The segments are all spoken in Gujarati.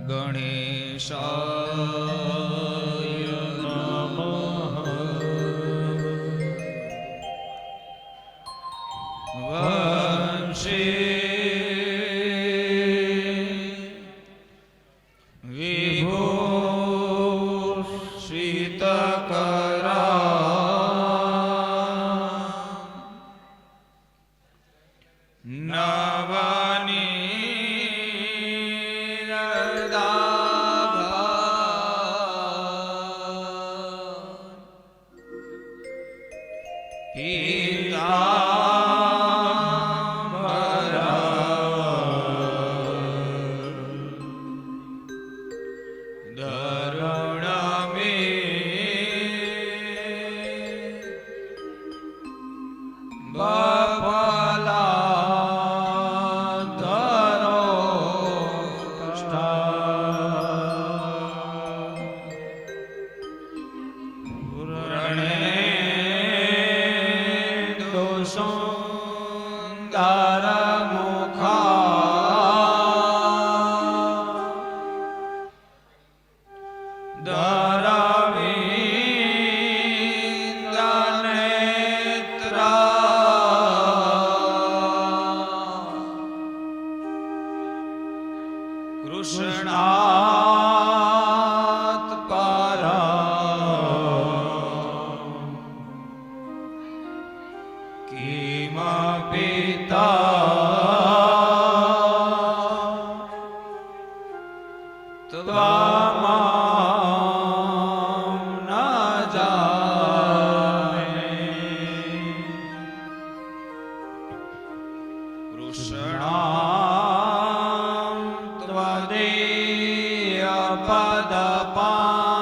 ગણેશાય નમઃ. વંશે કૃષ્ણાત પરા કિમ પિતા ત્વામાં ન જાને. કૃષ્ણાં ત્વદીય પદપાં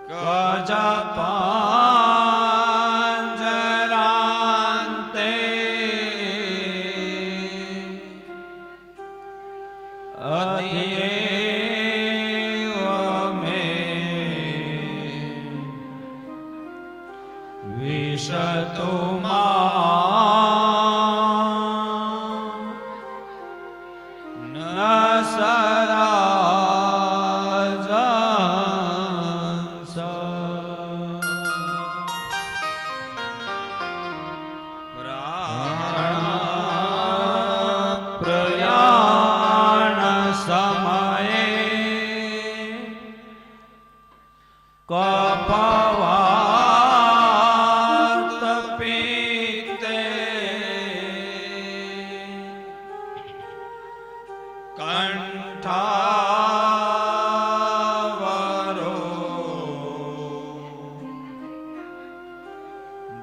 ગજપાંજરાંતે અધ્યેવ મે વિશતુ માં ન સરાજંસ. પ્રયાણ સમયે કપવાત પીતે કંઠાવરો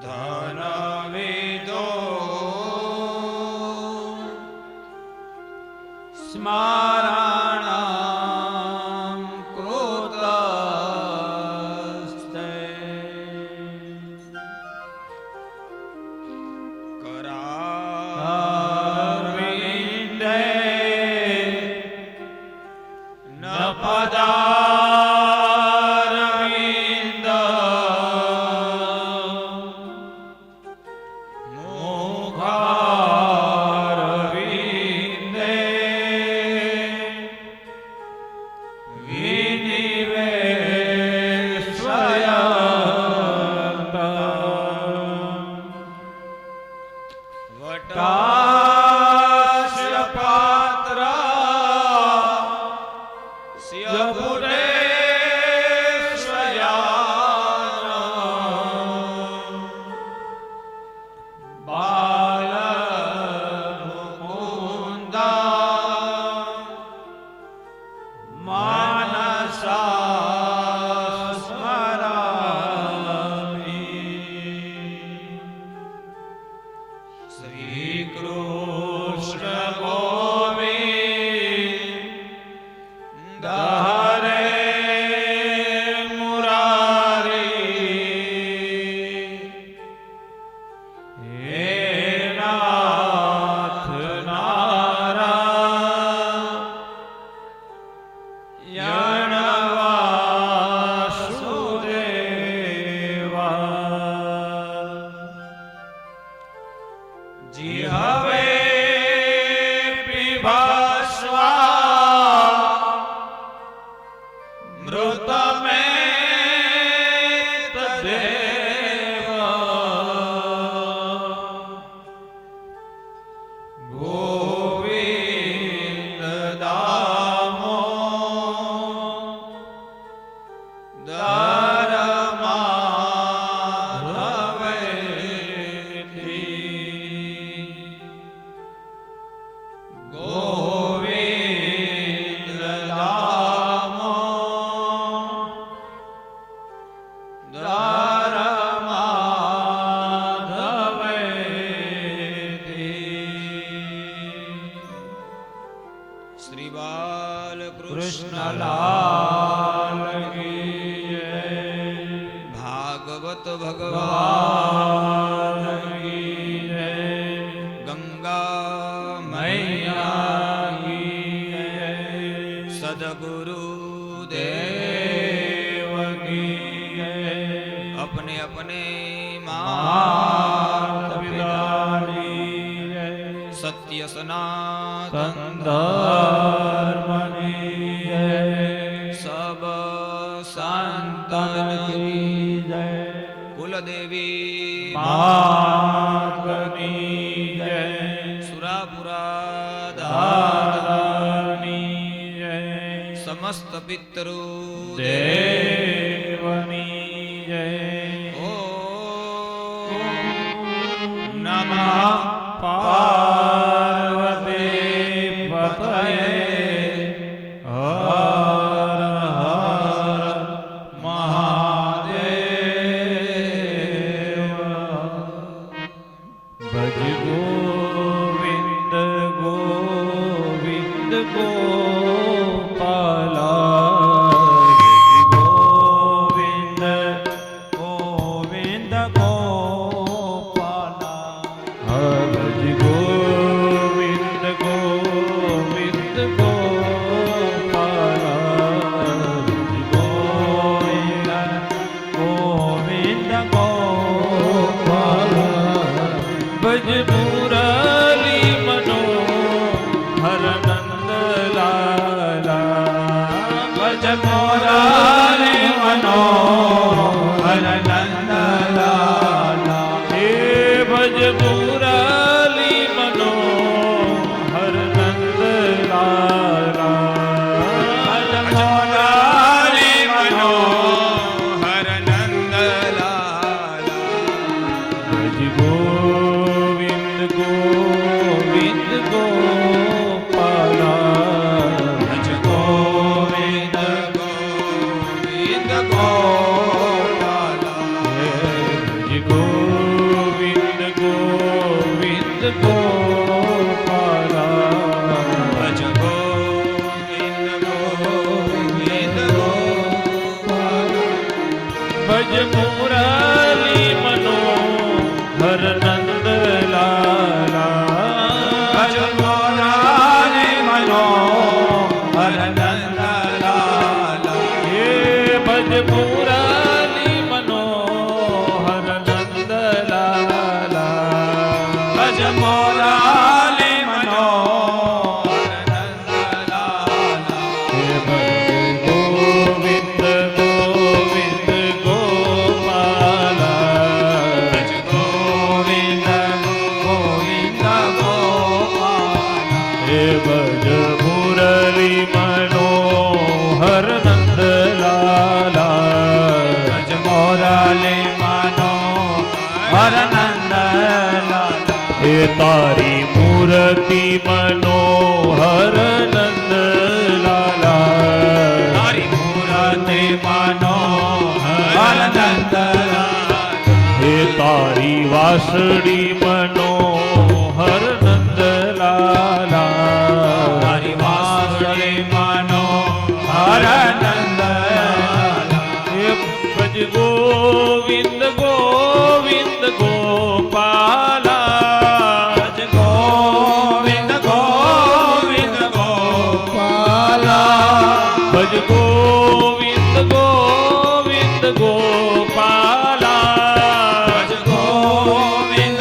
ધનવિદો સ્મરણં કૃતસ્તે. કરારવિંદે ન પદારવિંદ મુખારવિંદે ગોવિંદ દામો ધરમાધવેથી ગોવિંદ દામો શ્રી બાલકૃષ્ણલાલ કી જય. ભાગવત ભગવાન કી જય. ગંગા મૈયા કી જય. સદગુરુ દેવ કી જય. अपने अपने माता पिताની જય. सत्य सनातन धर्मની જય. सब संतन की जय. कुलदेवी मातनी जय. सुरापुरा दादानी जय. समस्त पितृ देवनी जय. ओम नमः पार्वती पतये. हर हर महादेव. भज गोविंद गोविंद गोपाला. गोविंद गोविंद गोपाला. भज गोविंद गोविंद गोपाला. गोविंद गोपाला. भज मुरली मनोहर नंद लाला. भज मुरली मनोहर नंद लाला. हे भज मुरली मनोहर नंद लाला. भज मुरली मनोहर नंद लाला. भज गोविंद गोविंद गोपाला. भज गोविंद गोविंद गोपाला. भज गोविंद गोविंद गोपाला. भज गोविंद गोविंद गोपाला. भज मुरली मनोहर नंद लाला. भज मुरली मनोहर नंद लाला. हे भज मुरली मनोहर नंद लाला. भज मुरली मनोहर नंद लाला. हे भज गोविंद गोविंद गोपाला. भज गोविंद गोविंद गोपाला. हे भज मुरली मनोहर नंद लाला. भज मुरली मनोहर नंद लाला. हे तारी मूर्ति मनोहर नंद लाला. तारी मूर्ति मनोहर नंद लाला. हे तारी वासड़ी मनोहर नंद लाला. तारी वासड़ी मनोहर नंद लाला. हे भज गोविंद गोविंद गोपाला. भज गोविंद गोविंद गोपाला. भज गोविंद गोविंद गोपाला. भज गोविंद गोविंद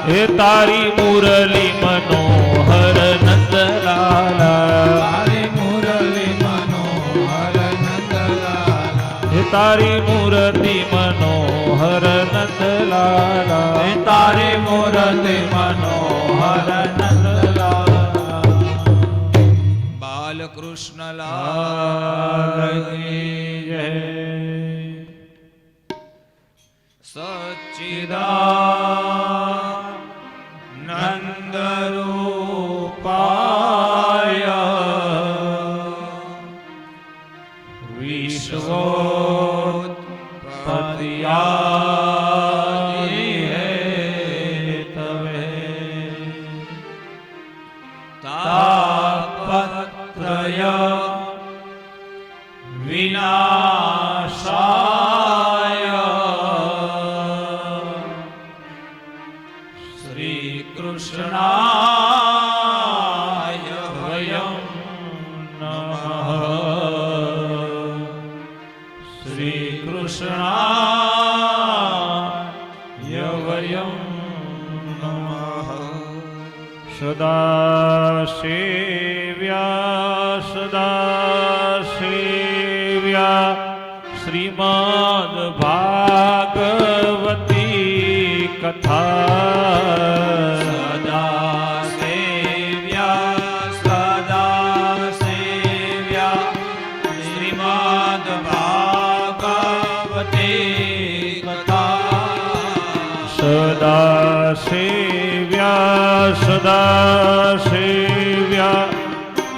હે તારી મુરલી મનોહર નંદલાલા, તારી મુરલી મનોહર નંદલાલા, હે તારી મૂર્તિ મનોહર નંદલાલા, હે તારી મુરલી મનોહર નંદલાલા. બાલકૃષ્ણ લાલ કી જય. સચ્ચિદાનંદ રૂપાય વિશ્વોત્પત્યાદિ હેતવે તાપત્રય વિનાશાય શ્રી કૃષ્ણાય વયમ નમઃ. શ્રી કૃષ્ણાય વયમ નમઃ. સદા સેવ્યા શ્રીમદ્ ભાગવતી કથા. સદા સેવ્યા શ્રીમદ્ ભાગવતી કથા. સદા સેવ્યા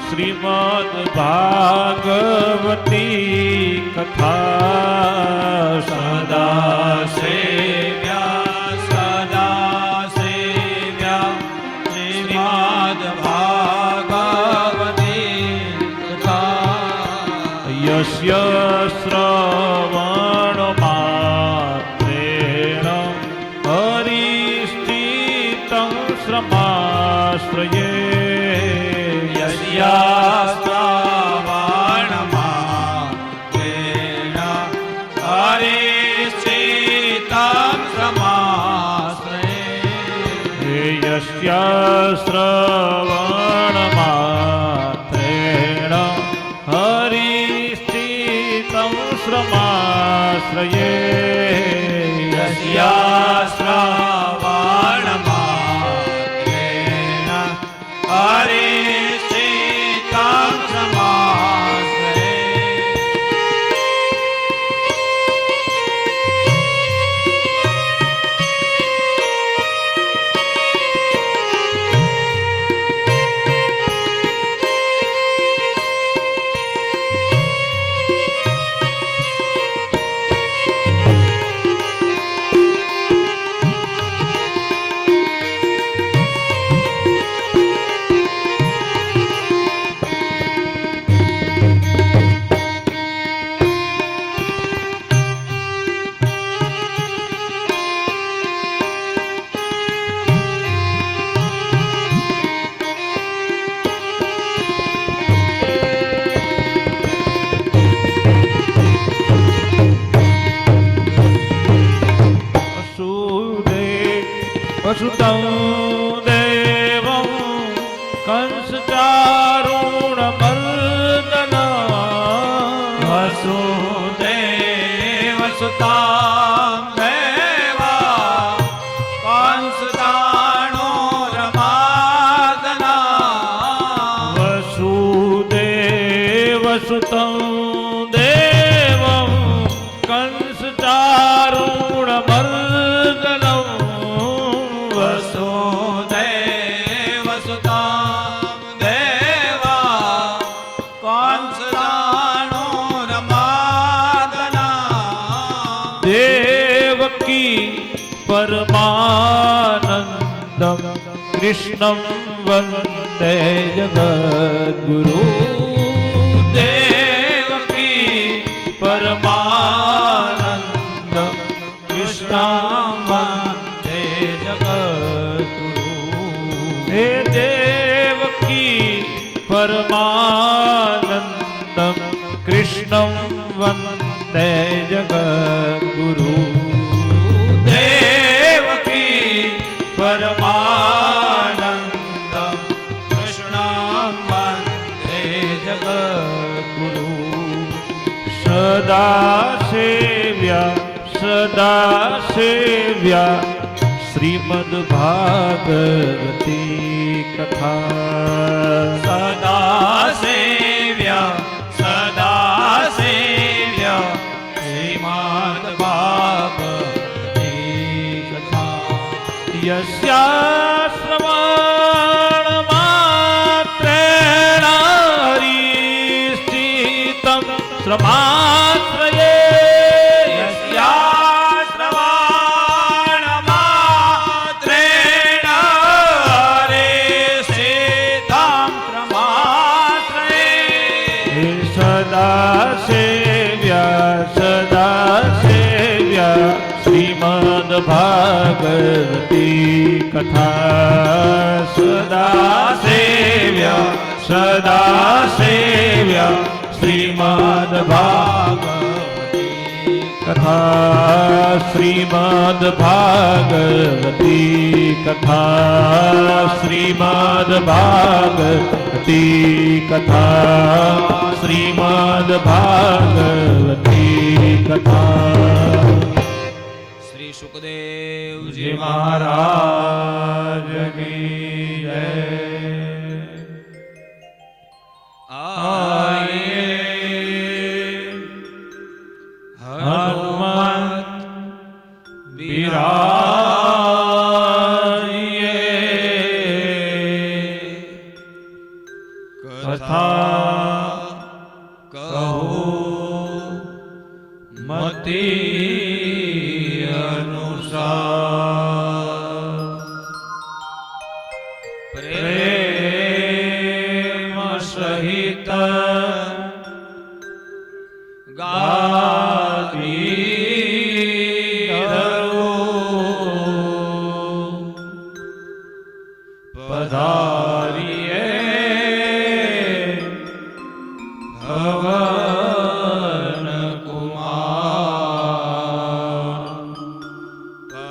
શ્રીમદ્ ભાગવતી કથા. સદા સેવ્યા શ્રીમદ્ ભાગવતી કથા. યસ્ય શ્રવણ માત્રેણ હરિશ્ચિત્तं શ્રમાશ્રયે. યસ્યાસ્ત્રાવણમાત્રેણ હરિશ્ચિત્तं શ્રમાશ્રયે. યસ્યાશ્રવણ માત્રેણ હરિશ્ચિત્तं શ્રમાશ્રયે. યસ્યાસ્ત્રાવણમાત્રેણ હરિશ્ચિત્तं શ્રમાશ્રયે. વસુतं દેવં કંસચારુણમર્દનम्. વસુદેવસુતાં દેવા કંસચાણૂરમર્દનम्. વસુદેવસુतं દેવં કંસચારુણમર્દનम्. વસુદેવસુતાં દેવા કંસચાણૂરમર્દનम्. દેવકી પરમાનંદમ કૃષ્ણં વંદે જગદ્ગુરુ. દેવકી પરમાનંદમ કૃષ્ણં વંદે જગદ્ગુરુ. હે દેવકી પરમાનંદમ કૃષ્ણં વંદે જગદ્ગુરુ. દેવકી પરમાનંદમ સદા સેવ્યા શ્રીમદ ભાગવતી કથા સદા સેવ્યા શ્રીમદ્ ભાગવતી કથા યસ્યા શ્રવણ માત્રેણ હરિસ્થિતં શ્રમાશ્રયે શ્રીમદ ભાગવતી કથા સદા સેવ્યા શ્રીમદ ભાગવતી કથા શ્રીમદ ભાગવતી કથા શ્રીમદ ભાગવતી કથા શ્રીમદ ભાગવતી કથા શ્રી સુખદેવજી જી મહારાજ કી જય આયે હનુમંત બિરાજે કથા કહો મતી પ્રેમ સહિત ગાદી પધારીએ ભવન કુમાર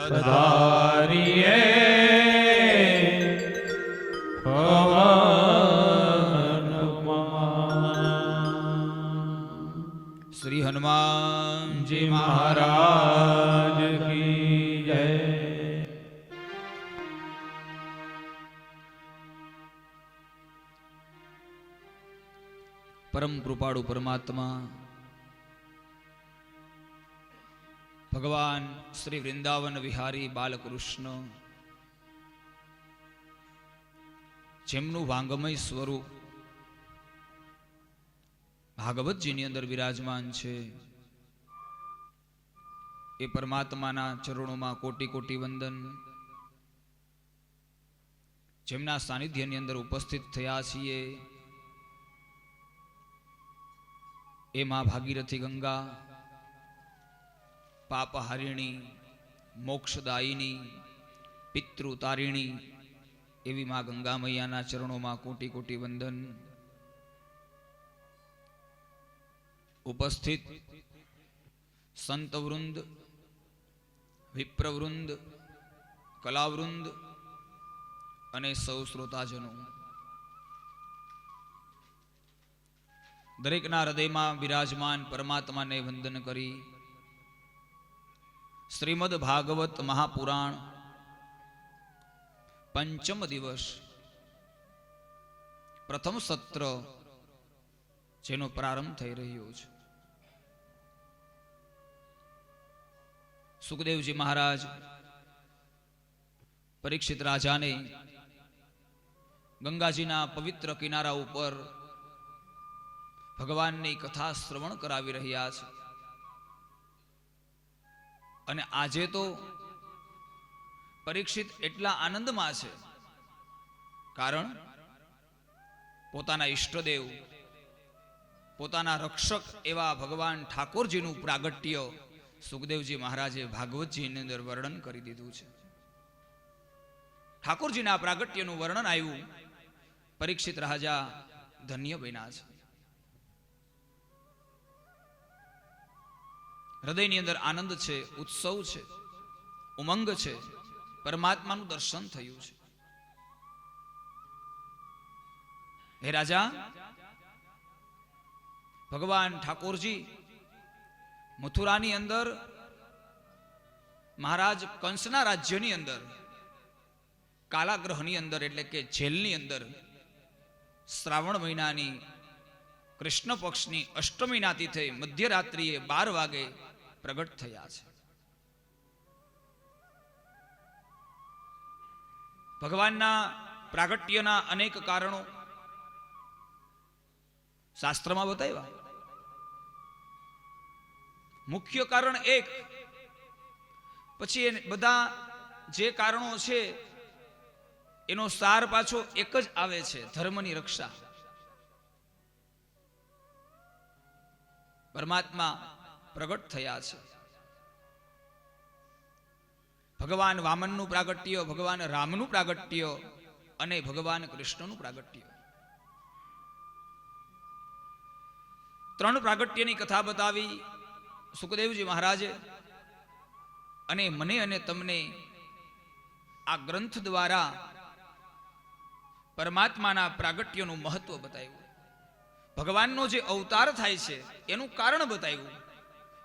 પધારીએ શ્રી હનુમાનજી મહારાજ કી જય પરમ કૃપાળુ પરમાત્મા ભગવાન શ્રી વૃંદાવન વિહારી બાલકૃષ્ણ જેમનું વાંગમય સ્વરૂપ ભાગવતજીની અંદર વિરાજમાન છે એ પરમાત્માના ચરણોમાં કોટી કોટી વંદન. જેમના સાનિધ્યની અંદર ઉપસ્થિત થયા છીએ એ માં ભાગીરથી ગંગા, પાપહારિણી, મોક્ષદાયિની, પિતૃતારિણી એવી માં ગંગા મૈયાના ચરણોમાં કોટી કોટી વંદન. ઉપસ્થિત સંતવૃંદ, વિપ્રવૃંદ, કલાવૃંદ અને સૌ શ્રોતાજનો, દરેકના હૃદયમાં વિરાજમાન પરમાત્માને વંદન કરી શ્રીમદ ભાગવત મહાપુરાણ પંચમ દિવસ પ્રથમ સત્ર જેનો પ્રારંભ થઈ રહ્યો છે. સુખદેવજી મહારાજ પરીક્ષિત રાજાને ગંગાજીના પવિત્ર કિનારા ઉપર ભગવાનની કથા શ્રવણ કરાવી રહ્યા છે. અને આજે તો પરીક્ષિત એટલા આનંદમાં છે કારણ પોતાના ઈષ્ટદેવ, પોતાના રક્ષક એવા ભગવાન ઠાકોરજીનું પ્રાગટ્ય સુખદેવજી મહારાજે ભાગવતજીની અંદર વર્ણન કરી દીધું છે. ઠાકોરજીના પ્રાગટ્યનું વર્ણન આવ્યું, પરીક્ષિત રાજા ધન્ય બન્યા છે. હૃદયની અંદર આનંદ છે, ઉત્સવ છે, ઉમંગ છે, પરમાત્માનું દર્શન થયું છે. હે રાજા, ભગવાન ઠાકોરજી મથુરાની અંદર મહારાજ કંસના રાજ્યની અંદર કાલાગ્રહની અંદર એટલે કે જેલની અંદર શ્રાવણ મહિનાની કૃષ્ણ પક્ષની અષ્ટમીના તિથિ મધ્યરાત્રિએ 12 વાગે પ્રગટ થયા છે. ભગવાનના પ્રાગટ્યના અનેક કારણો શાસ્ત્રમાં બતાવ્યા. મુખ્ય કારણ એક, પછી બધા જે કારણો છે એનો સાર પાછો એક જ આવે છે, ધર્મની રક્ષા. પરમાત્મા પ્રગટ થયા છે. ભગવાન વામનનું પ્રાગટ્ય, ભગવાન રામનું પ્રાગટ્ય અને ભગવાન કૃષ્ણનું પ્રાગટ્ય. 3 પ્રાગટ્યની કથા બતાવી સુખદેવજી મહારાજે, અને મને અને તમને આ ગ્રંથ દ્વારા પરમાત્માના પ્રાગટ્યનું મહત્વ બતાવ્યું. ભગવાનનો જે અવતાર થાય છે એનું કારણ બતાવ્યું.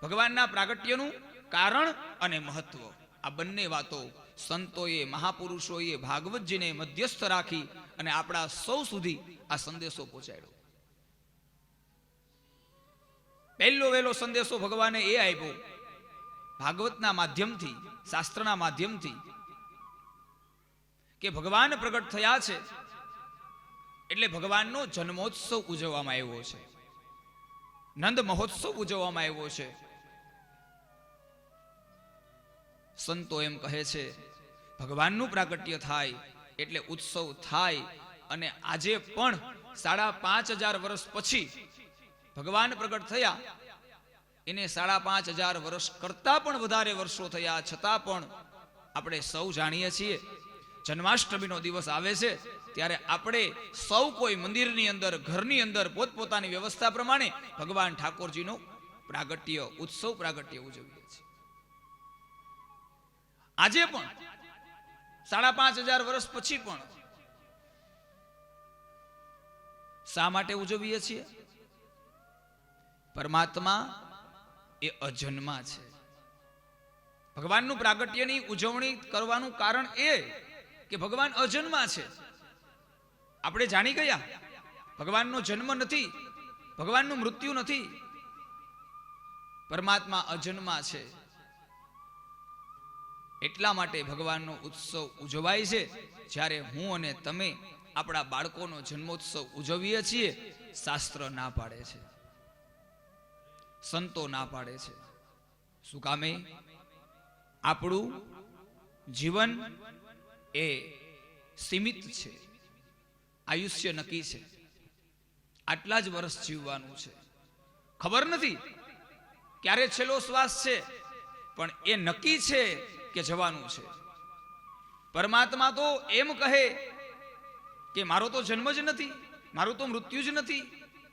ભગવાનના પ્રાગટ્યનું કારણ અને મહત્વ, આ બંને વાતો સંતોએ, મહાપુરુષોએ, ભાગવતજીને મધ્યસ્થ રાખી અને આપણા સૌ સુધી આ સંદેશો પહોંચાડ્યો. પહેલો વહેલો સંદેશો ભગવાને એ આપ્યો ભાગવતના માધ્યમથી, શાસ્ત્રના માધ્યમથી, કે ભગવાન પ્રગટ થયા છે એટલે ભગવાનનો જન્મોત્સવ ઉજવવામાં આવ્યો છે, નંદ મહોત્સવ ઉજવવામાં આવ્યો છે. સંતો એમ કહે છે ભગવાનનું પ્રાગટ્ય થાય એટલે ઉત્સવ થાય. અને આજે પણ 5,500 વર્ષ પછી ભગવાન પ્રગટ થયા, એને 5,500 વર્ષ કરતા પણ વધારે વર્ષો થયા છતાં પણ આપણે સૌ જાણીએ છીએ જન્માષ્ટમીનો દિવસ આવે છે ત્યારે આપણે સૌ કોઈ મંદિરની અંદર, ઘરની અંદર પોતપોતાની વ્યવસ્થા પ્રમાણે ભગવાન ઠાકોરજીનો પ્રાગટ્ય, ઉત્સવ પ્રાગટ્ય ઉજવીએ છીએ. આજે પણ 5,500 વર્ષ પછી પણ શા માટે ઉજવીએ છીએ? પરમાત્મા એ અજન્મા છે. ભગવાનનું પ્રાગટ્યની ઉજવણી કરવાનું કારણ એ કે ભગવાન અજન્મા છે. આપણે જાણી ગયા ભગવાનનો જન્મ નથી, ભગવાનનું મૃત્યુ નથી, પરમાત્મા અજન્મા છે. એટલા માટે ભગવાનનો ઉત્સવ ઉજવાય છે. જ્યારે હું અને તમે આપણા બાળકોનો જન્મોત્સવ ઉજવીએ છીએ, શાસ્ત્ર ના પાડે છે, સંતો ના પાડે છે. શું કામે? આપણું જીવન એ સીમિત છે, આયુષ્ય નક્કી છે, આટલા જ વર્ષ જીવવાનું છે. ખબર નથી ક્યારે છેલ્લો શ્વાસ છે, પણ એ નક્કી છે કે જવાનું છે. પરમાત્મા તો એમ કહે કે મારો તો જન્મ જ નથી, મારું તો મૃત્યુ જ નથી.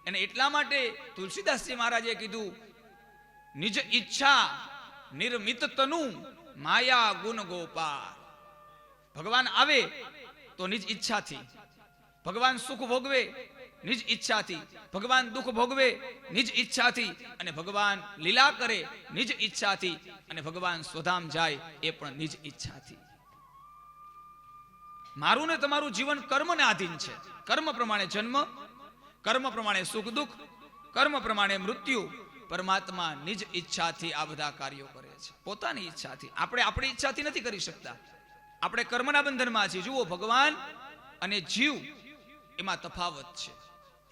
અને એટલા માટે તુલસીદાસજી મહારાજે કીધું, નિજ ઈચ્છા નિર્મિત તનુ માયા ગુણ ગોપાલ. ભગવાન આવે તો નિજ ઈચ્છાથી, ભગવાન સુખ ભોગવે નિજ ઈચ્છાથી, ભગવાન દુઃખ ભોગવે નિજ ઈચ્છાથી, અને ભગવાન લીલા કરે નિજ ઈચ્છાથી, અને ભગવાન સ્વધામ જાય એ પણ નિજ ઈચ્છાથી. મારું ને તમારું જીવન કર્મને આધીન છે. કર્મ પ્રમાણે જન્મ, કર્મ પ્રમાણે સુખ દુઃખ, કર્મ પ્રમાણે મૃત્યુ. પરમાત્મા નિજ ઈચ્છાથી આ બધા કાર્યો કરે છે, પોતાની ઈચ્છાથી. આપણે આપણી ઈચ્છાથી નથી કરી શકતા, આપણે કર્મના બંધનમાં છીએ. જુઓ, ભગવાન અને જીવ એમાં તફાવત છે,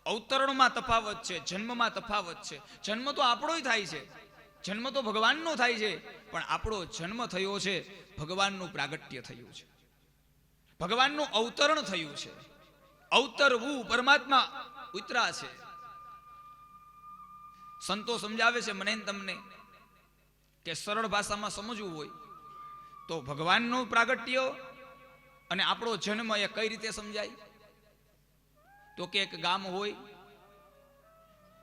અવતરણમાં તફાવત છે, જન્મમાં તફાવત છે. જન્મ તો આપણોય થાય છે, જન્મ તો ભગવાનનો થાય છે, પણ આપણો જન્મ થયો છે, ભગવાનનું પ્રાગટ્ય થયું છે, ભગવાનનું અવતરણ થયું છે. અવતરવું, પરમાત્મા ઉતરા છે. સંતો સમજાવે છે મને તમને કે સરળ ભાષામાં સમજવું હોય તો ભગવાનનું પ્રાગટ્ય અને આપણો જન્મ એ કઈ રીતે સમજાય? તો કે એક ગામ હોય,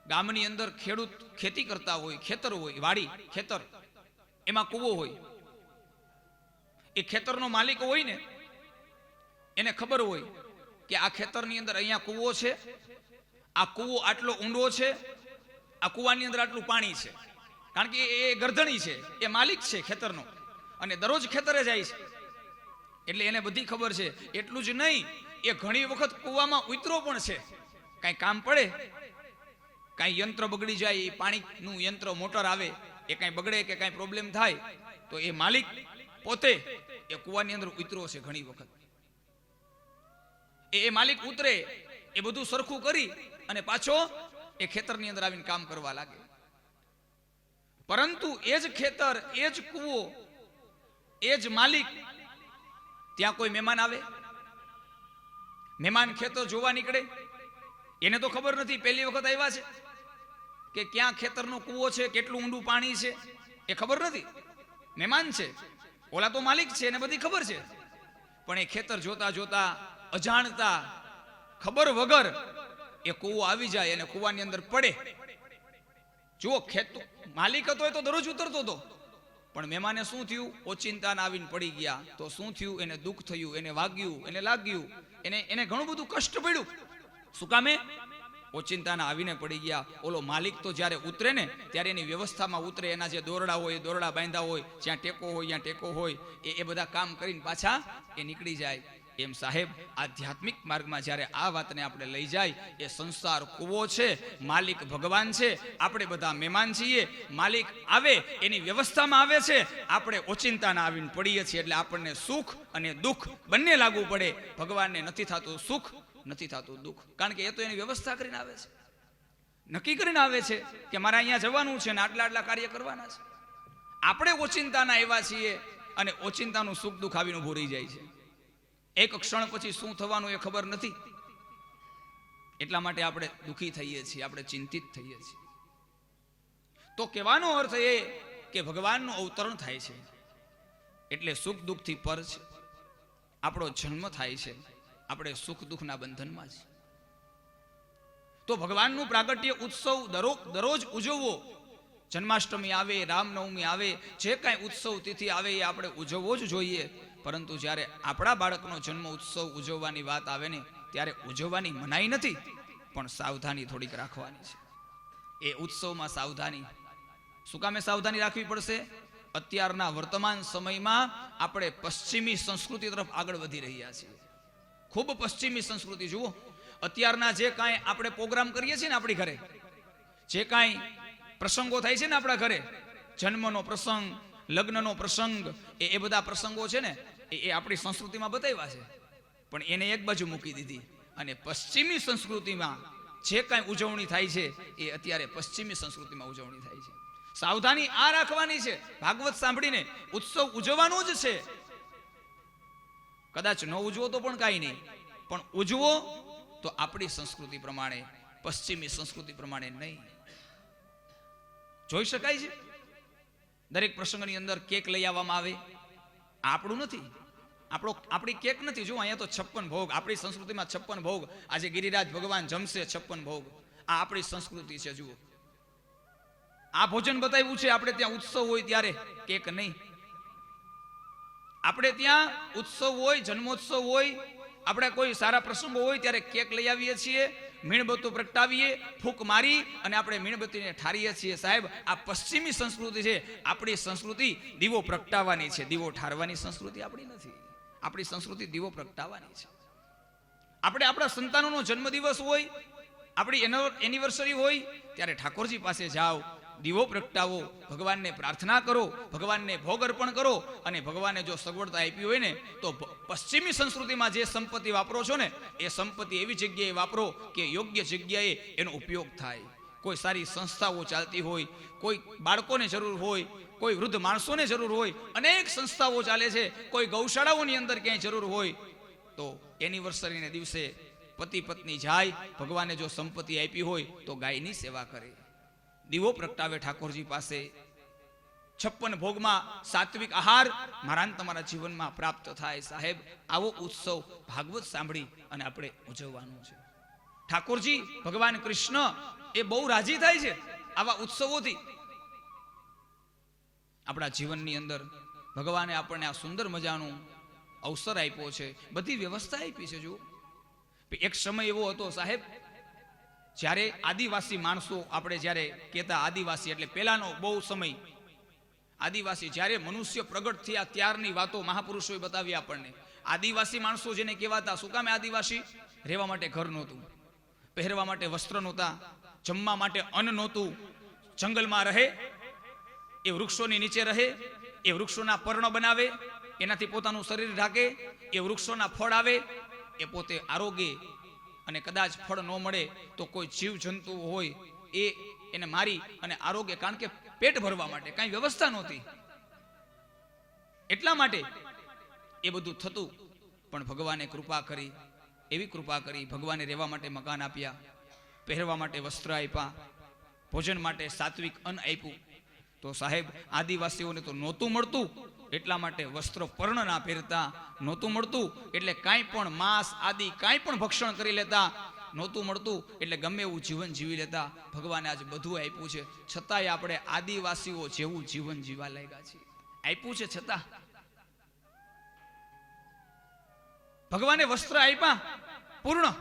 ગામની અંદર ખેડૂત ખેતી કરતા હોય, ખેતર હોય, વાડી ખેતર, એમાં કૂવો હોય. એ ખેતરનો માલિક હોય ને એને ખબર હોય કે આ ખેતરની અંદર અહીંયા કૂવો છે, આ કૂવો આટલો ઊંડો છે, આ કૂવાની અંદર આટલું પાણી છે, કારણ કે એ ગરધણી છે, એ માલિક છે ખેતરનો, અને દરરોજ ખેતરે જાય છે, એટલે એને બધી ખબર છે. એટલું જ નહીં, એ ઘણી વખત કૂવામાં ઉતરો પણ છે. કાંઈ કામ પડે, કાંઈ યંત્ર બગડી જાય, એ પાણીનું યંત્ર મોટર આવે, એ કાંઈ બગડે કે કાંઈ પ્રોબ્લેમ થાય, તો એ માલિક પોતે એ કૂવાની અંદર ઉતરો છે. ઘણી વખત એ માલિક ઉતરે, એ બધું સરખું કરી અને પાછો એ ખેતરની અંદર આવીને કામ કરવા લાગે. પરંતુ એ જ ખેતર, એ જ કૂવો, એ જ માલિક, ત્યાં કોઈ મહેમાન આવે, મહેમાન ખેતર જોવા નીકળે, એને તો ખબર નથી, પહેલી વખત આવ્યા છે, કે ક્યાં ખેતરનો કૂવો છે, કેટલું ઊંડું પાણી છે, એ ખબર નથી. મહેમાન છે, ઓલા તો માલિક છે, એને બધી ખબર છે. પણ એ ખેતર જોતા જોતા અજાણતા, ખબર વગર એ કૂવો આવી જાય અને કૂવાની અંદર પડે. જુઓ, માલિક હતો એ તો દરરોજ ઉતરતો હતો, પણ મહેમાને શું થયું, ઓચિંતાના આવીને પડી ગયા. તો શું થયું, એને દુઃખ થયું, એને વાગ્યું, એને લાગ્યું, એને ઘણું બધું કષ્ટ પડ્યું. શું કામે? ઓચિંતાના આવીને પડી ગયા. ઓલો માલિક તો જ્યારે ઉતરે ને ત્યારે એની વ્યવસ્થામાં ઉતરે, એના જે દોરડા હોય એ દોરડા બાંધ્યા હોય, જ્યાં ટેકો હોય ત્યાં ટેકો હોય, એ બધા કામ કરીને પાછા એ નીકળી જાય. એમ સાહેબ, આધ્યાત્મિક માર્ગમાં જ્યારે આ વાતને આપણે લઈ જાય, એ સંસાર કૂવો છે, માલિક ભગવાન છે, આપણે બધા મહેમાન છીએ. માલિક આવે એની વ્યવસ્થામાં આવે છે, આપણે ઓચિંતાના આવીને પડીએ છીએ, એટલે આપણને સુખ અને દુઃખ બંને લાગુ પડે. ભગવાનને નથી થતું સુખ, નથી થતું દુઃખ, કારણ કે એ તો એની વ્યવસ્થા કરીને આવે છે, નક્કી કરીને આવે છે કે મારે અહીંયા જવાનું છે ને આટલા આટલા કાર્ય કરવાના છે. આપણે ઓચિંતાના એવા છીએ અને ઓચિંતાનું સુખ દુઃખ આવીને ઉભું રહી જાય છે. એક ક્ષણ પછી શું થવાનું એ ખબર નથી, એટલા માટે આપણે દુઃખી થઈએ છીએ, આપણે ચિંતિત થઈએ છીએ. તો કહેવાનો અર્થ એ કે ભગવાનનું અવતરણ થાય છે એટલે સુખ દુઃખથી પર છે. આપણો જન્મ થાય છે, આપણે સુખ દુઃખના બંધનમાં છે. તો ભગવાનનું પ્રાગટ્ય ઉત્સવ દરરોજ ઉજવવો. જન્માષ્ટમી આવે, રામનવમી આવે, જે કાંઈ ઉત્સવ તિથિ આવે એ આપણે ઉજવવો જ જોઈએ. પરંતુ જ્યારે આપણા બાળકનો જન્મ ઉત્સવ ઉજવવાની વાત આવે ને, ત્યારે ઉજવવાની મનાઈ નથી, પણ સાવધાની થોડીક રાખવાની છે. એ ઉત્સવમાં સાવધાની. શું કામે સાવધાની રાખવી પડશે? અત્યારના વર્તમાન સમયમાં આપણે પશ્ચિમી સંસ્કૃતિ તરફ આગળ વધી રહ્યા છીએ. ખૂબ પશ્ચિમી સંસ્કૃતિ. જુઓ, અત્યારના જે કાંઈ આપણે પ્રોગ્રામ કરીએ છીએ ને આપણી ઘરે, જે કાંઈ પ્રસંગો થાય છે ને આપણા ઘરે, જન્મનો પ્રસંગ, લગ્નનો પ્રસંગ, એ બધા પ્રસંગો છે ને, એ આપણી સંસ્કૃતિમાં બતાવ્યા છે, પણ એને એક બાજુ મૂકી દીધી અને પશ્ચિમી સંસ્કૃતિમાં જે કાંઈ ઉજવણી થાય છે એ અત્યારે પશ્ચિમી સંસ્કૃતિમાં ઉજવણી થાય છે. સાવધાની આ રાખવાની છે. ભાગવત સાંભળીને ઉત્સવ ઉજવવાનો જ છે. કદાચ ન ઉજવો તો પણ કાંઈ નહીં, પણ ઉજવો તો આપણી સંસ્કૃતિ પ્રમાણે, પશ્ચિમી સંસ્કૃતિ પ્રમાણે નહીં. જોઈ શકાય છે દરેક પ્રસંગની અંદર કેક લઈ આવવામાં આવે. આપણું નથી, આપણી કેક નથી. જો અહીંયા તો 56 ભોગ, આપણી સંસ્કૃતિમાં 56 ભોગ. આજે ગિરિરાજ ભગવાન જમશે 56 ભોગ. આ આપણી સંસ્કૃતિ છે. જુઓ, આ ભોજન બતાવ્યું છે. આપણે ત્યાં ઉત્સવ હોય ત્યારે કેક નહીં. આપણે ત્યાં ઉત્સવ હોય, જન્મોત્સવ હોય, આપણે કોઈ સારા પ્રસંગો હોય ત્યારે કેક લઈ આવીએ છીએ, મીણબત્તી પ્રગટાવીએ, ફૂંક મારી અને આપણે મીણબત્તીને ઠારીએ છીએ. સાહેબ, આ પશ્ચિમી સંસ્કૃતિ છે. આપણી સંસ્કૃતિ દીવો પ્રગટાવવાની છે, દીવો ઠારવાની સંસ્કૃતિ આપણી નથી. આપણી સંસ્કૃતિ દીવો પ્રગટાવવાની છે. આપણે આપણા સંતાનોનો જન્મદિવસ હોય, આપણી એનિવર્સરી હોય ત્યારે ઠાકોરજી પાસે જાઓ, દીવો પ્રગટાવો, ભગવાનને પ્રાર્થના કરો, ભગવાનને ભોગ અર્પણ કરો. અને ભગવાને જો સગવડતા આપી હોય ને, તો પશ્ચિમી સંસ્કૃતિમાં જે સંપત્તિ વાપરો છો ને, એ સંપત્તિ એવી જગ્યાએ વાપરો કે યોગ્ય જગ્યાએ એનો ઉપયોગ થાય. કોઈ સારી સંસ્થાઓ ચાલતી હોય, કોઈ બાળકોને જરૂર હોય, કોઈ વૃદ્ધ માણસોને જરૂર હોય, અનેક સંસ્થાઓ ચાલે છે. કોઈ ગૌશાળાઓની અંદર ક્યાંય જરૂર હોય, તો એનિવર્સરીને દિવસે પતિ પત્ની જાય, ભગવાને જો સંપત્તિ આપી હોય તો ગાયની સેવા કરે, દીવો પ્રગટાવે ઠાકોરજી પાસે. 56 ભોગમાં સાત્વિક આહાર મારા તમારા જીવનમાં પ્રાપ્ત થાય. સાહેબ, આવો ઉત્સવ ભાગવત સાંભળી અને આપણે ઉજવવાનું છે. ઠાકોરજી ભગવાન કૃષ્ણ એ બહુ રાજી થાય છે આવા ઉત્સવોથી. આપણા જીવનની અંદર ભગવાને આપણને આ સુંદર મજાનું અવસર આપ્યો છે, બધી વ્યવસ્થા આપી છે. જુઓ, એક સમય એવો હતો સાહેબ, જ્યારે આદિવાસી માણસો, આપણે જ્યારે કહેતા આદિવાસી એટલે પહેલાનો બહુ સમય, આદિવાસી જ્યારે મનુષ્ય પ્રગટ થયા ત્યારની વાતો મહાપુરુષોએ બતાવી આપણને. આદિવાસી માણસો જેને કહેવાતા, શું કામે આદિવાસી? રહેવા માટે ઘર નહોતું, પહેરવા માટે વસ્ત્ર નહોતા, જમવા માટે અન્ન નહોતું, જંગલમાં રહે, એ વૃક્ષોની નીચે રહે, એ વૃક્ષોના પર્ણ બનાવે, એનાથી પોતાનું શરીર ઢાંકે, એ વૃક્ષોના ફળ આવે, એ પોતે આરોગે, અને કદાચ ફળ ન મળે તો કોઈ જીવ જંતુ હોય એને મારી અને આરોગે, કારણ કે પેટ ભરવા માટે કાંઈ વ્યવસ્થા નહોતી. એટલા માટે એ બધું થતું. પણ ભગવાને કૃપા કરી, એવી કૃપા કરી, ભગવાને રહેવા માટે મકાન આપ્યા, પહેરવા માટે વસ્ત્ર આપ્યા, ભોજન માટે સાત્વિક અન્ન આપ્યું. તો સાહેબ આદિવાસીઓને તો નહોતું મળતું, એટલા માટે વસ્ત્ર પર્ણ ના પહેરતા, નહોતું મળતું એટલે કાંઈ પણ માંસ આદિ કાંઈ પણ ભક્ષણ કરી લેતા, નહોતું મળતું એટલે ગમે એવું જીવન જીવી લેતા. ભગવાને આજે બધું આપ્યું છે, છતાંય આપણે આદિવાસીઓ જેવું જીવન જીવા લાગ્યા છીએ. આપ્યું છે છતાં. ભગવાને વસ્ત્ર આપ્યા પૂર્ણ,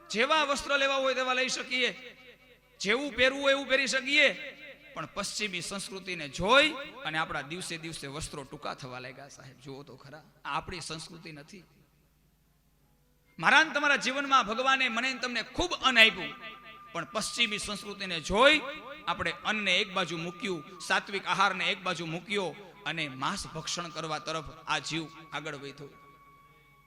જેવા વસ્ત્ર લેવા હોય તેવા લઈ શકીએ, જેવું પહેરવું હોય એવું પહેરી શકીએ. પણ પશ્ચિમી સંસ્કૃતિને જોઈ અને આપણા દિવસે દિવસે વસ્ત્રો ટૂંકા થવા લાગ્યા. સાહેબ જુઓ તો ખરા, આ આપણી સંસ્કૃતિ નથી. મારા તમારા જીવનમાં ભગવાને મને તમને ખૂબ અન્ન આપ્યું, પણ પશ્ચિમી સંસ્કૃતિને જોઈ આપણે અન્નને એક બાજુ મૂક્યું, સાત્વિક આહારને એક બાજુ મૂક્યો અને માંસ ભક્ષણ કરવા તરફ આ જીવ આગળ વધ્યો.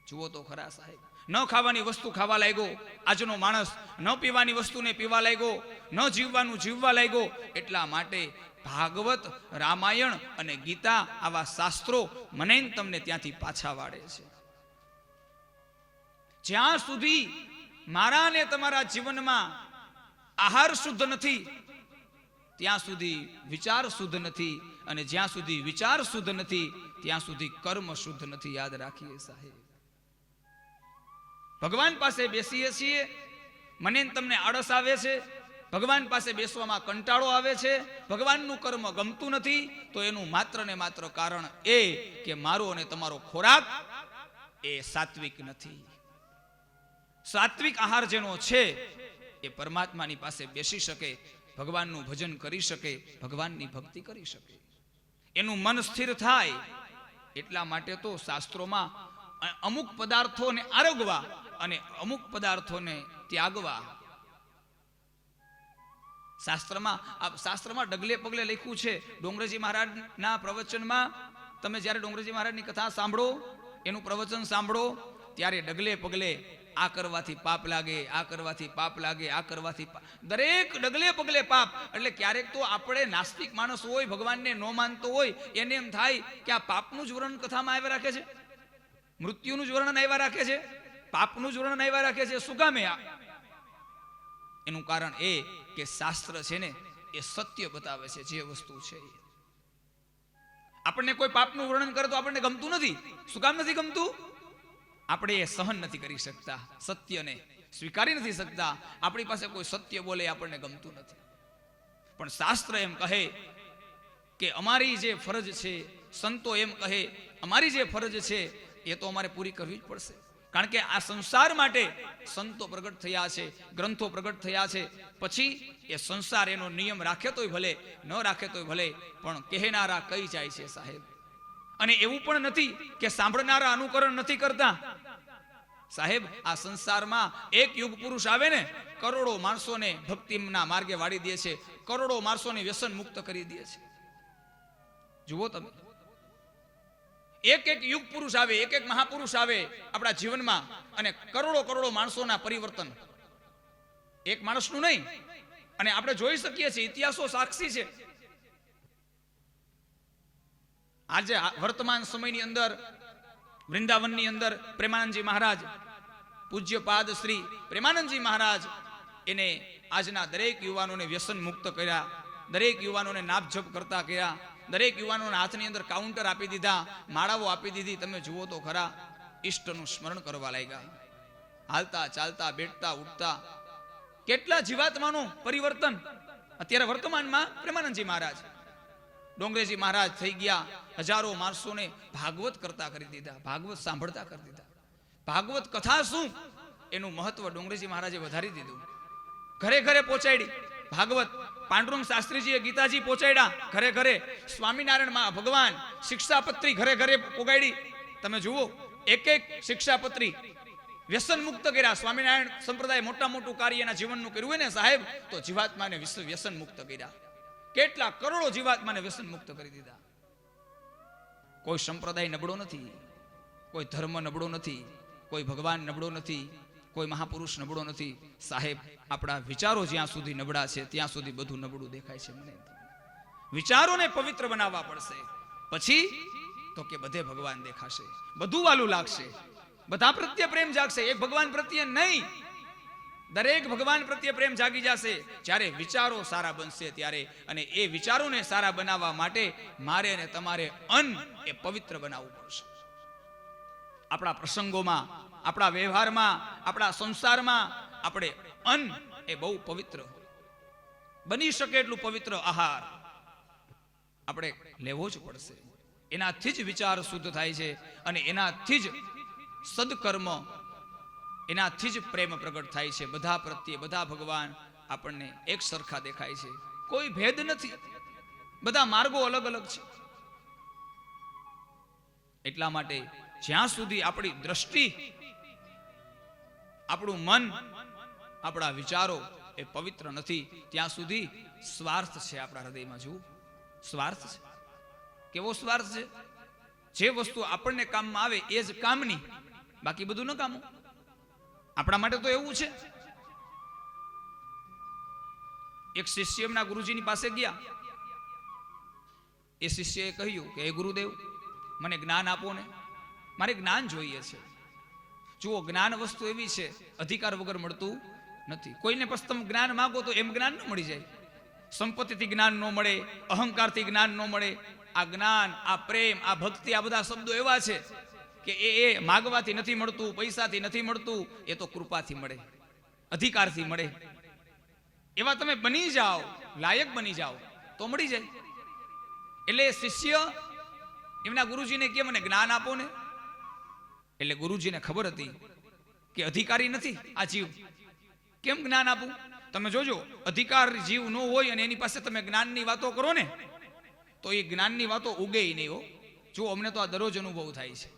જુઓ તો ખરા સાહેબ, ન ખાવાની વસ્તુ ખાવા લાગ્યો આજનો માણસ, ન પીવાની વસ્તુને પીવા લાગ્યો, ન જીવવાનું જીવવા લાગ્યો. એટલા માટે ભાગવત, રામાયણ અને ગીતા આવા શાસ્ત્રો મને તમને ત્યાંથી પાછા વાળે છે. જ્યાં સુધી મારા ને તમારા જીવનમાં આહાર શુદ્ધ નથી ત્યાં સુધી વિચાર શુદ્ધ નથી, અને જ્યાં સુધી વિચાર શુદ્ધ નથી ત્યાં સુધી કર્મ શુદ્ધ નથી. યાદ રાખીએ સાહેબ. ભગવાન પાસે બેસીએ છીએ, મને તમને આળસ આવે છે, ભગવાન પાસે બેસવામાં કંટાળો આવે છે, ભગવાનનું કર્મ ગમતું નથી, તો એનું માત્ર ને માત્ર કારણ એ કે મારો અને તમારો ખોરાક એ સાત્વિક નથી. સાત્વિક આહાર જેનો છે એ પરમાત્માની પાસે બેસી શકે, ભગવાનનું ભજન કરી શકે, ભગવાનની ભક્તિ કરી શકે, એનું મન સ્થિર થાય. એટલા માટે તો શાસ્ત્રોમાં અમુક પદાર્થોને આરોગવા અને અમુક પદાર્થોને ત્યાગવા. શાસ્ત્રમાં ડગલે પગલે લખ્યું છે. ડોંગરેજી મહારાજના પ્રવચનમાં તમે જ્યારે ડોંગરેજી મહારાજની કથા સાંભળો, એનું પ્રવચન સાંભળો, ત્યારે ડગલે પગલે આ કરવાથી પાપ લાગે, આ કરવાથી પાપ લાગે, આ કરવાથી દરેક ડગલે પગલે પાપ. એટલે ક્યારેક તો આપણે નાસ્તિક માણસ હોય, ભગવાનને ન માનતો હોય, એને એમ થાય કે આ પાપનું જ વર્ણન કથામાં આવ્યા રાખે છે, મૃત્યુનું જ વર્ણન આવ્યા રાખે છે, પાપનું જ વર્ણન આવ્યા રાખે છે. શું કામે? એનું કારણ એ કે શાસ્ત્ર છે ને એ સત્ય બતાવે છે, જે વસ્તુ છે. આપણને કોઈ પાપનું વર્ણન કરે તો આપણને ગમતું નથી. શું કામ નથી ગમતું? આપણે એ સહન નથી કરી શકતા, સત્યને સ્વીકારી નથી શકતા. આપણી પાસે કોઈ સત્ય બોલે આપણને ગમતું નથી. પણ શાસ્ત્ર એમ કહે કે અમારી જે ફરજ છે, સંતો એમ કહે અમારી જે ફરજ છે એ તો અમારે પૂરી કરવી જ પડશે. કારણ કે આ સંસાર માટે સંતો પ્રગટ થયા છે, ગ્રંથો પ્રગટ થયા છે. પછી એ સંસાર એનો નિયમ રાખે તોય ભલે, ન રાખે તોય ભલે, પણ કહેનારા કહી જાય છે સાહેબ. અને એવું પણ નથી કે સાંભળનારા અનુકરણ નથી કરતા. સાહેબ આ સંસારમાં એક યુગ પુરુષ આવે ને, કરોડો માણસોને ભક્તિના માર્ગે વાળી દે છે, કરોડો માણસોને વ્યસન મુક્ત કરી દે છે. જુઓ તમે, એક એક યુગ પુરુષ આવે, એક એક મહાપુરુષ આવે આપણા જીવનમાં, અને કરોડો કરોડો માણસોના પરિવર્તન, એક માણસનું નહીં. અને આપણે જોઈ શકીએ છીએ, ઇતિહાસો સાક્ષી છે. આજે વર્તમાન સમયની અંદર વૃંદાવનની અંદર પ્રેમાનંદજી મહારાજ, પૂજ્યપાદ શ્રી પ્રેમાનંદજી મહારાજ, એને આજના દરેક યુવાનોને વ્યસન મુક્ત કર્યા, દરેક યુવાનોને નાપ જપ કરતા કર્યા, દરેક યુવાનોના હાથની અંદર કાઉન્ટર આપી દીધા, માળાઓ આપી દીધી. તમે જુઓ તો ખરા, ઈષ્ટનું સ્મરણ કરવા લાગ્યા. હાલતા ચાલતા બેઠતા ઉઠતા કેટલા જીવાત્માનું પરિવર્તન. અત્યારે વર્તમાનમાં પ્રેમાનંદજી મહારાજ, ડોંગરેજી મહારાજ થઈ ગયા, હજારો માણસોને ભાગવત કરતા કરી દીધા, ભાગવત સાંભળતા કરી દીધા. ભાગવત કથા શું એનું મહત્વ ડોંગરેજી મહારાજે વધારી દીધું. ઘરે ઘરે પહોંચાડી. ભાગવત પાંડુરંગ શાસ્ત્રીજીએ ગીતાજી પહોંચાડ્યા ઘરે ઘરે. સ્વામિનારાયણ માં ભગવાન શિક્ષાપત્રી ઘરે ઘરે પોગાડી. તમે જુઓ, એક એક શિક્ષાપત્રી વ્યસન મુક્ત કર્યા. સ્વામિનારાયણ સંપ્રદાય મોટા મોટું કાર્ય એના જીવનનું કર્યું હોય ને સાહેબ, તો જીવાત્માને વ્યસન મુક્ત કર્યા. કેટલા કરોડો જીવાત્માને વ્યસન મુક્ત કરી દીધા. કોઈ સંપ્રદાય નબળો નથી, કોઈ ધર્મ નબળો નથી, કોઈ ભગવાન નબળો નથી, કોઈ મહાપુરુષ નબળો નથી. સાહેબ, આપણા વિચારો જ્યાં સુધી નબળા છે ત્યાં સુધી બધું નબળું દેખાય છે મને. વિચારોને પવિત્ર બનાવવા પડશે, પછી તો કે બધે ભગવાન દેખાશે, બધું વાલું લાગશે, બધા પ્રત્યે પ્રેમ જાગશે. એક ભગવાન પ્રત્યે નહીં, દરેક ભગવાન પ્રત્યે પ્રેમ જાગી જશે જ્યારે વિચારો સારા બનશે ત્યારે. અને એ વિચારોને સારા બનાવવા માટે મારે અને તમારે અન્ન એ પવિત્ર બનાવવું પડશે. આપણા પ્રસંગોમાં, આપણા વ્યવહારમાં, આપણા સંસારમાં આપણે અન્ન એ બહુ પવિત્ર, બની શકે એટલું પવિત્ર આહાર આપણે લેવો જ પડશે. એનાથી જ વિચાર શુદ્ધ થાય છે અને એનાથી જ સદકર્મ, એનાથી જ પ્રેમ પ્રગટ થાય છે. બધા પ્રત્યે, બધા ભગવાન આપણને એક સરખા દેખાય છે, કોઈ ભેદ નથી, બધા માર્ગો અલગ અલગ છે. એટલા માટે જ્યાં સુધી આપણી દ્રષ્ટિ, આપણું મન, આપણા વિચારો એ પવિત્ર નથી ત્યાં સુધી સ્વાર્થ છે આપણા હૃદયમાં. જુઓ, સ્વાર્થ છે. કેવો સ્વાર્થ છે? જે વસ્તુ આપણને કામમાં આવે એ જ કામની, બાકી બધું ન કામું. આપણા માટે તો એવું છે. એક શિષ્ય એમના ગુરુજીની પાસે ગયા. એ શિષ્યએ કહ્યું કે હે ગુરુદેવ, મને જ્ઞાન આપો ને, મારે જ્ઞાન જોઈએ છે. જુઓ, જ્ઞાન વસ્તુ એવી છે અધિકાર વગર મળતું નથી. કોઈને પછી તમે જ્ઞાન માંગો તો એમ જ્ઞાન ન મળી જાય. સંપત્તિથી જ્ઞાન ન મળે, અહંકારથી જ્ઞાન ન મળે. આ જ્ઞાન, આ પ્રેમ, આ ભક્તિ, આ બધા શબ્દો એવા છે કે એ માગવાથી નથી મળતું, પૈસાથી નથી મળતું, એ તો કૃપાથી મળે, અધિકારથી મળે. એવા તમે બની જાઓ, લાયક બની જાઓ તો મળી જાય. એટલે શિષ્ય એમના ગુરુજીને કે મને જ્ઞાન આપો ને. એટલે ગુરુજીને ખબર હતી કે અધિકારી નથી આ જીવ, કેમ જ્ઞાન આપું? તમે જોજો, અધિકાર જીવ ન હોય અને એની પાસે તમે જ્ઞાનની વાતો કરો ને તો એ જ્ઞાનની વાતો ઉગે નહીં. હો, જો અમને તો આ દરરોજ અનુભવ થાય છે.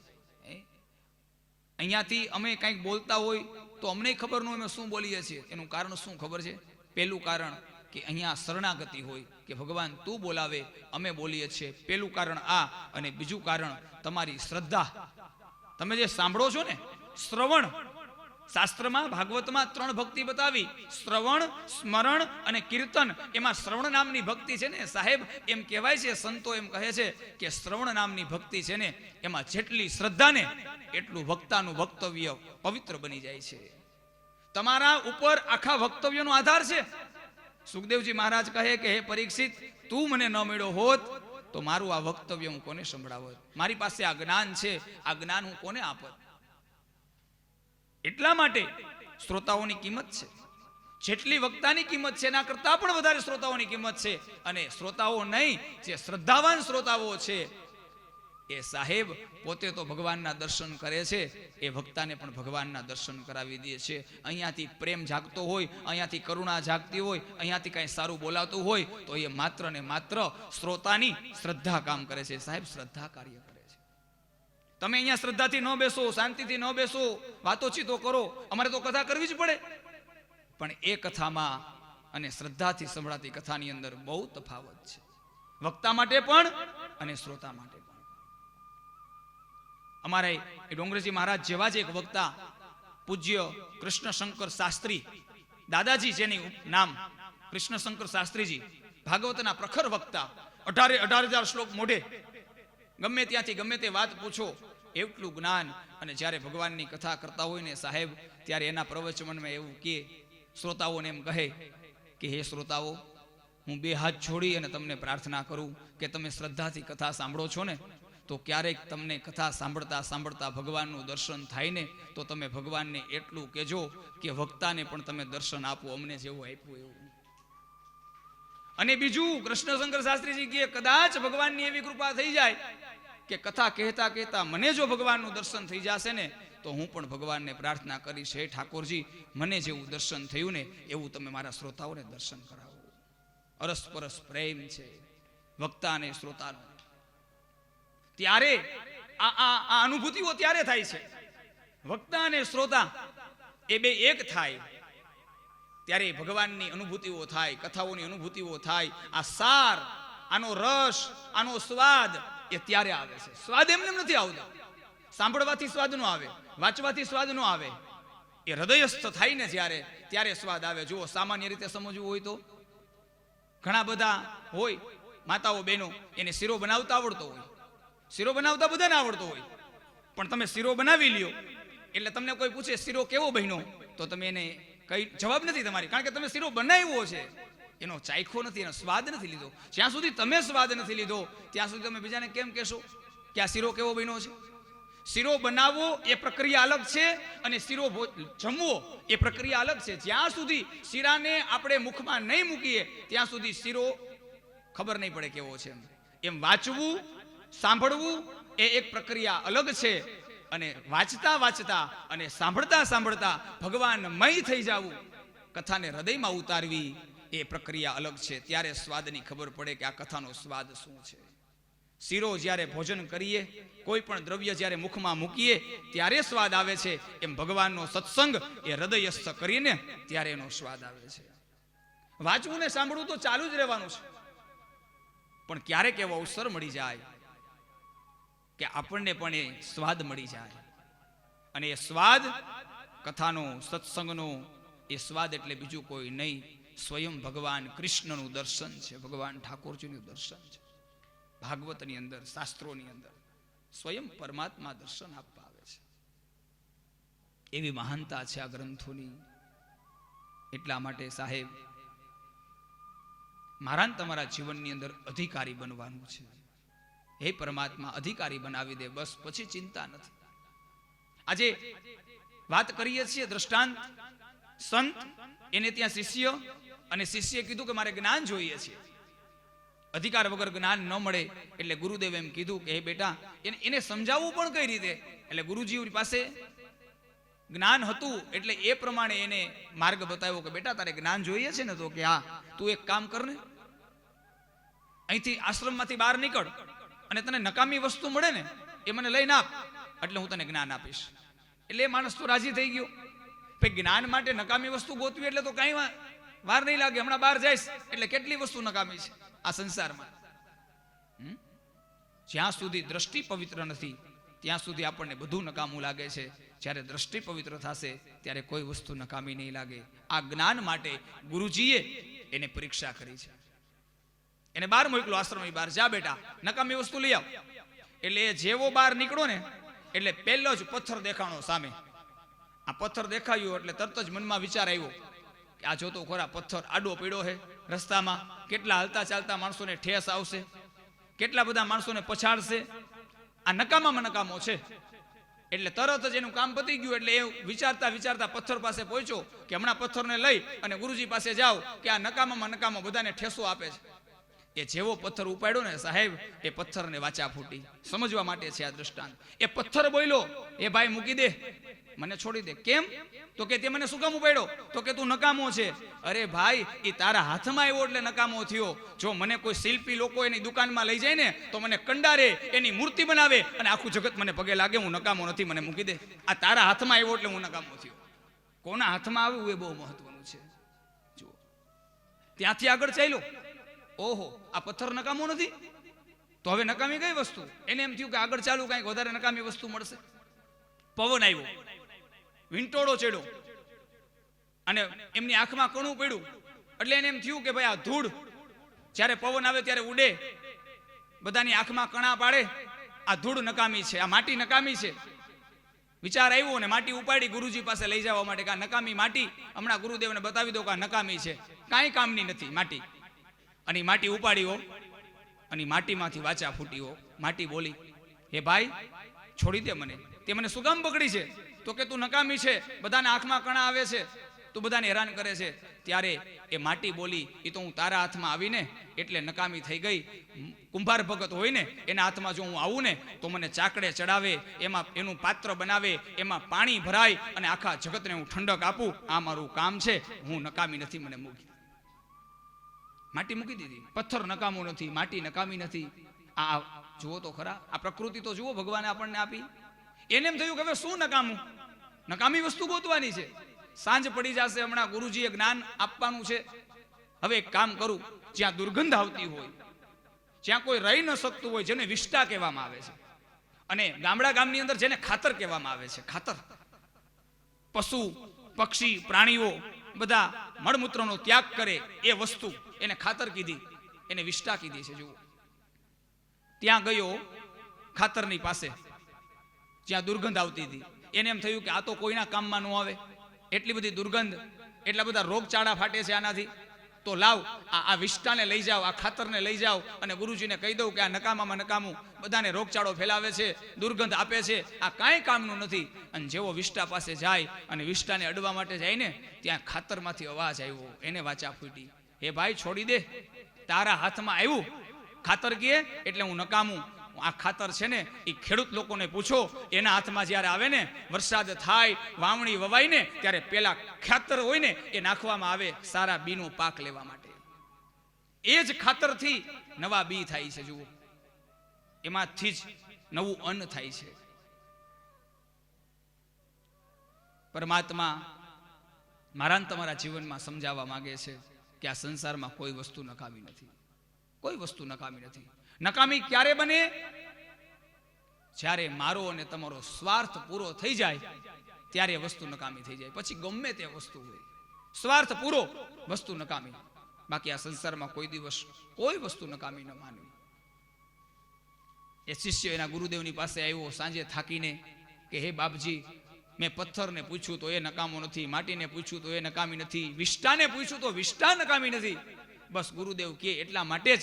અહીંયાથી અમે કંઈક બોલતા હોય તો અમને ખબર ન હોય અમે શું બોલીએ છીએ. એનું કારણ શું ખબર છે? પહેલું કારણ કે અહીંયા શરણાગતિ હોય કે ભગવાન તું બોલાવે અમે બોલીએ છીએ, પહેલું કારણ આ. અને બીજું કારણ તમારી શ્રદ્ધા. તમે જે સાંભળો છો ને, શ્રવણ, શાસ્ત્રમાં ભાગવતમાં 3 ભક્તિ બતાવી, શ્રવણ, સ્મરણ અને કીર્તન. એમાં શ્રવણ નામની ભક્તિ છે ને સાહેબ, એમ કહેવાય છે, સંતો એમ કહે છે કે શ્રવણ નામની ભક્તિ છે ને એમાં જેટલી શ્રદ્ધા ને એટલું વક્તાનું વક્તવ્ય પવિત્ર બની જાય છે. તમારા ઉપર આખા વક્તવ્યનો આધાર છે. સુખદેવજી મહારાજ કહે કે હે પરીક્ષિત, તું મને ન મળ્યો હોત તો મારું આ વક્તવ્ય હું કોને સંભળાવત? મારી પાસે આ જ્ઞાન છે, આ જ્ઞાન હું કોને આપત? એટલા માટે શ્રોતાઓની કિંમત છે. જેટલી વક્તાની કિંમત છે એના કરતા પણ વધારે શ્રોતાઓની કિંમત છે. અને શ્રોતાઓ નહીં, જે શ્રદ્ધાવાન શ્રોતાઓ છે એ સાહેબ પોતે તો ભગવાનના દર્શન કરે છે, એ વક્તાને પણ ભગવાનના દર્શન કરાવી દે છે. અહીંયાથી પ્રેમ જાગતો હોય, અહીંયાથી કરુણા જાગતી હોય, અહીંયાથી કાંઈ સારું બોલાતું હોય તો એ માત્ર ને માત્ર શ્રોતાની શ્રદ્ધા કામ કરે છે. સાહેબ, શ્રદ્ધા કાર્ય કરે છે. તમે અહીંયા શ્રદ્ધાથી ન બેસો, શાંતિથી ન બેસો, વાતોચીતો કરો, અમારે તો કથા કરવી જ પડે. પણ એ કથામાં અને શ્રદ્ધાથી સંભળાતી કથાની અંદર બહુ તફાવત છે, વક્તા માટે પણ અને શ્રોતા માટે પણ. અમારે એ ડોંગરેજી મહારાજ જેવા જ એક વક્તા પૂજ્ય કૃષ્ણશંકર શાસ્ત્રી દાદાજી, જેની નામ કૃષ્ણશંકર શાસ્ત્રીજી, ભાગવતના પ્રખર વક્તા, 18,000 શ્લોક મોઢે, ગમે ત્યાંથી ગમે તે વાત પૂછો એટલું જ્ઞાન. અને જ્યારે ભગવાનની કથા કરતા હોય ને સાહેબ, ત્યારે એના પ્રવચનમાં એવું કે શ્રોતાઓને એમ કહે કે હે શ્રોતાઓ, હું 2 હાથ જોડી અને તમને પ્રાર્થના કરું કે તમે શ્રદ્ધાથી કથા સાંભળો છો ને, તો ક્યારેક તમને કથા સાંભળતા સાંભળતા ભગવાનનું દર્શન થાય ને તો તમે ભગવાનને એટલું કહેજો કે વક્તાને પણ તમે દર્શન આપો, અમને જેવું આપ્યું એવું. અને બીજું, કૃષ્ણશંકર શાસ્ત્રીજી કહે કદાચ ભગવાનની એવી કૃપા થઈ જાય કે કથા કહેતા કહેતા મને જો ભગવાનનું દર્શન થઈ જશે ને તો હું પણ ભગવાનને પ્રાર્થના કરીશ, હે ઠાકોરજી, મને જેવું દર્શન થયું ને એવું તમે મારા શ્રોતાઓને દર્શન કરાવો. અરસપરસ પ્રેમ છે વક્તા અને શ્રોતાનો. ત્યારે આ અનુભૂતિઓ ત્યારે થાય છે, વક્તા અને શ્રોતા એ બે એક થાય ત્યારે ભગવાનની અનુભૂતિઓ થાય, કથાઓની અનુભૂતિઓ થાય. આ સાર, આનો રસ, આનો સ્વાદ એ ત્યારે આવે છે. સ્વાદ એમને નથી આવતો. સાંભળવાથી સ્વાદ નો આવે, વાંચવાથી સ્વાદ નો આવે. એ હૃદયસ્થ થાય ને જ્યારે, ત્યારે સ્વાદ આવે. જુઓ, સામાન્ય રીતે સમજવું હોય તો ઘણા બધા હોય માતાઓ બહેનો, એને શીરો બનાવતા આવડતો હોય. શીરો બનાવતા બધાને આવડતો હોય, પણ તમે શીરો બનાવી લ્યો એટલે તમને કોઈ પૂછે શીરો કેવો બન્યો, તો તમે એને કઈ જવાબ નથી તમારી, કારણ કે તમે શીરો બનાવ્યો છે, એનો ચાખ્યો નથી, એનો સ્વાદ નથી લીધો. જ્યાં સુધી તમે સ્વાદ નથી લીધો ત્યાં સુધી તમે બીજાને કેમ કહેશો કે આ શીરો કેવો બન્યો છે? શીરો બનાવવો એ પ્રક્રિયા અલગ છે અને શીરો જમવો એ પ્રક્રિયા અલગ છે. જ્યાં સુધી શીરાને આપણે મુખમાં નહીં મૂકીએ ત્યાં સુધી શીરો ખબર નહીં પડે કેવો છે. એમ વાંચવું, સાંભળવું એ એક પ્રક્રિયા અલગ છે, અને વાંચતા વાંચતા અને સાંભળતા સાંભળતા ભગવાનમય થઈ જવું, કથાને હૃદયમાં ઉતારવી એ પ્રક્રિયા અલગ છે. ત્યારે સ્વાદની ખબર પડે કે આ કથાનો સ્વાદ શું છે. શીરો જ્યારે ભોજન કરીએ, કોઈ પણ દ્રવ્ય જ્યારે મુખમાં મૂકીએ ત્યારે સ્વાદ આવે છે, એમ ભગવાનનો સત્સંગ એ હૃદયસ્થ કરીને ત્યારે એનો સ્વાદ આવે છે. વાંચવું ને સાંભળવું તો ચાલુ જ રહેવાનું છે, પણ ક્યારેક એવો અવસર મળી જાય કે આપણને પણ એ સ્વાદ મળી જાય, અને એ સ્વાદ કથાનો, સત્સંગનો એ સ્વાદ એટલે બીજું કોઈ નહીં, સ્વયં ભગવાન કૃષ્ણનું દર્શન છે, ભગવાન ઠાકોરજીનું દર્શન છે. ભાગવતની અંદર, શાસ્ત્રોની અંદર સ્વયં પરમાત્મા દર્શન આપવા આવે છે. એવી મહાનતા છે આ ગ્રંથોની. એટલા માટે સાહેબ, મારા તમારા જીવનની અંદર અધિકારી બનવાનું છે. હે પરમાત્મા અધિકારી બનાવી દે, બસ પછી ચિંતા નથી. આજે વાત કરીએ છીએ દ્રષ્ટાંત, સંત એને ત્યાં શિષ્ય, અને શિષ્યએ કીધું કે મારે જ્ઞાન જોઈએ છે. અધિકાર વગર જ્ઞાન ન મળે એટલે ગુરુદેવ એમ કીધું કે હે બેટા, એને સમજાવવું પણ કઈ રીતે? એટલે ગુરુજી પાસે જ્ઞાન હતું એટલે એ પ્રમાણે એને માર્ગ બતાવ્યો કે બેટા તારે જ્ઞાન જોઈએ છે ને, તો કે હા, તું એક કામ કર ને, અહીંથી આશ્રમમાંથી બહાર નીકળ અને તને નકામી વસ્તુ મળે ને એ મને લઈને આપ, એટલે હું તને જ્ઞાન આપીશ. એટલે એ માણસ તો રાજી થઈ ગયો. ભાઈ જ્ઞાન માટે નકામી વસ્તુ ગોતવી એટલે તો કઈ વાર નહીં લાગે, હમણાં બહાર જઈશ એટલે કેટલી વસ્તુ નકામી છે આ સંસારમાં. જ્યાં સુધી દ્રષ્ટિ પવિત્ર નથી ત્યાં સુધી આપણને બધું નકામું લાગે છે. જ્યારે દ્રષ્ટિ પવિત્ર થશે ત્યારે કોઈ વસ્તુ નકામી નહીં લાગે. આ જ્ઞાન માટે ગુરુજીએ એને પરીક્ષા કરી છે. એને બહાર મોકલો, આશ્રમની બહાર, જા બેટા નકામી વસ્તુ લઈ આવ. એટલે એ જેવો બહાર નીકળો ને એટલે પહેલો જ પથ્થર દેખાણો સામે. આ પથ્થર દેખાયો એટલે તરત જ મનમાં વિચાર આવ્યો કે આ જોતો ખોરા પથ્થર આડો પડ્યો છે રસ્તામાં, કેટલા હાલતા ચાલતા માણસોને ઠેસ આવશે, કેટલા બધા માણસોને પછાડશે, આ નકામામાં નકામો છે. એટલે તરત જ એનું કામ પતી ગયું. એટલે એ વિચારતા વિચારતા પથ્થર પાસે પહોંચ્યો કે હમણાં પથ્થરને લઈ અને ગુરુજી પાસે જાઓ કે આ નકામામાં નકામો બધાને ઠેસો આપે છે. એ જેવો પથ્થર ઉપાડ્યો ને સાહેબ, એ પથ્થરને વાચા ફૂટી. સમજવા માટે છે આ દ્રષ્ટાંત. એ પથ્થર બોલ્યો, એ ભાઈ મૂકી દે, મને છોડી દે. કેમ? તો કે તે મને શું કામ ઉપાડ્યો? તો કે તું નકામો છે. અરે ભાઈ, એ તારા હાથમાં આવ્યો એટલે નકામો થયો. જો મને કોઈ શિલ્પી લોકો એની દુકાનમાં લઈ જાય ને તો મને કંડારે, એની મૂર્તિ બનાવે અને આખું જગત મને પગે લાગે, હું નકામો નથી, મને મૂકી દે. આ તારા હાથમાં આવ્યો એટલે હું નકામો થયો. કોના હાથમાં આવ્યું એ બહુ મહત્વનું છે. જુઓ, ત્યાંથી આગળ ચાલ્યો, ઓહો આ પથ્થર નકામો નથી, તો હવે નકામી કઈ વસ્તુ? એને એમ થયું કે આગળ ચાલુ કઈક વધારે નકામી વસ્તુ મળશે. પવન આવ્યો, વિંટોળો ચડ્યો અને એમની આંખમાં કણું પડ્યું. એટલે એને એમ થયું કે ભાઈ આ ધૂળ જ્યારે પવન આવે ત્યારે ઉડે, બધાની આંખમાં કણા પાડે, આ ધૂળ નકામી છે, આ માટી નકામી છે. વિચાર આવ્યો ને માટી ઉપાડી ગુરુજી પાસે લઈ જવા માટે. કે આ નકામી માટી હમણાં ગુરુદેવને બતાવી દો કે આ નકામી છે, કાંઈ કામની નથી માટી. અને માટી ઉપાડીઓ અને માટીમાંથી વાચા ફૂટીઓ. માટી બોલી, હે ભાઈ છોડી દે મને, તે મને શું કામ પકડી છે? તો કે તું નકામી છે, બધાને આંખમાં કણા આવે છે, તું બધાને હેરાન કરે છે. ત્યારે એ માટી બોલી, એ તો હું તારા હાથમાં આવીને એટલે નકામી થઈ ગઈ. કુંભાર ભગત હોય ને એના હાથમાં જો હું આવું ને તો મને ચાકડે ચડાવે, એમાં એનું પાત્ર બનાવે, એમાં પાણી ભરાય અને આખા જગતને હું ઠંડક આપું. આ મારું કામ છે. હું નકામી નથી. મને મૂકી માટી મૂકી દીધી. પથ્થર નકામો નથી, માટી નકામી નથી. આ જુઓ તો ખરા, આ પ્રકૃતિ તો જુઓ ભગવાને આપણને આપી. એને એમ થયું કે હવે શું નકામું, નકામી વસ્તુ ગોતવાની છે. સાંજ પડી જશે, હમણાં ગુરુજીએ જ્ઞાન આપવાનું છે. હવે એક કામ કરું, જ્યાં દુર્ગંધ આવતી હોય, જ્યાં કોઈ રહી ન શકતું હોય, જેને વિષ્ટા કહેવામાં આવે છે, અને ગામડા ગામની અંદર જેને ખાતર કહેવામાં આવે છે. ખાતર પશુ પક્ષી પ્રાણીઓ બધા મળમૂત્રનો ત્યાગ કરે એ વસ્તુ એને ખાતર કીધી, એને વિષ્ટા કીધી છે. જુઓ, ત્યાં ગયો ખાતરની પાસે, જ્યાં દુર્ગંધ આવતી હતી. એને એમ થયું કે આ તો કોઈના કામમાં ન આવે, એટલી બધી દુર્ગંધ, એટલા બધા રોગચાળા ફાટે છે આનાથી, તો લાવ આ વિષ્ટાને લઈ જાઓ, આ ખાતરને લઈ જાઓ અને ગુરુજીને કહી દઉં કે આ નકામામાં નકામું બધાને રોગચાળો ફેલાવે છે, દુર્ગંધ આપે છે, આ કાંઈ કામનું નથી. અને જેવો વિષ્ટા પાસે જાય અને વિષ્ટાને અડવા માટે જાય ને, ત્યાં ખાતરમાંથી અવાજ આવ્યો. એને વાચા ફૂટી, હે ભાઈ છોડી દે, તારા હાથમાં આવ્યું ખાતર કહે એટલે હું નકામું. આ ખાતર છે ને એ ખેડૂત લોકોને પૂછો, એના હાથમાં જ્યારે આવે ને, વરસાદ થાય, વાવણી વવાય ને, ત્યારે પેલા ખાતર હોય ને એ નાખવામાં આવે સારા બીનો પાક લેવા માટે. એ જ ખાતરથી નવા બી થાય છે. જુઓ, એમાંથી જ નવું અન્ન થાય છે. પરમાત્મા મારા તમારા જીવનમાં સમજાવવા માંગે છે કે આ સંસારમાં કોઈ વસ્તુ નકામી નથી. કોઈ વસ્તુ નકામી નથી. નકામી ક્યારે બને? જ્યારે મારો અને તમારો સ્વાર્થ પૂરો થઈ જાય ત્યારે વસ્તુ નકામી થઈ જાય. પછી ગમે તે વસ્તુ હોય, સ્વાર્થ પૂરો, વસ્તુ નકામી. બાકી આ સંસારમાં કોઈ દિવસ કોઈ વસ્તુ નકામી ન માનવી. એ શિષ્ય એના ગુરુદેવની પાસે આવ્યો સાંજે થાકીને કે હે બાપજી, મેં પથ્થરને પૂછ્યું તો એ નકામો નથી, માટીને પૂછ્યું તો એ નકામી નથી, વિષ્ટાને પૂછ્યું તો વિષ્ટા નકામી નથી. બસ ગુરુદેવ કે એટલા માટે જ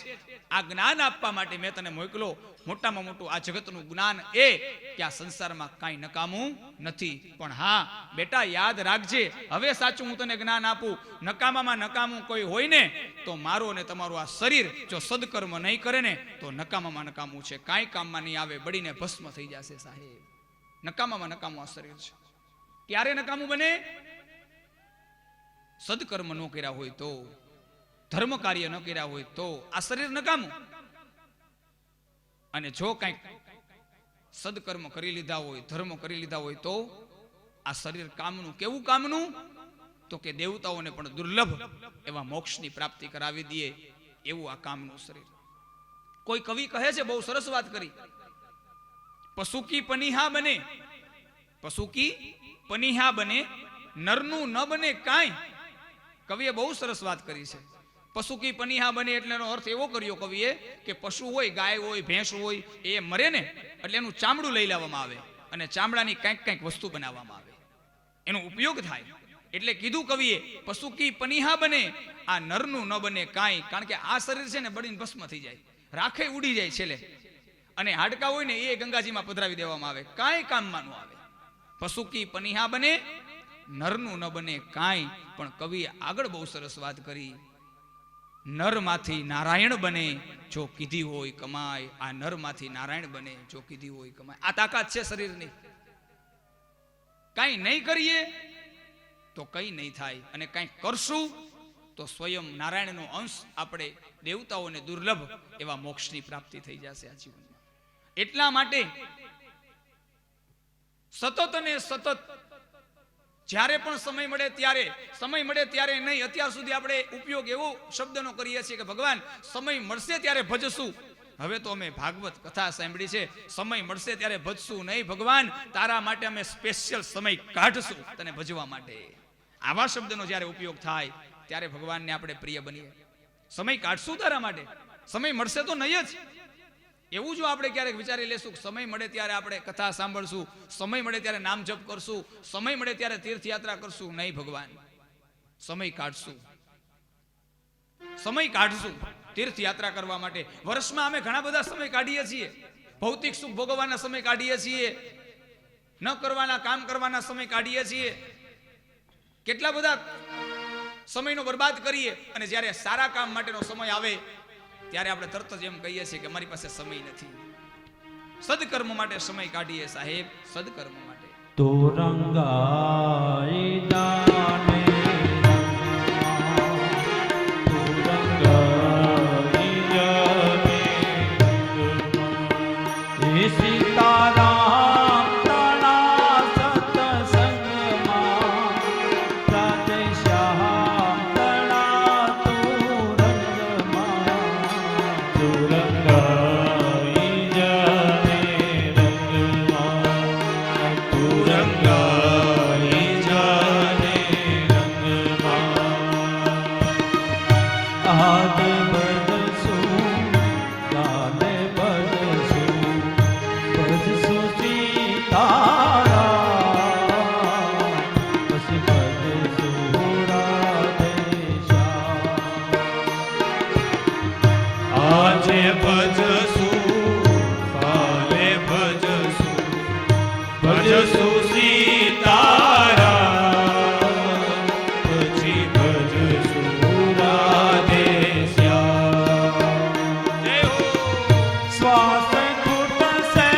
આ જ્ઞાન આપવા માટે મેં તને મોકલો. મોટામાં મોટું આ જગતનું જ્ઞાન એ કે આ સંસારમાં કાંઈ નકામું નથી. પણ હા બેટા, યાદ રાખજે, હવે સાચું હું તને જ્ઞાન આપું, નકામામાં નકામું કોઈ હોય ને તો મારો અને તમારું આ શરીર જો સદકર્મ નહીં કરે ને તો નકામામાં નકામું છે, કાંઈ કામમાં નહીં આવે, બળીને ભસ્મ થઈ જશે સાહેબ. નકામામાં નકામું આ શરીર છે. ક્યારે નકામું બને? સદકર્મ ન કર્યા હોય તો, ધર્મ કાર્ય ન કર્યા હોય તો આ શરીર નકામું. અને જો કંઈક સદકર્મ કરી લીધા હોય, ધર્મ કરી લીધા હોય તો આ શરીર કામનું. કેવું કામનું? તો કે દેવતાઓને પણ દુર્લભ એવા મોક્ષની પ્રાપ્તિ કરાવી દે એવું આ કામનું શરીર. કોઈ કવિ કહે છે, બહુ સરસ વાત કરી, પશુ કી પનિહા બને, પશુ કી પનિહા બને, નરનું ન બને કાંઈ. કવિએ બહુ સરસ વાત કરી છે. પશુ કી પનિહા બને એટલે એનો અર્થ એવો કર્યો કવિએ કે પશુ હોય, ગાય હોય, ભેંસ હોય, એ મરે ને એટલે એનું ચામડું લઈ લાવવામાં આવે અને ચામડાની કંઈક કંઈક વસ્તુ બનાવવામાં આવે, એનો ઉપયોગ થાય. એટલે કીધું કવિએ, પશુ કી પનિહા બને, આ નરનું ન બને કાંઈ. કારણ કે આ શરીર છે ને બળીને ભસ્મ થઈ જાય, રાખે ઉડી જાય છેલ્લે, અને હાડકા હોય ને એ ગંગાજીમાં પધરાવી દેવામાં આવે, કાંઈ કામમાં ન આવે. પશુ કી પનિહા બને, નરનું ન બને કાંઈ. પણ કવિએ આગળ બહુ સરસ વાત કરી, નરમાંથી નારાયણ બને જો કીધી હોય કમાય. આ નરમાંથી નારાયણ બને જો કીધી હોય કમાય. આ તાકાત છે શરીરની. કાંઈ નહીં કરીએ તો કંઈ નહીં થાય, અને કંઈક કરશું તો સ્વયં નારાયણનો અંશ આપણે દેવતાઓને દુર્લભ એવા મોક્ષની પ્રાપ્તિ થઈ જશે આ જીવનમાં. એટલા માટે સતત અને સતત જ્યારે પણ સમય મળે ત્યારે નહીં. અત્યાર સુધી આપણે ઉપયોગ એવો શબ્દનો કરીએ છીએ કે ભગવાન સમય મળશે ત્યારે ભજશું. હવે તો અમે ભાગવત કથા સાંભળી છે, સમય મળશે ત્યારે ભજશું નહીં. ભગવાન તારા માટે અમે સ્પેશિયલ સમય કાઢશું તને ભજવા માટે. આવા શબ્દનો જ્યારે ઉપયોગ થાય ત્યારે ભગવાનને આપણે પ્રિય બનીએ. સમય કાઢશું તારા માટે, સમય મળશે તો નહીં જ. એવું જો આપણે ક્યારેક વિચારી લેશું સમય મળે ત્યારે આપણે કથા સાંભળશું, સમય મળે ત્યારે નામ જપ કરશું, સમય મળે ત્યારે તીર્થયાત્રા કરશું, નહીં ભગવાન, સમય કાઢશું. સમય કાઢશું તીર્થયાત્રા કરવા માટે. વર્ષમાં અમે ઘણા બધા સમય કાઢીએ છીએ. ભૌતિક સુખ ભોગવવાના સમય કાઢીએ છીએ, ન કરવાના કામ કરવાના સમય કાઢીએ છીએ. કેટલા બધા સમયનો બરબાદ કરીએ અને જ્યારે સારા કામ માટેનો સમય આવે ત્યારે આપણે તરત જ એમ કહીએ છીએ કે મારી પાસે સમય નથી. સદકર્મ માટે સમય કાઢીએ સાહેબ, સદકર્મ માટે. તો રંગાઈ જાને સીતારામ તણા સતસંગમાં રાધે શ્યામ તણા તું રંગમાં તું રંગાઈ જાને રંગમાં તું રંગાઈ જાને રંગમાં હાથ બદસું ગાને બદસું ભજસું સીતારામ પછી ભજસું રાધે શ્યામ આજે ભજસું કાલે ભજસું ભજસું સીતારામ પછી ભજસું રાધે શ્યામ. જય હો. શ્વાસ ખૂટશે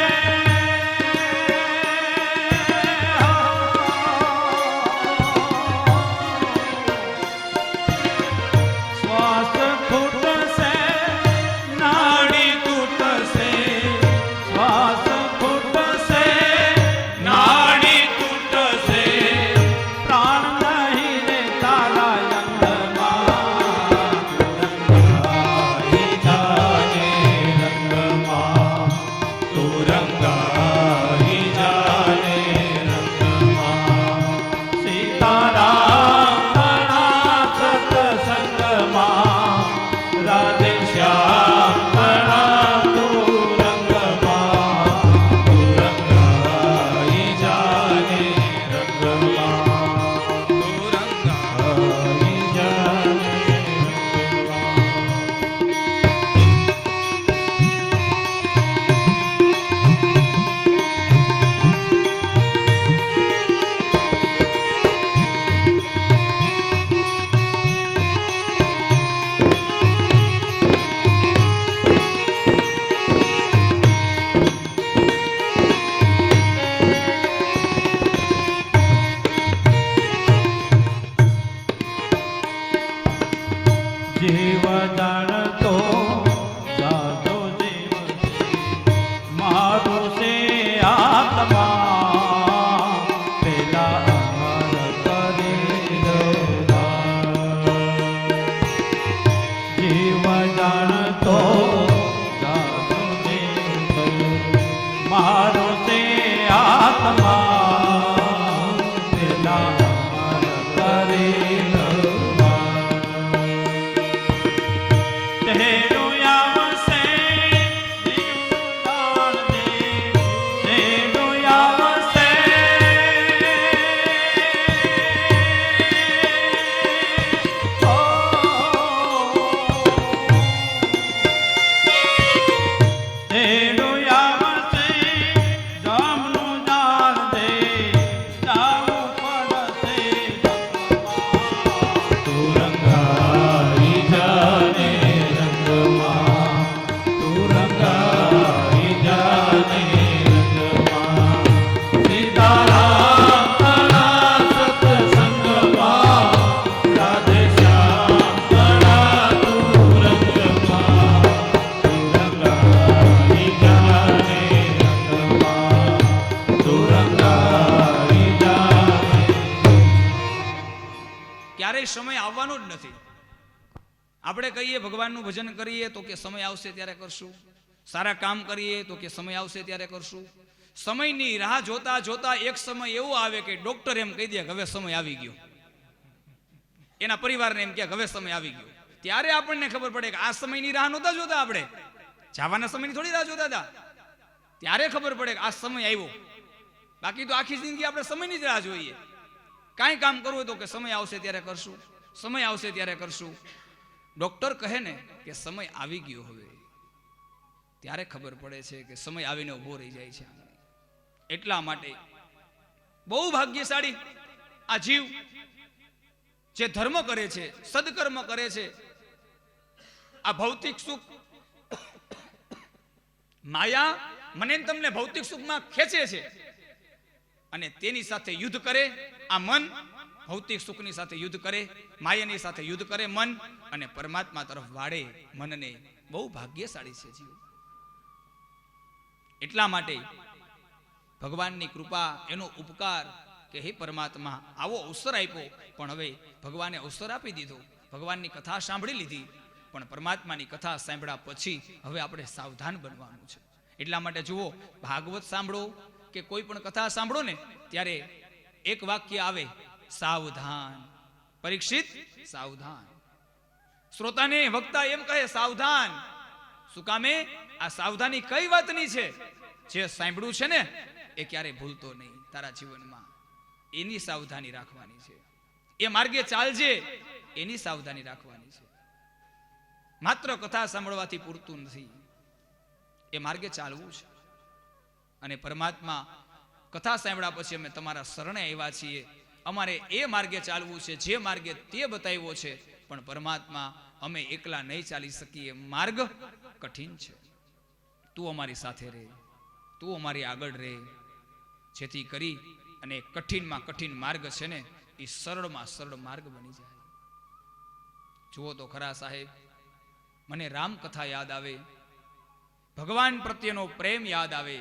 શ્વાસ ખૂટશે નાડી તૂટશે શ્વાસ ખૂટશે નાડી તૂટશે પ્રાણ નહીં રે તારા અંગમાં રંગાઈ જાને રંગમાં તું રંગાઈ જાને રંગમાં સીતારામ તણા સતસંગમાં રાધે શ્યામ તણા તું રંગમાં તું રંગાઈ જાને રંગમાં તું રંગા. રંગાઈ જાને રંગમાં. જીવ જાણતો જાતો જીવ મારું છે આત્મા પેલા અમર કરી જીવ જાણતો જાતો જીવ મારું છે આત્મા પેલા અમર કરી તેરું આવશે તેરું દાન દે તેરું આવશે ઓ તેરું આવશે ગામનું દાન દે જાવું પડશે તું રંગાઈ જાને રંગમાં તું રંગાઈ જાને રંગમાં સીતારામ તણા સતસંગમાં રાધે શ્યામ તણા તું રંગમાં તું રંગાઈ જાને રંગમાં તું રંગાઈ જાને. ક્યારેય સમય આવવાનો જ નથી. આપણે કહીએ ભગવાનનું ભજન કરીએ તો કે સમય આવશે ત્યારે કરશું, સારા કામ કરીએ તો કે સમય આવશે ત્યારે કરશું. સમયની રાહ જોતા જોતા એક સમય એવો આવે કે ડોક્ટર એમ કહી દે કે હવે સમય આવી ગયો, એના પરિવારને એમ કહે કે હવે સમય આવી ગયો. ત્યારે આપણને ખબર પડે કે આ સમયની રાહ નહોતા જોતા, આપણે જવાના સમયની થોડી રાહ જોતા હતા. ત્યારે ખબર પડે કે આ સમય આવ્યો. બાકી તો આખી જિંદગી આપણે સમયની જ રાહ જોઈએ. કાંઈ કામ કરવું હોય તો કે સમય આવશે ત્યારે કરશું, સમય આવશે ત્યારે કરશું. ડોક્ટર કહે ને કે સમય આવી ગયો હવે, ત્યારે ખબર પડે છે કે સમય આવીને ઊભો રહી જાય છે. એટલા માટે બહુ ભાગ્યશાળી આ જીવ જે ધર્મ કરે છે, સદકર્મ કરે છે, આ ભૌતિક સુખ, માયા મને તમને ભૌતિક સુખમાં ખેંચે છે અને તેની સાથે યુદ્ધ કરે, આ મન ભૌતિક સુખની સાથે યુદ્ધ કરે, માયાની સાથે યુદ્ધ કરે મન, અને પરમાત્મા તરફ વાળે મનને, બહુ ભાગ્યશાળી છે જીવ. એટલા માટે ભગવાનની કૃપા, એનો ઉપકાર કે હે પરમાત્મા આવો અવસર આપ્યો, પણ હવે ભગવાને અવસર આપી દીધો, ભગવાનની કથા સાંભળી લીધી, પણ પરમાત્માની કથા સાંભળ્યા પછી હવે આપણે સાવધાન બનવાનું છે. એટલા માટે જુઓ, ભાગવત સાંભળો કે કોઈ પણ કથા સાંભળો ને ત્યારે એક વાક્ય આવે, સાવધાન. પરીક્ષિત સાવધાન. શ્રોતાને વક્તા એમ કહે સાવધાન. શું કામે? આ સાવધાની કઈ વાતની છે? જે સાંભળ્યું છે ને એ ક્યારે ભૂલતો નહીં તારા જીવનમાં, એની સાવધાની રાખવાની છે. એ માર્ગે ચાલજે, એની સાવધાની રાખવાની છે. માત્ર કથા સાંભળવાથી પૂરતું નથી, એ માર્ગે ચાલવું છે. અને પરમાત્મા કથા સાંભળ્યા પછી અમે તમારા શરણે આવ્યા છીએ, અમારે એ માર્ગે ચાલવું છે જે માર્ગે તે બતાવ્યો છે, પણ પરમાત્મા અમે એકલા નહીં ચાલી શકીએ, માર્ગ કઠિન છે. તું અમારી સાથે રહે, તું અમારી આગળ રહે, જેથી કરી અને કઠિનમાં કઠિન માર્ગ છે ને એ સરળમાં સરળ માર્ગ બની જાય. જુઓ તો ખરા સાહેબ, મને રામકથા યાદ આવે, ભગવાન પ્રત્યેનો પ્રેમ યાદ આવે,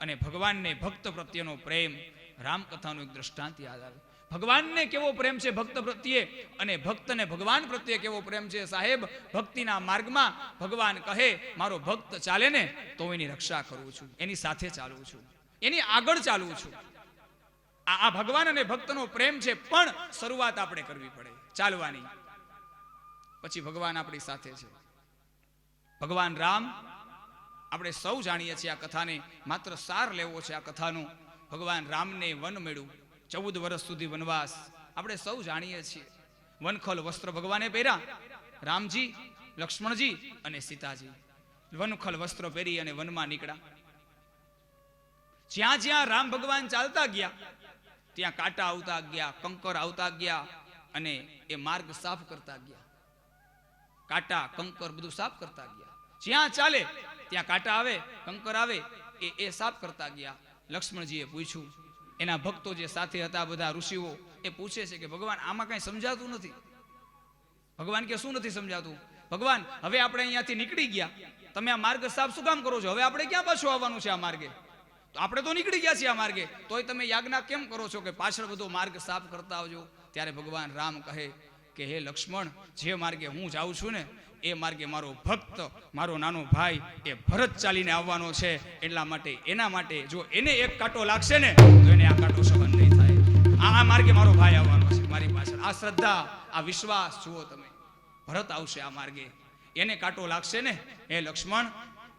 અને ભગવાનને ભક્ત પ્રત્યેનો પ્રેમ, રામકથાનું એક દ્રષ્ટાંત યાદ આવે. ભગવાનને કેવો પ્રેમ છે ભક્ત પ્રત્યે, અને ભક્તને ભગવાન પ્રત્યે કેવો પ્રેમ છે સાહેબ. ભક્તિના માર્ગમાં ભગવાન કહે મારો ભક્ત ચાલે ને તો એની રક્ષા કરું છું, એની સાથે ચાલું છું, એની આગળ ચાલવું છું. આ ભગવાન અને ભક્તનો પ્રેમ છે, પણ શરૂઆત આપણે કરવી પડે ચાલવાની, પછી ભગવાન આપણી સાથે છે. ભગવાન રામ આપણે સૌ જાણીએ છીએ, આ કથાને માત્ર સાર લેવો છે આ કથાનો. ભગવાન રામને વન મળ્યું, 14 વર્ષ સુધી વનવાસ, આપણે સૌ જાણીએ છીએ. વનખલ વસ્ત્ર ભગવાને પહેર્યા, રામજી, લક્ષ્મણજી અને સીતાજી વનખલ વસ્ત્ર પહેરી અને વનમાં નીકળ્યા. જ્યાં જ્યાં રામ ભગવાન ચાલતા ગયા ત્યાં કાંટા આવતા ગયા, કંકર આવતા ગયા, અને એ માર્ગ સાફ કરતા ગયા. કાંટા કંકર બધું સાફ કરતા ગયા. જ્યાં ચાલે ત્યાં કાંટા આવે, કંકર આવે, એ સાફ કરતા ગયા. લક્ષ્મણજીએ પૂછ્યું, એના ભક્તો જે સાથે હતા બધા ઋષિઓ, એ પૂછે છે કે ભગવાન આમાં કઈ સમજાતું નથી. ભગવાન કે શું નથી સમજાતું? ભગવાન હવે આપણે અહીંયાથી નીકળી ગયા, તમે આ માર્ગ સાફ શું કામ કરો છો? હવે આપણે ક્યાં પાછું આવવાનું છે આ માર્ગે? તો આપણે તો નીકળી ગયા છીએ આ માર્ગે, તોય તમે યાજ્ઞા કેમ કરો છો કે પાછળ બધો માર્ગ સાફ કરતા આવજો? ત્યારે ભગવાન રામ કહે કે હે લક્ષ્મણ, જે માર્ગે હું જાઉં છું ને એ માર્ગે મારો ભક્ત, મારો નાનો ભાઈ એ ભરત ચાલીને આવવાનો છે. એટલા માટે એના માટે જો એને એક કાંટો લાગશે ને તો એને આ કાંટો સહન નહીં થાય. આ માર્ગે મારો ભાઈ આવવાનો છે મારી પાછળ. આ શ્રદ્ધા, આ વિશ્વાસ જુઓ તમે. ભરત આવશે આ માર્ગે, એને કાંટો લાગશે ને હે લક્ષ્મણ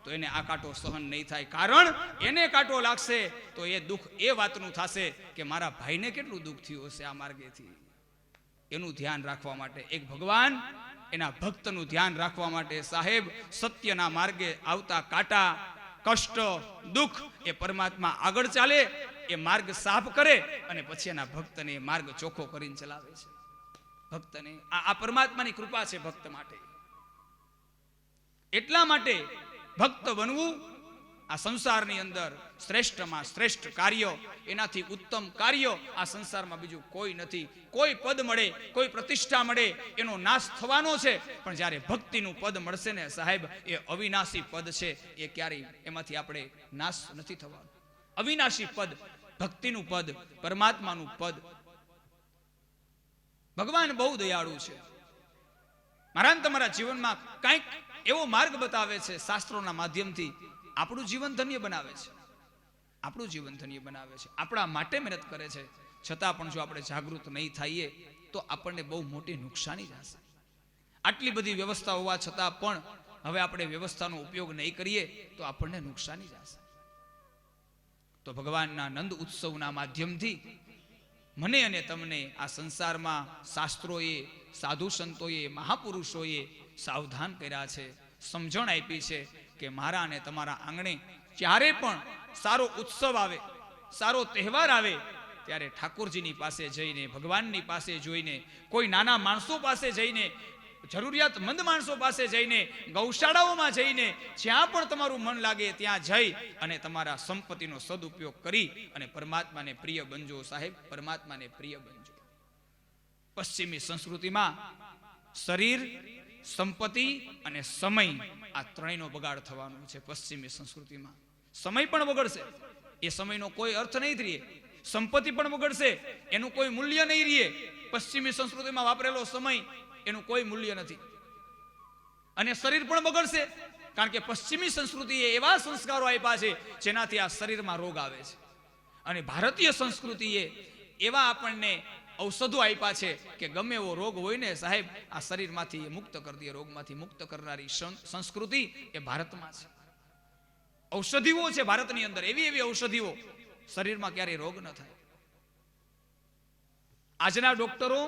તો એને આ કાંટો સહન નહીં થાય. કારણ એને કાંટો લાગશે તો એ દુઃખ એ વાતનું થશે કે મારા ભાઈને કેટલું દુઃખ થયું હશે આ માર્ગેથી. એનું ધ્યાન રાખવા માટે એક ભગવાન એના ભક્તનું ધ્યાન રાખવા માટે સાહેબ સત્યના માર્ગે આવતા કાંટા, કષ્ટ, દુઃખ એ પરમાત્મા આગળ ચાલે, એ માર્ગ સાફ કરે, અને પછી એના ભક્તને માર્ગ ચોખ્ખો કરીને ચલાવે છે. ભક્તને આ પરમાત્માની કૃપા છે ભક્ત માટે. એટલા માટે ભક્ત બનવું આ સંસારની અંદર શ્રેષ્ઠમાં શ્રેષ્ઠ કાર્ય, એનાથી ઉત્તમ કાર્ય આ સંસારમાં બીજું કોઈ નથી. કોઈ પદ મળે, કોઈ પ્રતિષ્ઠા મળે, એનો નાશ થવાનો છે, પણ જ્યારે ભક્તિનું પદ મળશે ને સાહેબ એ અવિનાશી પદ છે, એ ક્યારેય એમાંથી આપણે નાશ નથી થવાનો. અવિનાશી પદ, ભક્તિનું પદ, પરમાત્માનું પદ. ભગવાન બહુ દયાળુ છે. મારા તમારા જીવનમાં કંઈક એવો માર્ગ બતાવે છે શાસ્ત્રોના માધ્યમથી, આપણું જીવન ધન્ય બનાવે છે, આપણું જીવન ધન્ય બનાવે છે, આપણા માટે મહેનત કરે છે. છતાં પણ જો આપણે જાગૃત નહીં થઈએ તો આપણને બહુ મોટી નુકસાની જશે. આટલી બધી વ્યવસ્થા હોવા છતાં પણ હવે આપણે વ્યવસ્થાનો ઉપયોગ નહીં કરીએ તો આપણને નુકસાની જશે. તો ભગવાનના નંદ ઉત્સવના માધ્યમથી મને અને તમને આ સંસારમાં શાસ્ત્રોએ, સાધુ સંતોએ, મહાપુરુષોએ સાવધાન કર્યા છે, સમજણ આપી છે કે મારા અને તમારા આંગણે જ્યારે પણ સારો ઉત્સવ આવે, સારો તહેવાર આવે ત્યારે ઠાકોરજીની પાસે જઈને, ભગવાનની પાસે જોઈને, કોઈ નાના માણસો પાસે જઈને, જરૂરિયાતમંદ માણસો પાસે જઈને, ગૌશાળાઓમાં જઈને, જ્યાં પણ તમારું મન લાગે ત્યાં જઈ અને તમારા સંપત્તિનો સદુપયોગ કરી અને પરમાત્માને પ્રિય બનજો સાહેબ, પરમાત્માને પ્રિય બનજો. પશ્ચિમી સંસ્કૃતિમાં શરીર, સંપત્તિ અને સમય, આ ત્રણેયનો બગાડ થવાનો છે. પશ્ચિમી સંસ્કૃતિમાં સમય પણ બગડશે, એ સમયનો કોઈ અર્થ નહીં રહે. સંપત્તિ પણ બગડશે, એનું કોઈ મૂલ્ય નહીં રહે. પશ્ચિમી સંસ્કૃતિમાં વાપરેલો સમય, એનું કોઈ મૂલ્ય નથી. અને શરીર પણ બગડશે, કારણ કે પશ્ચિમી સંસ્કૃતિએ એવા સંસ્કારો આપ્યા છે જેનાથી આ શરીરમાં રોગ આવે છે. અને ભારતીય સંસ્કૃતિએ એવા આપણને ઔષધો આપ્યા છે કે ગમે એવો રોગ હોય ને સાહેબ, આ શરીરમાંથી મુક્ત કરી દે. રોગમાંથી મુક્ત કરનારી સંસ્કૃતિ એ ભારતમાં છે. ઔષધિઓ છે ભારતની અંદર, એવી એવી ઔષધિઓ, શરીરમાં ક્યારેય રોગ ન થાય. આજના ડોક્ટરો,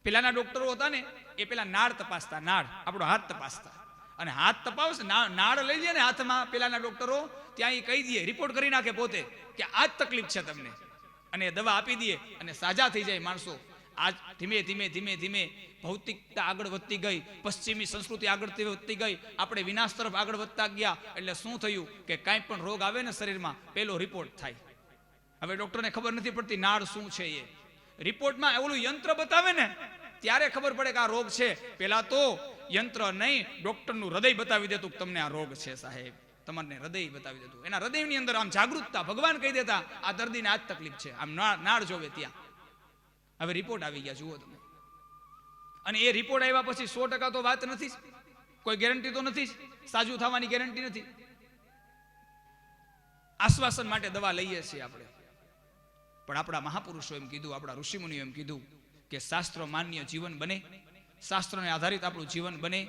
પેલાના ડોક્ટરો હતા ને, એ પેલા નાળ તપાસતા, નાળ, આપણો હાથ તપાસતા. અને હાથ તપાવશે, નાળ લઈ લે ને હાથમાં પેલાના ડોક્ટરો, ત્યાં એ કહી દે, રિપોર્ટ કરી નાખે પોતે કે આ જ તકલીફ છે તમને, અને દવા આપી દે અને સાજા થઈ જાય માણસો. આજ ધીમે ધીમે ધીમે ધીમે ભૌતિકતા આગળ વધતી ગઈ, પશ્ચિમી સંસ્કૃતિ આગળ વધતી ગઈ, આપણે વિનાશ તરફ આગળ વધતા ગયા. એટલે શું થયું કે કાંઈ પણ રોગ આવે ને શરીરમાં, પેલો રિપોર્ટ થાય. હવે ડોક્ટરને ખબર નથી પડતી નાળ શું છે. એ રિપોર્ટમાં ઓલું યંત્ર બતાવે ને ત્યારે ખબર પડે કે આ રોગ છે. પેલા તો યંત્ર નહીં, ડોક્ટરનું હૃદય બતાવી દેતું તમને આ રોગ છે સાહેબ, તમને હૃદય બતાવી દેતું. એના હૃદયની અંદર આમ જાગૃતતા, ભગવાન કહી દેતા આ દર્દીને આ જ તકલીફ છે, આમ નાળ જોવે ત્યાં. હવે રિપોર્ટ આવી ગયા, જુઓ તમે. અને એ રિપોર્ટ આવ્યા પછી 100% તો વાત નથી, કોઈ ગેરંટી તો નથી, સાજું થવાની ગેરંટી નથી. આશ્વાસન માટે દવા લઈએ છીએ આપણે, પણ આપણા મહાપુરુષો એમ કીધું, આપણા ઋષિમુનિઓ એમ કીધું કે શાસ્ત્ર માન્ય જીવન બને, શાસ્ત્રને આધારિત આપણું જીવન બને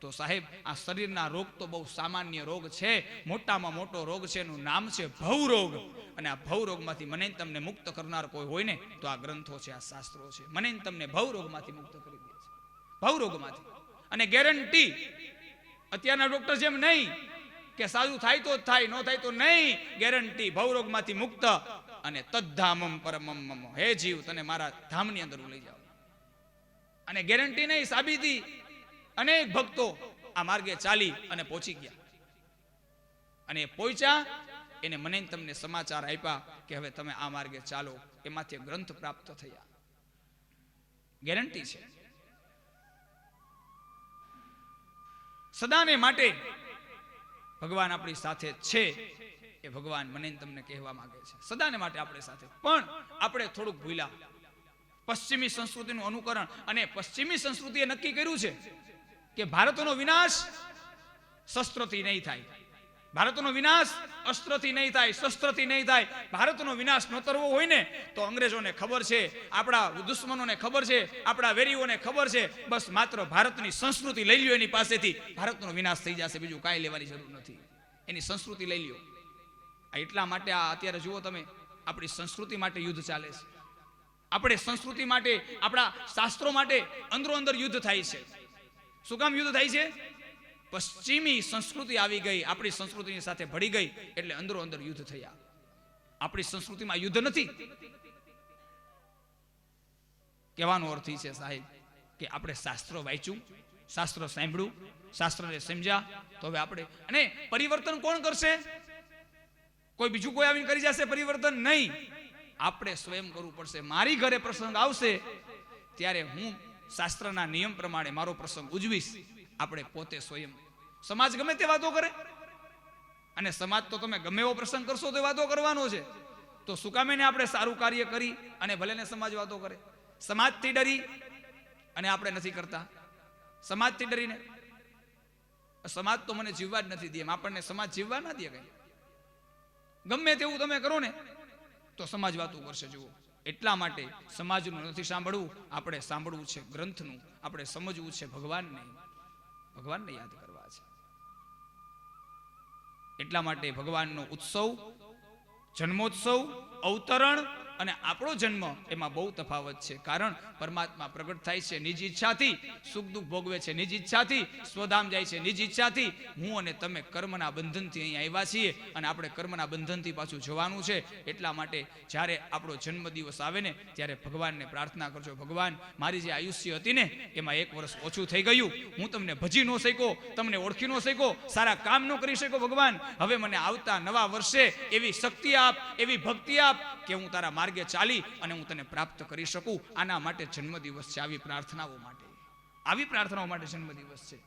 તો સાહેબ આ શરીરના રોગ તો બહુ સામાન્ય રોગ છે. મોટામાં મોટો રોગ છે, એનું નામ છે ભવરોગ. અને આ ભવરોગમાંથી મને તમને મુક્ત કરનાર કોઈ હોય ને તો આ ગ્રંથો છે, આ શાસ્ત્રો છે. મને તમને ભવરોગમાંથી મુક્ત કરી દે છે, ભવરોગમાંથી. અને ગેરંટી, અત્યારના ડોક્ટર જેમ નહીં કે સાજું થાય તો જ થાય, ન થાય તો નહીં. ગેરંટી, ભવરોગમાંથી મુક્ત. અને તદ્ધામમ પરમમ, હે જીવ તને મારા ધામની અંદર લઈ જાઓ. અને ગેરંટી નહીં, સાબિતી. અનેક ભક્તો આ માર્ગે ચાલી અને પહોંચી ગયા, અને પહોંચ્યા, એને મને તમને સમાચાર આપ્યા કે હવે તમે આ માર્ગે ચાલો, એમાંથી ગ્રંથ પ્રાપ્ત થયા. ગેરંટી છે. સદાને માટે ભગવાન આપણી સાથે છે, એ ભગવાન મને તમને કહેવા માંગે છે. સદાને માટે આપણે સાથે. પણ આપણે થોડુંક ભૂલ્યા, પશ્ચિમી સંસ્કૃતિનું અનુકરણ. અને પશ્ચિમી સંસ્કૃતિએ નક્કી કર્યું છે કે ભારતનો વિનાશ શસ્ત્રથી નહીં થાય, ભારતનો વિનાશ અસ્ત્રથી નહીં થાય, શસ્ત્રથી નહીં થાય. ભારતનો વિનાશ ન કરવો હોય ને તો અંગ્રેજોને ખબર છે, આપણા દુશ્મનોને ખબર છે, આપણા વેરીઓને ખબર છે, બસ માત્ર ભારતની સંસ્કૃતિ લઈ લ્યો એની પાસેથી, ભારતનો વિનાશ થઈ જશે, બીજું કાંઈ લેવાની જરૂર નથી. એની સંસ્કૃતિ લઈ લ્યો. એટલા માટે આ અત્યારે જુઓ તમે, આપણી સંસ્કૃતિ માટે યુદ્ધ ચાલે છે. આપણે સંસ્કૃતિ માટે, આપણા શાસ્ત્રો માટે અંદરો અંદર યુદ્ધ થાય છે. શું કામ યુદ્ધ થાય છે? પશ્ચિમી સંસ્કૃતિ આવી ગઈ, આપણી સંસ્કૃતિની સાથે ભળી ગઈ, એટલે અંદરો અંદર યુદ્ધ થયા. આપણી સંસ્કૃતિમાં યુદ્ધ નથી. કહેવાનો અર્થ છે સાહેબ કે આપણે શાસ્ત્ર વાંચ્યું, શાસ્ત્ર સાંભળ્યું, શાસ્ત્રને સમજ્યા, તો હવે આપણે, અને પરિવર્તન કોણ કરશે? કોઈ બીજું કોઈ આવીને કરી જશે પરિવર્તન? નહીં, આપણે સ્વયં કરવું પડશે. મારી ઘરે પ્રસંગ આવશે ત્યારે હું શાસ્ત્રના નિયમ પ્રમાણે મારો પ્રસંગ ઉજવીશ. આપણે પોતે સ્વયં. સમાજ ગમે તે વાતો કરે, અને સમાજ તો તમે ગમે એવો પ્રસંગ કરશો તો વાતો કરવાનો છે. તો શું કામે ને આપણે સારું કાર્ય કરી અને ભલે ને સમાજ વાતો કરે? સમાજથી ડરી અને આપણે નથી કરતા. સમાજથી ડરીને, સમાજ તો મને જીવવા જ નથી દે, આપણને સમાજ જીવવા ના દે. કઈ ગમે તેવું તમે કરો ને તો સમાજ વાતો કરશે. જુઓ, એટલા માટે સમાજનું નથી સાંભળવું, આપણે સાંભળવું છે ગ્રંથનું, આપણે સમજવું છે ભગવાનને, ભગવાનને યાદ કરવા છે. એટલા માટે ભગવાનનો ઉત્સવ, જન્મોત્સવ, અવતરણ અને આપણો જન્મ એમાં બહુ તફાવત છે. કારણ પરમાત્મા પ્રગટ થાય છે નિજ ઈચ્છાથી, સુખ દુઃખ ભોગવે છે નિજ ઈચ્છાથી, સ્વધામ જાય છે નિજ ઈચ્છાથી. હું અને તમે કર્મના બંધનથી અહીં આવ્યા છીએ અને આપણે કર્મના બંધનથી પાછું જવાનું છે. એટલા માટે જ્યારે આપણો જન્મ દિવસ આવે ને ત્યારે ભગવાનને પ્રાર્થના કરજો, ભગવાન મારી જે આયુષ્ય હતી ને એમાં 1 વર્ષ ઓછું થઈ ગયું, હું તમને ભજી ન શક્યો, તમને ઓળખી ન શક્યો, સારા કામ ન કરી શક્યો. ભગવાન હવે મને આવતા નવા વર્ષે એવી શક્તિ આપ, એવી ભક્તિ આપ કે હું તારા માર્ગે ચાલી અને હું તને પ્રાપ્ત કરી શકું. આના માટે જન્મદિવસ છે, આવી પ્રાર્થનાઓ માટે જન્મદિવસ છે.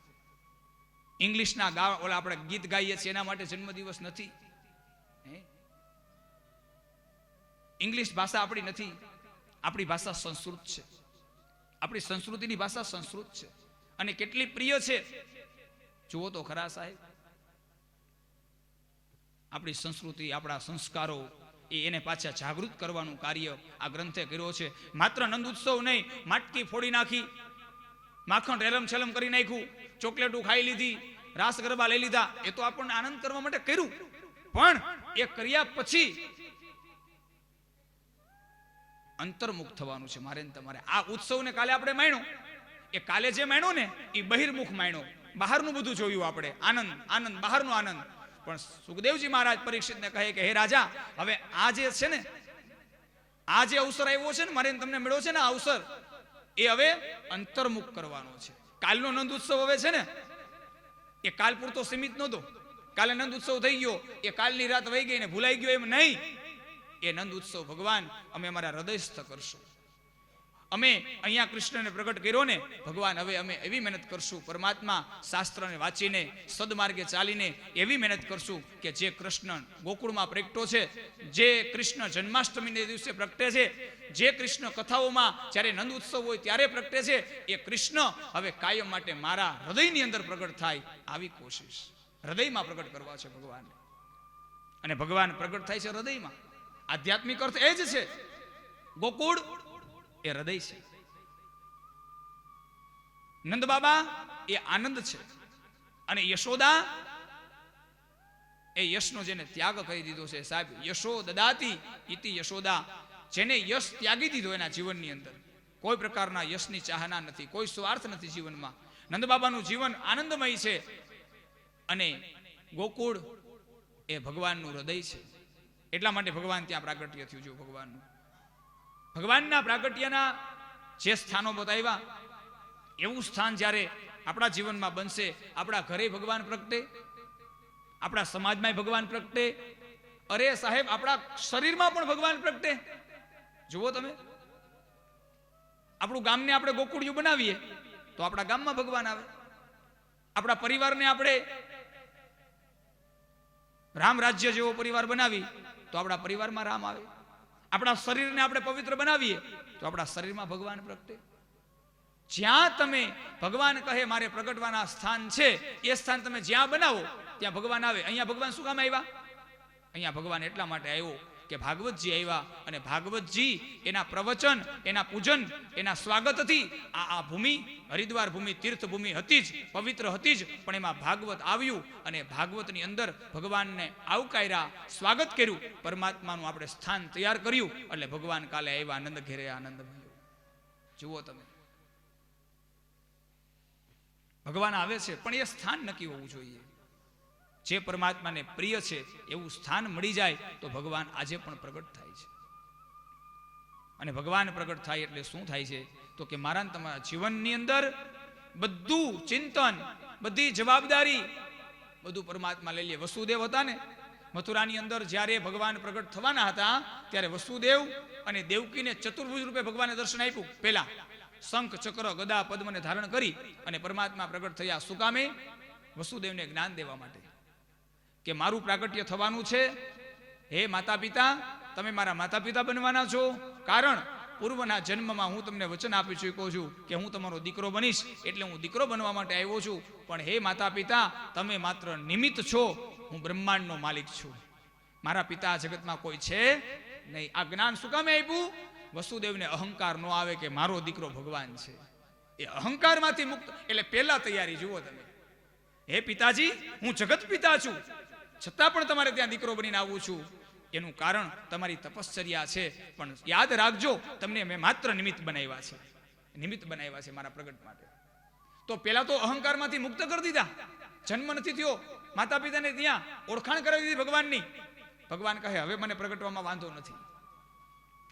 ઇંગ્લિશના ઓલા આપણે ગીત ગાઈએ છીએ એના માટે જન્મદિવસ નથી. ઇંગ્લિશ ભાષા આપણી નથી, આપણી ભાષા સંસ્કૃત છે. આપણી સંસ્કૃતિની ભાષા સંસ્કૃત છે અને કેટલી પ્રિય છે જુઓ તો ખરા સાહેબ. આપણી સંસ્કૃતિ, આપણા સંસ્કારો એને પાછા જાગૃત કરવાનું કાર્ય આ ગ્રંથે કર્યો છે. માત્ર નંદ ઉત્સવ નહીં, માટકી ફોડી નાખી, માખણ રેલમ છેલમ કરી નાખ્યું, ચોકલેટો ખાઈ લીધી, રાસ ગરબા લઈ લીધા, એ તો આપણને આનંદ કરવા માટે કર્યું. પણ એ કર્યા પછી અંતર્મુખ થવાનું છે મારે ને તમારે. આ ઉત્સવને કાલે આપણે માણ્યો, એ કાલે જે માણ્યો ને એ બહિર્મુખ માણ્યો, બહારનું બધું જોયું આપણે, આનંદ બહારનો આનંદ. પણ સુખદેવજી મહારાજ પરીક્ષિતને કહે કે હે રાજા, હવે આ જે છે ને, આ જે અવસર આવ્યો છે ને મારે તમને મળ્યો છે ને આ અવસર, એ હવે અંતર્મુખ કરવાનો છે. કાલનો નંદ ઉત્સવ હવે છે ને એ કાલ પૂરતો સીમિત નહોતો. કાલે નંદ ઉત્સવ થઈ ગયો, એ કાલની રાત વહી ગઈ ને ભૂલાઈ ગયો એમ નહીં. એ નંદ ઉત્સવ ભગવાન અમે અમારા હૃદયસ્થ કરશું. અમે અહીંયા કૃષ્ણને પ્રગટ કર્યો ને ભગવાન, હવે અમે એવી મહેનત કરશું, પરમાત્મા શાસ્ત્રને વાંચીને સદમાર્ગે ચાલીને એવી મહેનત કરશું કે જે કૃષ્ણ ગોકુળમાં પ્રગટો છે, જે કૃષ્ણ જન્માષ્ટમીને દિવસે પ્રગટે છે, જે કૃષ્ણ કથાઓમાં જ્યારે નંદ ઉત્સવ હોય ત્યારે પ્રગટે છે, એ કૃષ્ણ હવે કાયમ માટે મારા હૃદયની અંદર પ્રગટ થાય આવી કોશિશ હૃદયમાં પ્રગટ કરવા છે ભગવાન. અને ભગવાન પ્રગટ થાય છે હૃદયમાં. આધ્યાત્મિક અર્થ એ જ છે. ગોકુળ એ હૃદય છે, નંદ બાબા એ આનંદ છે, અને યશોદા એ યશનો જેને ત્યાગ કરી દીધો છે સાહેબ. યશો દદાતી ઇતિ યશોદા, જેને યશ ત્યાગી દીધો એના જીવનની અંદર કોઈ પ્રકારના યશની ચાહના નથી, કોઈ સ્વાર્થ નથી જીવનમાં. નંદ બાબાનું જીવન આનંદમય છે અને ગોકુળ એ ભગવાનનું હૃદય છે. એટલા માટે ભગવાન ત્યાં પ્રાગટ્ય થયું. જો ભગવાનના પ્રાગટ્યના જે સ્થાનો બતાવ્યા એવું સ્થાન જ્યારે આપણા જીવનમાં બનશે, આપણા ઘરે ભગવાન પ્રગટે, આપણા સમાજમાં ભગવાન પ્રગટે, અરે સાહેબ આપણા શરીરમાં પણ ભગવાન પ્રગટે. જુઓ તમે, આપણું ગામને આપણે ગોકુળિયું બનાવીએ તો આપણા ગામમાં ભગવાન આવે. આપણા પરિવારને આપણે રામ રાજ્ય જેવો પરિવાર બનાવી તો આપણા પરિવારમાં રામ આવે. આપણા શરીરને આપણે પવિત્ર બનાવીએ તો આપણા શરીરમાં ભગવાન પ્રગટે. જ્યાં તમે ભગવાન કહે મારે પ્રગટવાના સ્થાન છે, એ સ્થાન તમે જ્યાં બનાવો ત્યાં ભગવાન આવે. અહીંયા ભગવાન શું કામ આવ્યા? અહીંયા ભગવાન એટલા માટે આવ્યો કે ભાગવતજી આવ્યા, અને ભાગવતજી એના પ્રવચન, એના પૂજન, એના સ્વાગતથી આ ભૂમિ હરિદ્વાર ભૂમિ તીર્થ ભૂમિ હતી જ, પવિત્ર હતી જ, પણ એમાં ભાગવત આવ્યું અને ભાગવતની અંદર ભગવાનને આવકાર્યા, સ્વાગત કર્યું, પરમાત્માનું આપણે સ્થાન તૈયાર કર્યું. એટલે ભગવાન કાલે આવ્યા આનંદ ઘેરે આનંદ મળ્યો. જુઓ તમે, ભગવાન આવે છે પણ એ સ્થાન નક્કી હોવું જોઈએ. જે પરમાત્માને પ્રિય છે એવું સ્થાન મળી જાય તો ભગવાન આજે પણ પ્રગટ થાય છે. અને ભગવાન પ્રગટ થાય એટલે શું થાય છે તો કે મારા તમારા જીવનની અંદર બધું ચિંતન, બધી જવાબદારી બધું પરમાત્મા લઈ લે. વસુદેવ હતા ને મથુરાની અંદર, જ્યારે ભગવાન પ્રગટ થવાના હતા ત્યારે વસુદેવ અને દેવકીને ચતુર્ભુજ રૂપે ભગવાને દર્શન આપ્યું. પહેલા શંખ ચક્ર ગદા પદ્મને ધારણ કરી અને પરમાત્મા પ્રગટ થયા. શું કામે? વસુદેવને જ્ઞાન દેવા માટે કે મારું પ્રાગટ્ય થવાનું છે. હે માતા પિતા, તમે મારા માતા પિતા બનવાના છો, કારણ પૂર્વના જન્મમાં હું તમને વચન આપી ચૂક્યો છું કે હું તમારો દીકરો બનીશ, એટલે હું દીકરો બનવા માટે આવ્યો છું. પણ હે માતા પિતા, તમે માત્ર નિમિત્ત છો, હું બ્રહ્માંડનો માલિક છું. મારા પિતા જગતમાં કોઈ છે નહીં. આ જ્ઞાન શું કામે આપ્યું? વસુદેવને અહંકાર ન આવે કે મારો દીકરો ભગવાન છે. એ અહંકારમાંથી મુક્ત, એટલે પહેલા તૈયારી જુઓ તમે. હે પિતાજી, હું જગત પિતા છું, છતાં પણ તમારે ત્યાં દીકરો બનીને આવું છું. એનું કારણ તમારી તપશ્ચર્યા છે. પણ યાદ રાખજો, તમને મેં માત્ર નિમિત્ત બનાવ્યા છે, નિમિત્ત બનાવ્યા છે મારા પ્રગટ માટે. તો પેલા તો અહંકારમાંથી મુક્ત કરી દીધા. જન્મ નથી થયો, માતા પિતાને ત્યાં ઓળખાણ કરાવી દીધી ભગવાનની. ભગવાન કહે હવે મને પ્રગટવામાં વાંધો નથી.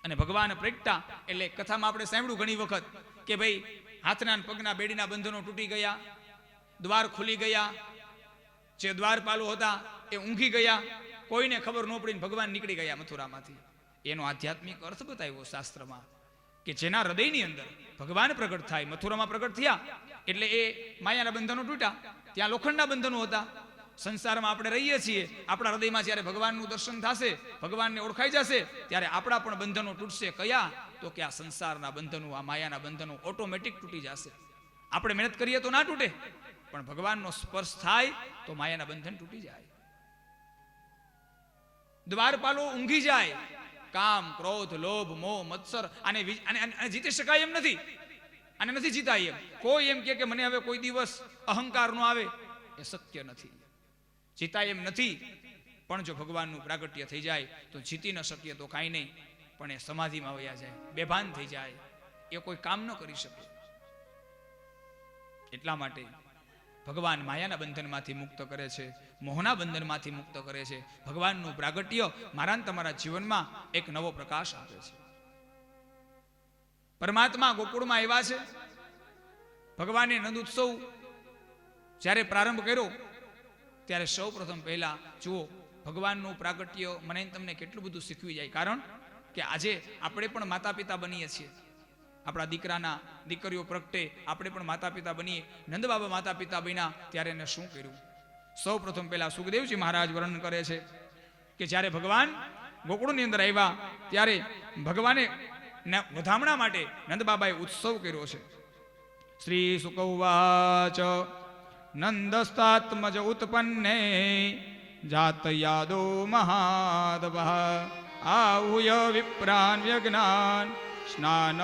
અને ભગવાન પ્રગટા એટલે કથામાં આપણે સાંભળ્યું ઘણી વખત કે ભાઈ હાથના પગના બેડીના બંધનો તૂટી ગયા, દ્વાર ખુલી ગયા, જે દ્વારપાલો હતા એ ઊંઘી ગયા, કોઈને ખબર ન પડીને ભગવાન નીકળી ગયા મથુરામાંથી. એનો આધ્યાત્મિક અર્થ બતાવ્યો શાસ્ત્રમાં કે જેના હૃદયની અંદર ભગવાન પ્રગટ થાય, મથુરામાં પ્રગટ થયા એટલે એ માયાના બંધનો તૂટ્યા. ત્યાં લોખંડના બંધનો હતા. સંસારમાં આપણે રહીએ છીએ, આપણા હૃદયમાં જ્યારે ભગવાનનું દર્શન થશે, ભગવાનને ઓળખાઈ જશે, ત્યારે આપણા પણ બંધનો તૂટશે. કયા? તો કે આ સંસારના બંધનો, આ માયાના બંધનો ઓટોમેટિક તૂટી જશે. આપણે મહેનત કરીએ તો ના તૂટે, પણ ભગવાનનો સ્પર્શ થાય તો માયાના બંધન તૂટી જાય. દ્વારપાલો ઊંઘી જાય. કામ, ક્રોધ, લોભ, મોહ, મત્સર આને જીતી શકાય એમ નથી. આને નથી જીતાય એમ. કોઈ એમ કે મને હવે કોઈ દિવસ અહંકાર નો આવે, એ શક્ય નથી. જીતાય એમ નથી. પણ જો ભગવાનનું પ્રાગટ્ય થઈ જાય તો જીતી ન શકીએ તો કાંઈ નહીં, પણ એ સમાધિમાં વયા જાય, બેભાન થઈ જાય, એ કોઈ કામ ન કરી શકે. એટલા માટે ભગવાન માયાના બંધનમાંથી મુક્ત કરે છે, મોહના બંધનમાંથી મુક્ત કરે છે. ભગવાનનું પ્રાગટ્ય મારા ને તમારા જીવનમાં એક નવો પ્રકાશ આપે છે. પરમાત્મા ગોકુળમાં આવ્યા છે. ભગવાને નંદ ઉત્સવ જ્યારે પ્રારંભ કર્યો ત્યારે સૌ પ્રથમ પહેલા જુઓ, ભગવાનનું પ્રાગટ્ય મને તમને કેટલું બધું શીખવી જાય. કારણ કે આજે આપણે પણ માતા પિતા બનીએ છીએ. આપણા દીકરાના દીકરીઓ પ્રગટે આપણે પણ માતા પિતા બનીએ. નંદ બાબા માતા પિતા બન્યા ત્યારે એને શું કર્યું? સૌ પ્રથમ પહેલા સુખદેવજી મહારાજ વર્ણન કરે છે કે જ્યારે ભગવાન ગોકુળની અંદર આવ્યા ત્યારે ભગવાને વધામણા માટે નંદ બાબાએ ઉત્સવ કર્યો છે. શ્રી સુકૌવાચ નંદસ્તાત્મજ ઉત્પન્ને જાત યાદો મહાદવ આહુય વિપ્રાન વ્યજ્ઞાન સ્નાન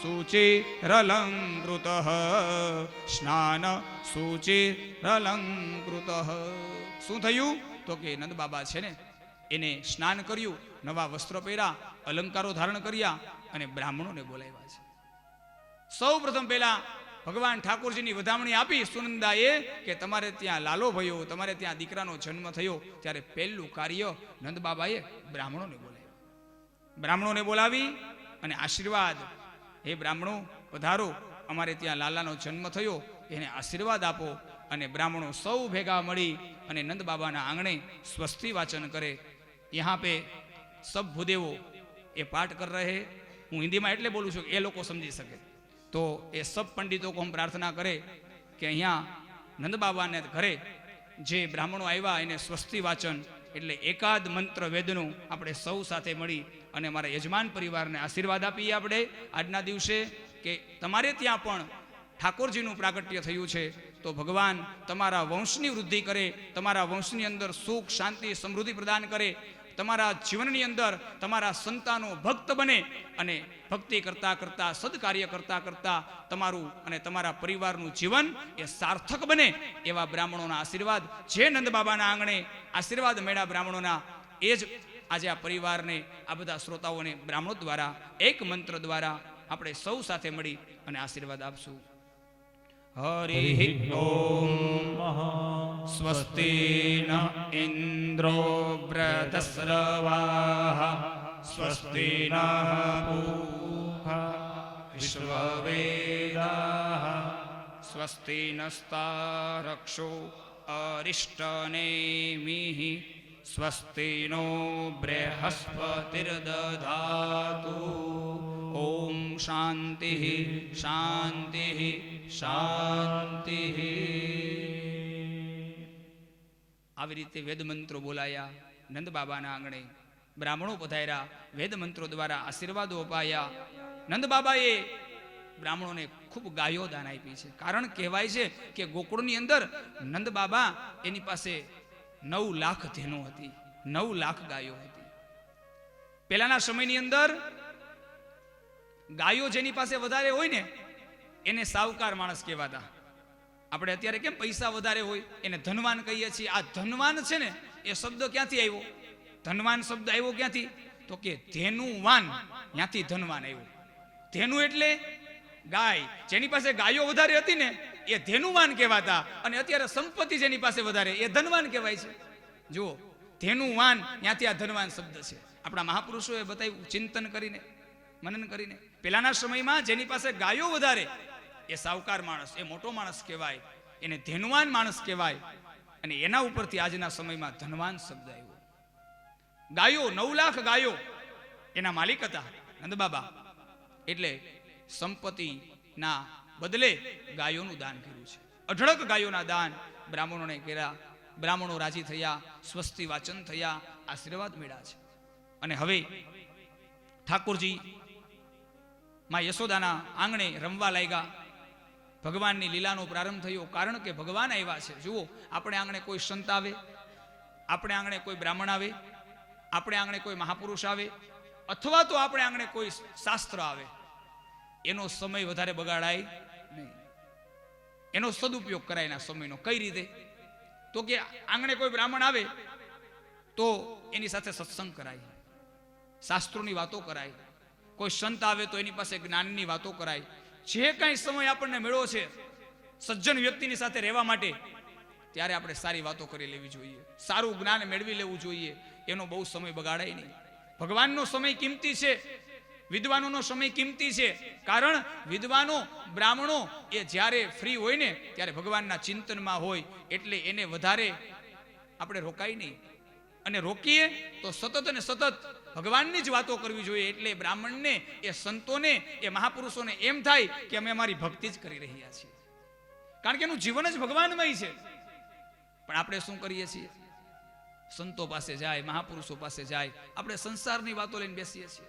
શુચિરલંકૃત સ્નાન શુચિરલંકૃત. શું થયું? તો કે નંદ બાબા છે ને એને સ્નાન કર્યું, નવા વસ્ત્ર પહેર્યા, અલંકારો ધારણ કર્યા અને બ્રાહ્મણોને બોલાવ્યા છે. સૌ પ્રથમ પહેલા ભગવાન ઠાકોરજીની વધામણી આપી સુનંદાએ કે તમારે ત્યાં લાલો ભયો, તમારે ત્યાં દીકરાનો જન્મ થયો, ત્યારે પહેલું કાર્ય નંદ બાબાએ બ્રાહ્મણોને બોલાવ્યા. બ્રાહ્મણોને બોલાવી અને આશીર્વાદ, હે બ્રાહ્મણો પધારો, અમારે ત્યાં લાલાનો જન્મ થયો, એને આશીર્વાદ આપો. અને બ્રાહ્મણો સૌ ભેગા મળી અને નંદ બાબાના આંગણે સ્વસ્તિ વાચન કરે. યહાં પે સબ ભૂદેવો એ પાઠ કર રહે. હું હિન્દીમાં એટલે બોલું છું એ લોકો સમજી શકે. તો એ સબ પંડિતો કો હમ પ્રાર્થના કરે કે અહીંયા નંદ બાબાને ઘરે જે બ્રાહ્મણો આવ્યા એને સ્વસ્તિ વાચન એટલે એકાદ મંત્ર વેદનું આપણે સૌ સાથે મળી અને મારા યજમાન પરિવારને આશીર્વાદ આપીએ. આપણે આજના દિવસે કે તમારે ત્યાં પણ ઠાકોરજીનું પ્રાગટ્ય થયું છે તો ભગવાન તમારા વંશની વૃદ્ધિ કરે, તમારા વંશની અંદર સુખ, શાંતિ, સમૃદ્ધિ પ્રદાન કરે, તમારા જીવનની અંદર તમારા સંતાનો ભક્ત બને અને ભક્તિ કરતા કરતા, સદકાર્ય કરતા કરતા તમારું અને તમારા પરિવારનું જીવન એ સાર્થક બને. એવા બ્રાહ્મણોના આશીર્વાદ જે નંદ બાબાના આંગણે આશીર્વાદ મેળા બ્રાહ્મણોના, એ જ આજે આ પરિવારને, આ બધા શ્રોતાઓને બ્રાહ્મણો દ્વારા એક મંત્ર દ્વારા આપણે સૌ સાથે મળી અને આશીર્વાદ આપશું. હરિ ઓમ. સ્વસ્તિ ન ઇન્દ્રો વૃધસ્રવાઃ સ્વસ્તિ નઃ પૂષા વિશ્વવેદાઃ સ્વસ્તિ નસ્તારક્ષો અરિષ્ટનેમિઃ સ્વસ્તિ નો બૃહસ્પતિર્દધાતુ. ઓમ શાંતિ શાંતિ શાંતિ. આવી રીતે વેદ મંત્રો બોલાયા નંદ બાબાના આંગણે. બ્રાહ્મણો પધાર્યા, વેદ મંત્રો દ્વારા આશીર્વાદો અપાયા. નંદ બાબાએ બ્રાહ્મણોને ખૂબ ગાયો દાન આપી છે. કારણ કહેવાય છે કે ગોકુળની અંદર નંદ બાબા એની પાસે 9 લાખ ધેનો હતી, 9 લાખ ગાયો હતી. પહેલાના સમયની અંદર ગાયો જેની પાસે વધારે હોય ને એને સાવકાર માણસ કહેવાતા. આપણે અત્યારે કેમ પૈસા વધારે હોય એને ધનવાન કહીએ છીએ. આ ધનવાન છે ને એ શબ્દ ક્યાંથી આવ્યો? ધનવાન શબ્દ આવ્યો ક્યાંથી? તો કે ધેનુવાન, ત્યાંથી ધનવાન આવ્યો. ધેનુ એટલે ગાય. જેની પાસે ગાયો વધારે હતી ને એ ધેનુવાન કહેવાતા, અને અત્યારે સંપત્તિ જેની પાસે વધારે એ ધનવાન કહેવાય છે. જુઓ, ધેનુવાન, ત્યાંથી આ ધનવાન શબ્દ છે. આપણા મહાપુરુષોએ બતાવ્યું ચિંતન કરીને, મનન કરીને. પેલાના સમયમાં જેની પાસે ગાયો વધારે એ સાવકાર માણસ, એ મોટો માણસ કહેવાય, એને ધેનુવાન માણસ કહેવાય. અને એના ઉપરથી આજના સમયમાં ધનવાન શબ્દ આવ્યો. ગાયો 9 લાખ ગાયો એના માલિક હતા નંદબાબા. એટલે સંપત્તિના બદલે ગાયોનું દાન કર્યું છે. અઢળક ગાયોના દાન બ્રાહ્મણોને કર્યા. બ્રાહ્મણો રાજી થયા, સ્વસ્તિ વાચન થયા, આશીર્વાદ મળ્યા છે. અને હવે ઠાકોરજી માં યશોદાના આંગણે રમવા લાગ્યા. ભગવાનની લીલાનો પ્રારંભ થયો, કારણ કે ભગવાન આવ્યા છે. જુઓ, આપણે આંગણે કોઈ સંત આવે, આપણે આંગણે કોઈ બ્રાહ્મણ આવે, આપણે આંગણે કોઈ મહાપુરુષ આવે, અથવા તો આપણે આંગણે કોઈ શાસ્ત્ર આવે, એનો સમય વધારે બગાડાય નહીં. એનો સદુપયોગ કરાય એના સમયનો. કઈ રીતે? તો કે આંગણે કોઈ બ્રાહ્મણ આવે તો એની સાથે સત્સંગ કરાય, શાસ્ત્રોની વાતો કરાય. કોઈ સંત આવે તો એની પાસે જ્ઞાનની વાતો કરાય. જે કાંઈ સમય આપણને મળ્યો છે સજ્જન વ્યક્તિની સાથે રહેવા માટે, ત્યારે આપણે સારી વાતો કરી લેવી જોઈએ, સારું જ્ઞાન મેળવી લેવું જોઈએ. એનો બહુ સમય બગાડાય નહીં. ભગવાનનો સમય કિંમતી છે, વિદ્વાનોનો સમય કિંમતી છે. કારણ વિદ્વાનો, બ્રાહ્મણો એ જ્યારે ફ્રી હોય ને ત્યારે ભગવાનના ચિંતનમાં હોય, એટલે એને વધારે આપણે રોકાય નહીં. અને રોકીએ તો સતત અને સતત ભગવાનની જ વાતો કરવી જોઈએ. એટલે બ્રાહ્મણને, એ સંતોને, એ મહાપુરુષોને એમ થાય કે અમે અમારી ભક્તિ જ કરી રહ્યા છીએ, કારણ કે એનું જીવન જ ભગવાનમય છે. પણ આપણે શું કરીએ છીએ? સંતો પાસે જાય, મહાપુરુષો પાસે જાય, આપણે સંસારની વાતો લઈને બેસીએ છીએ.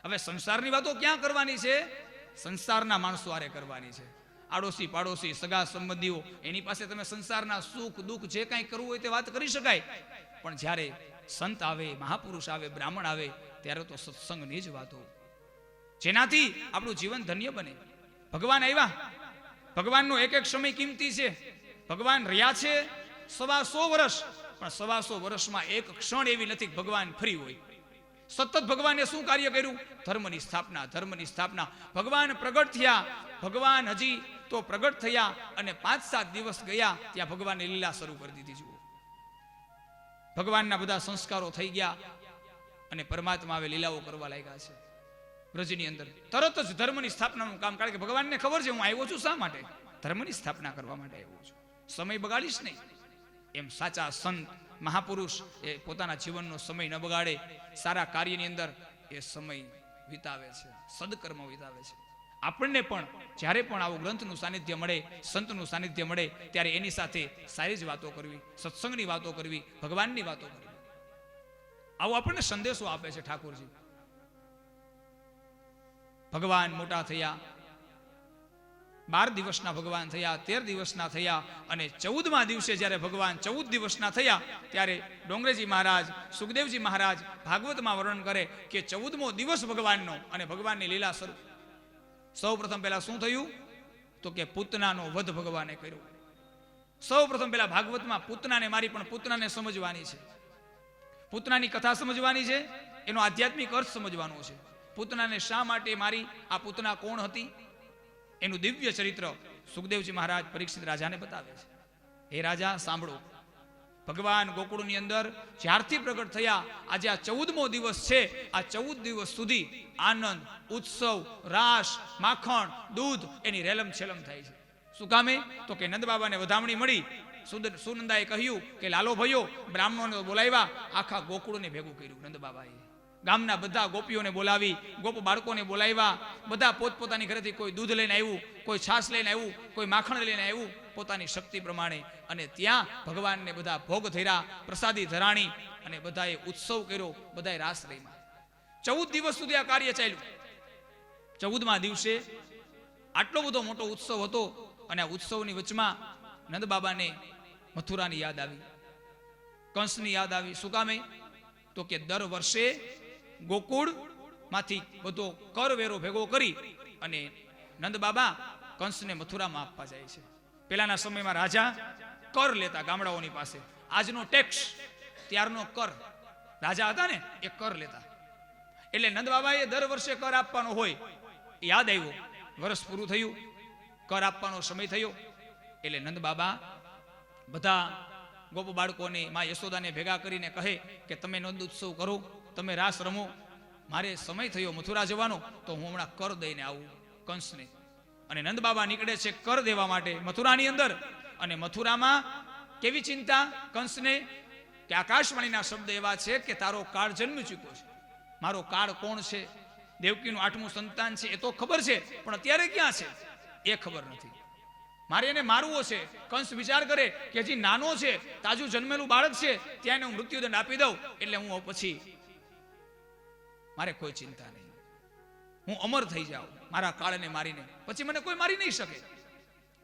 હવે સંસારની વાતો ક્યાં કરવાની છે? સંસારના માણસો આરે કરવાની છે. આડોશી પાડોશી સગા સંબંધીઓ, એની પાસે તમે સંસારના સુખ દુઃખ જે કાંઈ કરવું હોય તે વાત કરી શકાય. પણ જ્યારે સંત આવે, મહાપુરુષ આવે, બ્રાહ્મણ આવે, ત્યારે તો સત્સંગની જ વાતો, જેનાથી આપણું જીવન ધન્ય બને. ભગવાન આવ્યા, ભગવાનનો એક એક સમય કિંમતી છે. ભગવાન રહ્યા છે 125 વર્ષ, પણ 125 વર્ષમાં એક ક્ષણ એવી નથી ભગવાન ફ્રી હોય. સતત ભગવાને શું કાર્ય કર્યું? ધર્મની સ્થાપના, ધર્મની સ્થાપના. ભગવાન પ્રગટ થયા, ભગવાન હજી તો પ્રગટ થયા અને 5-7 દિવસ ગયા ત્યાં ભગવાનને લીલા શરૂ કરી દીધી. જુઓ, ભગવાનના બધા સંસ્કારો થઈ ગયા અને પરમાત્મા હવે લીલાઓ કરવા લાગ્યા છે બ્રજની અંદર. તરત જ ધર્મની સ્થાપનાનું કામ, કારણ કે ભગવાનને ખબર છે હું આવ્યો છું શા માટે? ધર્મની સ્થાપના કરવા માટે આવ્યો છું, સમય બગાડીશ નહીં. એમ સાચા સંત મહાપુરુષ એ પોતાના જીવનનો સમય ન બગાડે, સારા કાર્યની અંદર એ સમય વિતાવે છે, સદકર્મ વિતાવે છે. આપણને પણ જ્યારે પણ આવું ગ્રંથનું સાનિધ્ય મળે, સંતનું સાનિધ્ય મળે, ત્યારે એની સાથે સારી જ વાતો કરવી, સત્સંગની વાતો કરવી, ભગવાનની વાતો કરવી. આવો આપણને સંદેશો આપે છે ઠાકોરજી. ભગવાન મોટા થયા, 12 દિવસના ભગવાન થયા, 13 દિવસના થયા, અને 14મા દિવસે જ્યારે ભગવાન 14 દિવસના થયા ત્યારે ડોંગરેજી મહારાજ, સુખદેવજી મહારાજ ભાગવતમાં વર્ણન કરે કે 14મો દિવસ ભગવાનનો અને ભગવાનની લીલા શરૂ. સૌ પ્રથમ પહેલા શું થયું? તો કે પૂતનાનો વધ ભગવાને કર્યો. સૌ પ્રથમ પહેલા ભાગવતમાં પૂતનાને મારી, પણ પૂતનાને સમજવાની છે, પૂતનાની કથા સમજવાની છે, એનો આધ્યાત્મિક અર્થ સમજવાનો છે. પૂતનાને શા માટે મારી? આ પૂતના કોણ હતી? એનું દિવ્ય ચરિત્ર સુખદેવજી મહારાજ પરીક્ષિત રાજાને બતાવે છે. હે રાજા, સાંભળો, ભગવાન ગોકુળની અંદર જ્યારથી પ્રગટ થયા, આજે આ 14મો દિવસ છે. આ 14 દિવસ સુધી આનંદ, ઉત્સવ, રાસ, માખણ, દૂધ એની રેલમ છેલમ થાય છે. શું કામે? તો કે નંદ બાબાને વધામણી મળી. સુનંદાએ કહ્યું કે લાલો ભાઈઓ, બ્રાહ્મણોને બોલાવ્યા, આખા ગોકુળને ભેગું કર્યું નંદ બાબાએ. ગામના બધા ગોપીઓને બોલાવી, ગોપ બાળકોને બોલાવ્યા. બધા પોતપોતાની ઘરેથી કોઈ દૂધ લઈને આવ્યું, કોઈ છાશ લઈને આવ્યું, કોઈ માખણ લઈને આવ્યું, પોતાની શક્તિ પ્રમાણે. અને ત્યાં ભગવાનને બધા ભોગ ધર્યા, પ્રસાદી ધરાણી, અને બધાએ ઉત્સવ કર્યો, બધાએ રાસ રમ્યા. 14 દિવસ સુધી આ કાર્ય ચાલ્યું. 14મા દિવસે આટલો બધો મોટો ઉત્સવ હતો, અને આ ઉત્સવની વચમાં નંદ બાબાને મથુરાની યાદ આવી, કંસની યાદ આવી. શું કામે? તો કે દર વર્ષે ગોકુળ માંથી બધો કરવેરો ભેગો કરી અને નંદ બાબા કંસને મથુરામાં આપવા જાય છે. પેલાના સમયમાં રાજા કર લેતા ગામડાઓની પાસે. આજનો ટેક્સ, ત્યારનો કર. રાજા હતા ને એ કર લેતા. એટલે નંદ બાબાએ દર વર્ષે કર આપવાનો હોય, યાદ આવ્યો, વર્ષ પૂરું થયું, કર આપવાનો સમય થયો. એટલે નંદ બાબા બધા ગોપ બાળકોને મા યશોદાને ભેગા કરીને કહે કે તમે નંદ ઉત્સવ કરો, તમે રાસ રમો, મારે સમય થયો મથુરા જવાનો, તો હું હમણાં કર દઈને આવું કંસને. અને નંદ બાબા નીકળે છે કર દેવા માટે મથુરાની અંદર. અને મથુરામાં કેવી ચિંતા કંસને કે આકાશવાણીના શબ્દ એવા છે કે તારો કાળ જન્મ ચૂક્યો છે. મારો કાળ કોણ છે, દેવકીનું 8મું સંતાન છે એ તો ખબર છે, પણ અત્યારે ક્યાં છે એ ખબર નથી. મારે એને મારવો છે. કંસ વિચાર કરે કે હજી નાનો છે, તાજું જન્મેલું બાળક છે, ત્યાં એને હું મૃત્યુદંડ આપી દઉં એટલે હું પછી મારે કોઈ ચિંતા નહીં, હું અમર થઈ જાઉં મારા કાળને મારીને, પછી મને કોઈ મારી નહીં શકે.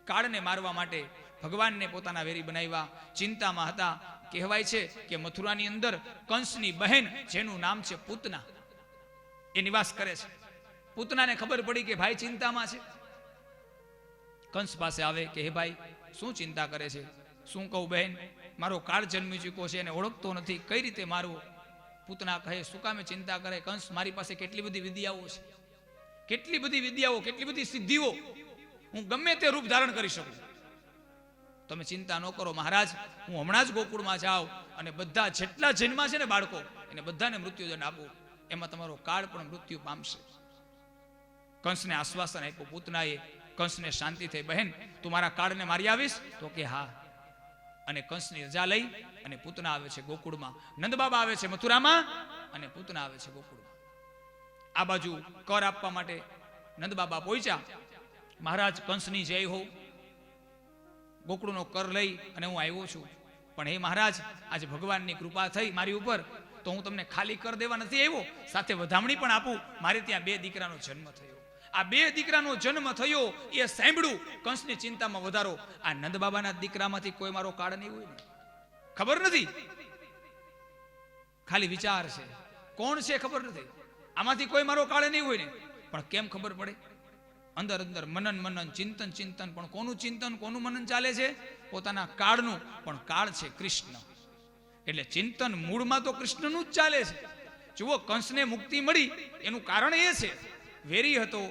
કાળને મારવા માટે ભગવાનને પોતાના વેરી બનાવ્યા, ચિંતામાં હતા. કહેવાય છે કે મથુરાની અંદર કંસની બહેન જેનું નામ છે પૂતના એ નિવાસ કરે છે. પૂતનાને ખબર પડી કે ભાઈ ચિંતામાં છે. કંસ પાસે આવે કે હે ભાઈ શું ચિંતા કરે છે? શું કહું બહેન, મારો કાળ જન્મી ચૂક્યો છે, એને ઓળખતો નથી, કઈ રીતે મારવો? પૂતના કહે શું કામે ચિંતા કરે કંસ, મારી પાસે કેટલી બધી વિદ્યાઓ છે, કેટલી બધી વિદ્યાઓ, કેટલી બધી સિદ્ધિઓ, હું ગમે તે રૂપ ધારણ કરી શકું. તમે ચિંતા ન કરો મહારાજ, હું હમણાં જ ગોકુળમાં જાઉં અને બધા જેટલા જન્મા છે ને બાળકો એને બધાને મૃત્યુદંડ આપું, એમાં તમારો કાળ પણ મૃત્યુ પામશે. કંસને આશ્વાસન આપ્યું પૂતનાએ. કંસને શાંતિ થઈ, બહેન તું મારા કાળને મારી આવીશ? તો કે હા. અને કંસની રજા લઈ અને પૂતના આવે છે ગોકુળમાં, નંદ બાબા આવે છે મથુરામાં અને પૂતના આવે છે ગોકુળમાં. આ બાજુ કર આપવા માટે નંદ બાબા પહોંચ્યા. મહારાજ કંસની જય હો, ગોકુળનો કર લઈ અને હું આવ્યો છું, પણ હે મહારાજ આજે ભગવાનની કૃપા થઈ મારી ઉપર, તો હું તમને ખાલી કર દેવા નથી આવ્યો, સાથે વધામણી પણ આપું. મારે ત્યાં 2 દીકરાનો જન્મ થયો. આ 2 દીકરાનો જન્મ થયો એ સાંભળ્યું કંસની ચિંતામાં વધારો. આ નંદ બાબાના દીકરામાંથી કોઈ મારો કાળ નહીં હોય ને, ખબર નથી, ખાલી વિચાર છે, કોણ છે ખબર નથી, આમાંથી કોઈ મારો કાળ નહીં હોય ને. પણ કેમ ખબર પડે? અંદર અંદર મનન મનન, ચિંતન ચિંતન. પણ કોનું ચિંતન, કોનું મનન ચાલે છે? પોતાના કાળનું. પણ કાળ છે કૃષ્ણ, એટલે ચિંતન મૂળમાં તો કૃષ્ણનું જ ચાલે છે. જુઓ, કંસને મુક્તિ મળી એનું કારણ એ છે, વેરી હતો,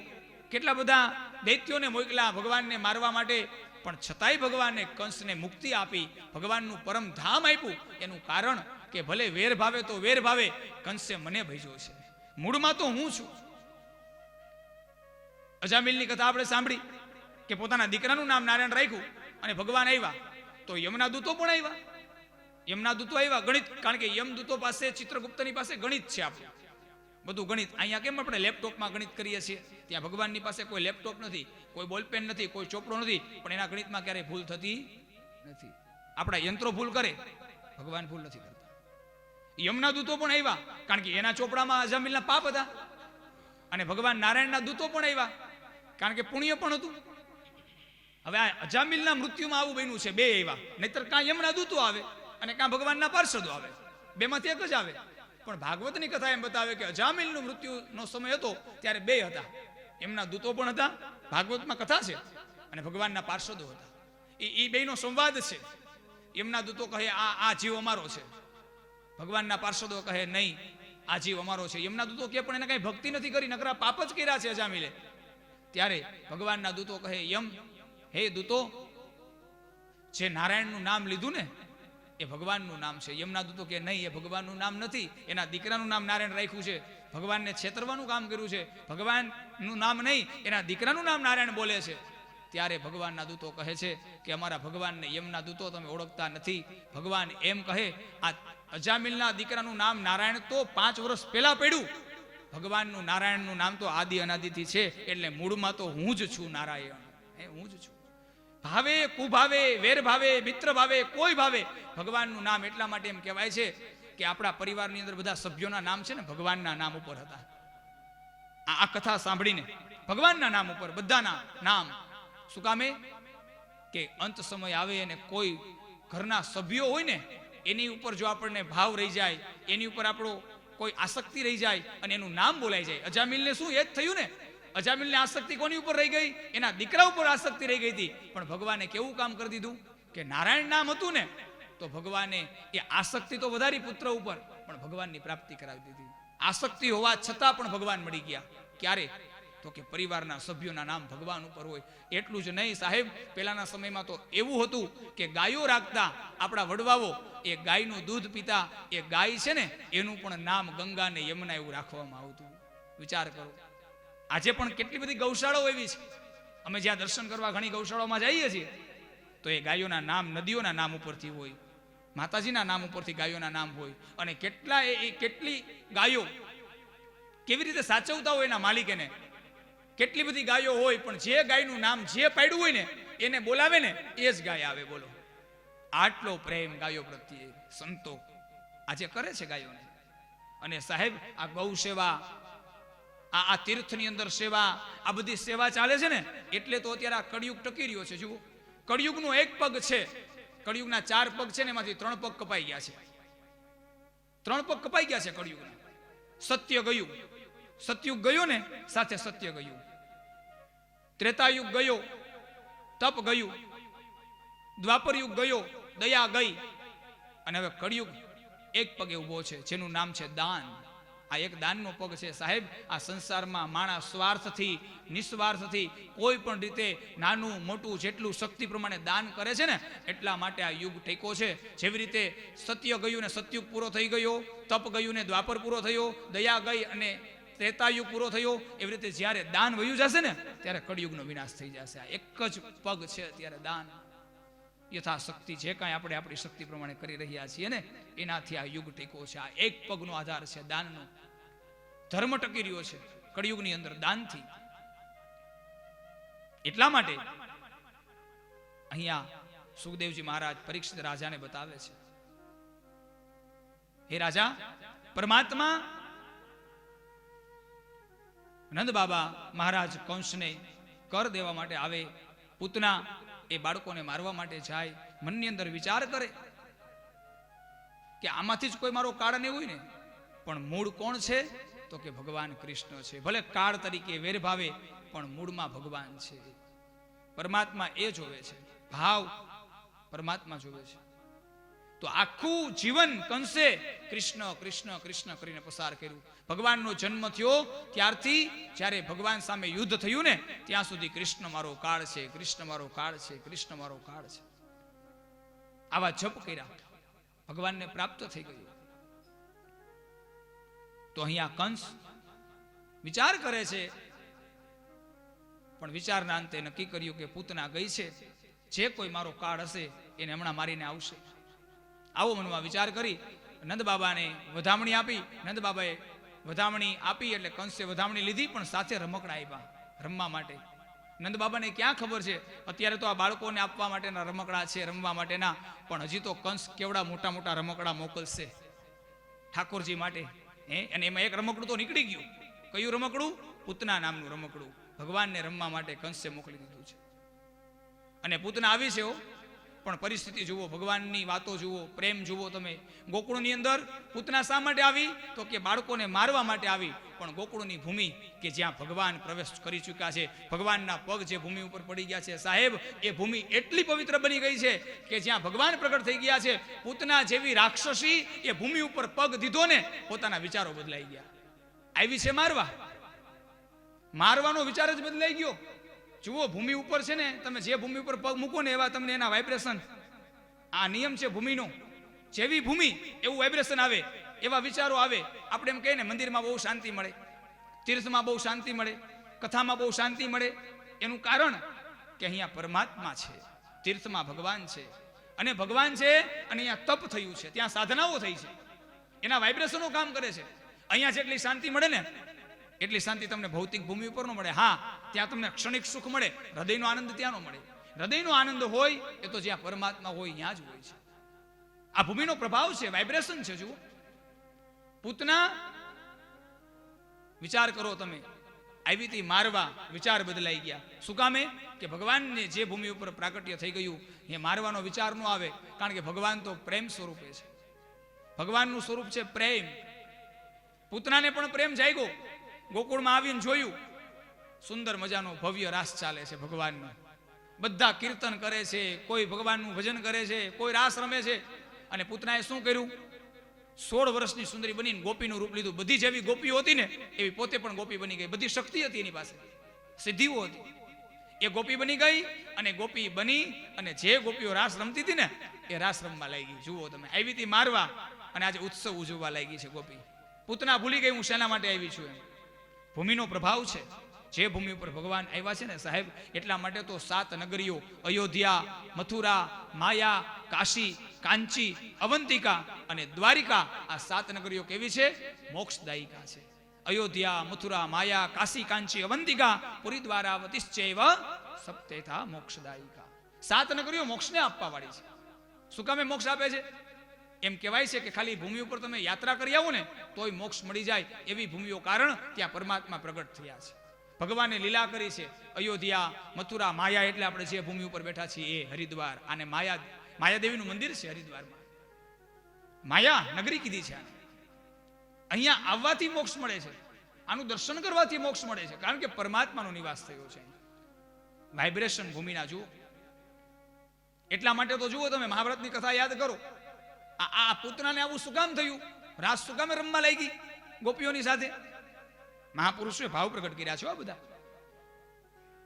કેટલા બધા દૈત્યોને મોકલા ભગવાનને મારવા માટે, પણ છતાંય ભગવાને કંસને મુક્તિ આપી, ભગવાનનું પરમ ધામ આપ્યું. એનું કારણ કે ભલે વેર ભાવે તો વેર ભાવે, કંસે મને ભેજ્યો છે, મૂળમાં તો હું છું. અજામિલની કથા આપણે સાંભળી કે પોતાના દીકરાનું નામ નારાયણ રાખ્યું અને ભગવાન આવ્યા તો યમના દૂતો પણ આવ્યા. યમના દૂતો આવ્યા, ગણિત, કારણ કે યમદૂતો પાસે, ચિત્રગુપ્તની પાસે ગણિત છે, આપણું બધું ગણિત. અહીંયા કેમ આપણે લેપટોપમાં ગણિત કરીએ છીએ, ત્યાં ભગવાનની પાસે કોઈ લેપટોપ નથી, કોઈ બોલપેન નથી, કોઈ ચોપડો નથી, પણ એના ગણિતમાં ક્યારેય ભૂલ થતી નથી. આપણા યંત્રો ભૂલ કરે, ભગવાન ભૂલ નથી કરતા. યમના દૂતો પણ આવ્યા, કારણ કે એના ચોપડામાં અજામિલના પાપ હતા, અને ભગવાન નારાયણના દૂતો પણ આવ્યા, કારણ કે પુણ્ય પણ હતું. હવે આ અજામિલના મૃત્યુમાં આવું બન્યું છે, 2 આવ્યા, નહીતર કાં યમના દૂતો આવે અને કાં ભગવાનના પાર્ષદો આવે, 2માંથી એક જ આવે. પણ ભાગવતની કથા એમ બતાવે કે અજામિલનું મૃત્યુનો સમય હતો ત્યારે 2 હતા, એમના દૂતો પણ હતા, ભાગવતમાં કથા છે, અને ભગવાનના પાર્ષદો હતા. એ બેનો સંવાદ છે. એમના દૂતો કહે આ જીવ અમારો છે, ભગવાનના પાર્ષદો કહે નહીં આ જીવ અમારો છે. એમના દૂતો કહે પણ એને કઈ ભક્તિ નથી કરી, નકરા પાપ જ કર્યા છે અજામિલે. ત્યારે ભગવાનના દૂતો કહે યમ, હે દૂતો, જે નારાયણનું નામ લીધું ને એ ભગવાનનું નામ છે. યમના દૂતો કે નહીં, એ ભગવાનનું નામ નથી, એના દીકરાનું નામ નારાયણ રાખ્યું છે, ભગવાનને છેતરવાનું કામ કર્યું છે, ભગવાનનું નામ નહીં એના દીકરાનું નામ નારાયણ બોલે છે. ત્યારે ભગવાનના દૂતો કહે છે કે અમારા ભગવાનને યમના દૂતો તમે ઓળખતા નથી. ભગવાન એમ કહે, આ અજામિલના દીકરાનું નામ નારાયણ તો 5 વર્ષ પહેલા પડ્યું, ભગવાનનું નારાયણનું નામ તો આદિ અનાદિથી છે, એટલે મૂળમાં તો હું જ છું નારાયણ, હું જ છું. ભાવે કુભાવે, વેર ભાવે, મિત્ર ભાવે, કોઈ ભાવે, ભગવાનનું નામ. એટલા માટે એમ કહેવાય છે કે આપણા પરિવારની અંદર બધા સભ્યોના નામ છે ને ભગવાનના નામ ઉપર હતા. આ કથા સાંભળીને ભગવાનના નામ ઉપર બધાના નામ. શું કામે? કે અંત સમય આવે અને કોઈ ઘરના સભ્યો હોય ને એની ઉપર જો આપણને ભાવ રહી જાય, એની ઉપર આપણો કોઈ આસક્તિ રહી જાય અને એનું નામ બોલાઈ જાય. અજામિલને શું એ જ થયું ને, અજામિલને આસક્તિ કોની ઉપર રહી ગઈ? એના દીકરા ઉપર આસક્તિ રહી ગઈ હતી. પણ ભગવાને કેવું કામ કરી દીધું કે નારાયણ નામ હતું ને તો ભગવાને એ આસક્તિ તો વધારી પુત્ર ઉપર, પણ પણ ભગવાનની પ્રાપ્તિ કરાવી દીધી. આસક્તિ હોવા છતાં પણ ભગવાન મળી ગયા. ક્યારે? તો કે પરિવારના સભ્યોના નામ ભગવાન ઉપર હોય. એટલું જ નહીં સાહેબ, પહેલાના સમયમાં તો એવું હતું કે ગાયો રાખતા આપણા વડવાઓ, એ ગાયનું દૂધ પીતા, એ ગાય છે ને એનું પણ નામ ગંગા ને યમુના એવું રાખવામાં આવતું. વિચાર કરો, આજે પણ કેટલી બધી ગૌશાળાઓ એવી છે. અમે જ્યાં દર્શન કરવા ઘણી ગૌશાળાઓમાં જઈએ છીએ તો એ ગાયોના નામ નદીઓના નામ ઉપરથી હોય, માતાજીના નામ ઉપરથી ગાયોના નામ હોય. અને કેટલી ગાયો કેવી રીતે સાચવતા હોય એના માલિકને. કેટલી બધી ગાયો હોય, પણ જે ગાયનું નામ જે પાડ્યું હોય ને એને બોલાવે ને એ જ ગાય આવે. બોલો, આટલો પ્રેમ ગાયો પ્રત્યે સંતો આજે કરે છે ગાયોને. અને સાહેબ, આ ગૌ સેવા, આ તીર્થની અંદર સેવા, આ બધી સેવા ચાલે છે ને એટલે તો અત્યારે આ કળિયુગ ટકી રહ્યો છે. જુઓ, કળિયુગનો એક પગ છે, કળિયુગના 4 પગ છે ને એમાંથી 3 પગ કપાઈ ગયા છે. 3 પગ કપાઈ ગયા છે કળિયુગના. સત્ય ગયું, સતયુગ ગયો ને સાથે સત્ય ગયું, ત્રેતાયુગ ગયો, તપ ગયું, દ્વાપર યુગ ગયો, દયા ગઈ, અને હવે કળિયુગ એક પગે ઉભો છે જેનું નામ છે દાન. આ એક દાનનો પગ છે સાહેબ. આ સંસારમાં માણસ સ્વાર્થથી, નિસ્વાર્થથી કોઈ પણ રીતે નાનું મોટું જેટલું શક્તિ પ્રમાણે દાન કરે છે ને એટલા માટે આ યુગ ટેકો છે. જેવી રીતે સત્ય ગયું ને સતયુગ પૂરો થઈ ગયો, તપ ગયું ને દ્વાપર પૂરો થયો, દયા ગઈ અને ત્રેતાયુગ પૂરો થયો, એવી રીતે જ્યારે દાન વયું જશે ને ત્યારે કળિયુગનો વિનાશ થઈ જશે. આ એક જ પગ છે અત્યારે દાન. યથાશક્તિ જે કાંઈ આપણે આપણી શક્તિ પ્રમાણે કરી રહ્યા છીએ ને એનાથી આ યુગ ટેકો છે. આ એક પગનો આધાર છે દાનનો. ધર્મ ટકી રહ્યો છે કળિયુગની અંદર દાનથી. એટલા માટે અહીંયા સુખદેવજી મહારાજ પરીક્ષિત રાજાને બતાવે છે, હે રાજા, પરમાત્મા નંદ બાબા મહારાજ કંસને કર દેવા માટે આવે, પૂતના એ બાળકોને મારવા માટે જાય, મનની અંદર વિચાર કરે કે આમાંથી જ કોઈ મારો કાળ નહીં હોય ને, પણ મૂળ કોણ છે? તો કે ભગવાન કૃષ્ણ છે. ભલે કાળ તરીકે વેરભાવે પણ મૂળમાં ભગવાન છે. પરમાત્મા એ જોવે છે, ભાવ પરમાત્મા જોવે છે. તો આખું જીવન કંસે કૃષ્ણ કૃષ્ણ કૃષ્ણ કરીને પસાર કર્યું. ભગવાનનો જન્મ થયો ત્યારથી જ્યારે ભગવાન સામે યુદ્ધ થયું ને ત્યાં સુધી કૃષ્ણ મારો કાળ છે, કૃષ્ણ મારો કાળ છે, કૃષ્ણ મારો કાળ છે. આવા જપ કર્યા, ભગવાનને પ્રાપ્ત થઈ ગયું. તો અહીંયા કંસ વિચાર કરે છે, પણ વિચારના અંતે નક્કી કર્યું કે પૂતના ગઈ છે, જે કોઈ મારો કાળ હશે એને હમણાં મારીને આવશે. આવો મનમાં વિચાર કરી નંદ બાબાને વધામણી આપી. નંદ બાબાએ વધામણી આપી એટલે કંસે વધામણી લીધી, પણ સાથે રમકડા આપ્યા રમવા માટે. નંદ બાબાને ક્યાં ખબર છે અત્યારે તો આ બાળકોને આપવા માટેના રમકડા છે, રમવા માટેના, પણ હજી તો કંસ કેવડા મોટા મોટા રમકડા મોકલશે ઠાકોરજી માટે. અને એમાં એક રમકડું તો નીકળી ગયું. કયું રમકડું? પૂતના નામનું રમકડું ભગવાનને રમવા માટે કંસે મોકલી દીધું છે. અને પૂતના આવી છે, પણ પરિસ્થિતિ જુઓ, ભગવાનની વાતો જુઓ, પ્રેમ જુઓ તમે. ગોકુળની અંદર પૂતના શા માટે આવી? તો કે બાળકોને મારવા માટે આવી. પણ ગોકુળની ભૂમિ કે જ્યાં ભગવાન પ્રવેશ કરી ચૂક્યા છે, ભગવાનના પગ જે ભૂમિ ઉપર પડી ગયા છે સાહેબ, એ ભૂમિ એટલી પવિત્ર બની ગઈ છે કે જ્યાં ભગવાન પ્રગટ થઈ ગયા છે, પૂતના જેવી રાક્ષસી એ ભૂમિ ઉપર પગ દીધો ને પોતાના વિચારો બદલાઈ ગયા. આવી છે મારવા, મારવાનો વિચાર જ બદલાઈ ગયો. જુઓ, ભૂમિ ઉપર છે ને, તમે જે ભૂમિ ઉપર પગ મૂકો ને એવા તમને એના વાઇબ્રેશન, આ નિયમ છે ભૂમિનો. જેવી ભૂમિ એવું વાઇબ્રેશન આવે, એવા વિચારો આવે. આપણે એમ કહીએ ને મંદિરમાં બહુ શાંતિ મળે, તીર્થમાં બહુ શાંતિ મળે, કથામાં બહુ શાંતિ મળે. એનું કારણ કે અહીંયા પરમાત્મા છે, તીર્થમાં ભગવાન છે, અને ભગવાન છે અને અહીંયા તપ થયું છે, ત્યાં સાધનાઓ થઈ છે, એના વાઇબ્રેશનો કામ કરે છે. અહીંયા જેટલી શાંતિ મળે ને એટલી શાંતિ તમને ભૌતિક ભૂમિ ઉપર ન મળે. હા, ત્યાં તમને ક્ષણિક સુખ મળે, હૃદયનો આનંદ ત્યાં ન મળે. હૃદયનો આનંદ હોય એ તો જ્યાં પરમાત્મા હોય ત્યાં જ હોય છે. આ ભૂમિનો પ્રભાવ છે, વાઇબ્રેશન છે. જુઓ, પૂતના વિચાર કરો તમે, આવી હતી મારવા, વિચાર બદલાઈ ગયા. શું કામે? કે ભગવાનને જે ભૂમિ ઉપર પ્રાકટ્ય થઈ ગયું એ મારવાનો વિચાર ન આવે, કારણ કે ભગવાન તો પ્રેમ સ્વરૂપે છે. ભગવાનનું સ્વરૂપ છે પ્રેમ. પૂતનાને પણ પ્રેમ જાગ્યો. ગોકુળમાં આવીને જોયું, સુંદર મજાનો ભવ્ય રાસ ચાલે છે ભગવાનનો. બધા કીર્તન કરે છે, કોઈ ભગવાનનું ભજન કરે છે, કોઈ રાસ રમે છે. અને પૂતનાએ શું કર્યું? 16 વર્ષની સુંદરી બનીને ગોપીનું રૂપ લીધું. બધી જેવી ગોપીઓ હતી ને એવી પોતે પણ ગોપી બની ગઈ. બધી શક્તિ હતી એની પાસે, સિદ્ધિઓ હતી. એ ગોપી બની ગઈ અને ગોપી બની અને જે ગોપીઓ રાસ રમતી હતી ને એ રાસ રમવા લાગી. જુઓ તમે, આવી હતી મારવા અને આજે ઉત્સવ ઉજવવા લાગી છે ગોપી. પૂતના ભૂલી ગઈ હું શેના માટે આવી છું એમ. ભૂમિનો પ્રભાવ છે. જે ભૂમિ ઉપર ભગવાન આવ્યા છે ને સાહેબ, એટલા માટે તો 7 નગરીઓ અયોધ્યા, મથુરા, માયા, કાશી, કાંચી, અવંતિકા અને દ્વારિકા, આ 7 નગરીઓ કેવી છે? મોક્ષદાયિકા છે. અયોધ્યા, મથુરા, માયા, કાશી, કાંચી, અવંતિકા, પુરી દ્વારાવતીશ્ચૈવ સપ્તેથા મોક્ષદાયિકા. 7 નગરીઓ મોક્ષને આપવા વાળી છે. શું કામે મોક્ષ આપે છે? એમ કહેવાય છે કે ખાલી ભૂમિ ઉપર તમે યાત્રા કરી આવો ને તોય મોક્ષ મળી જાય એવી ભૂમિઓ, કારણ ત્યાં પરમાત્મા પ્રગટ થયા છે. ભગવાને લીલા કરી છે. અયોધ્યા, મથુરા, માયા એટલે આપણે જે ભૂમિ ઉપર બેઠા છીએ એ હરિદ્વાર. અને માયાદેવીનું મંદિર છે હરિદ્વારમાં. માયા નગરી કીધી છે આને. અહીંયા આવવાથી મોક્ષ મળે છે. આનું દર્શન કરવાથી મોક્ષ મળે છે, કારણ કે પરમાત્માનો નિવાસ થયો છે. વાઇબ્રેશન ભૂમિના જુઓ. એટલા માટે તો જુઓ તમે, મહાભારતની કથા યાદ કરો. આ પુતનાને આવું શું કામ થયું? રાસ શું કામે રમવા લાગી ગોપીઓની સાથે? મહાપુરુષોએ ભાવ પ્રગટ કર્યા છે. આ બધા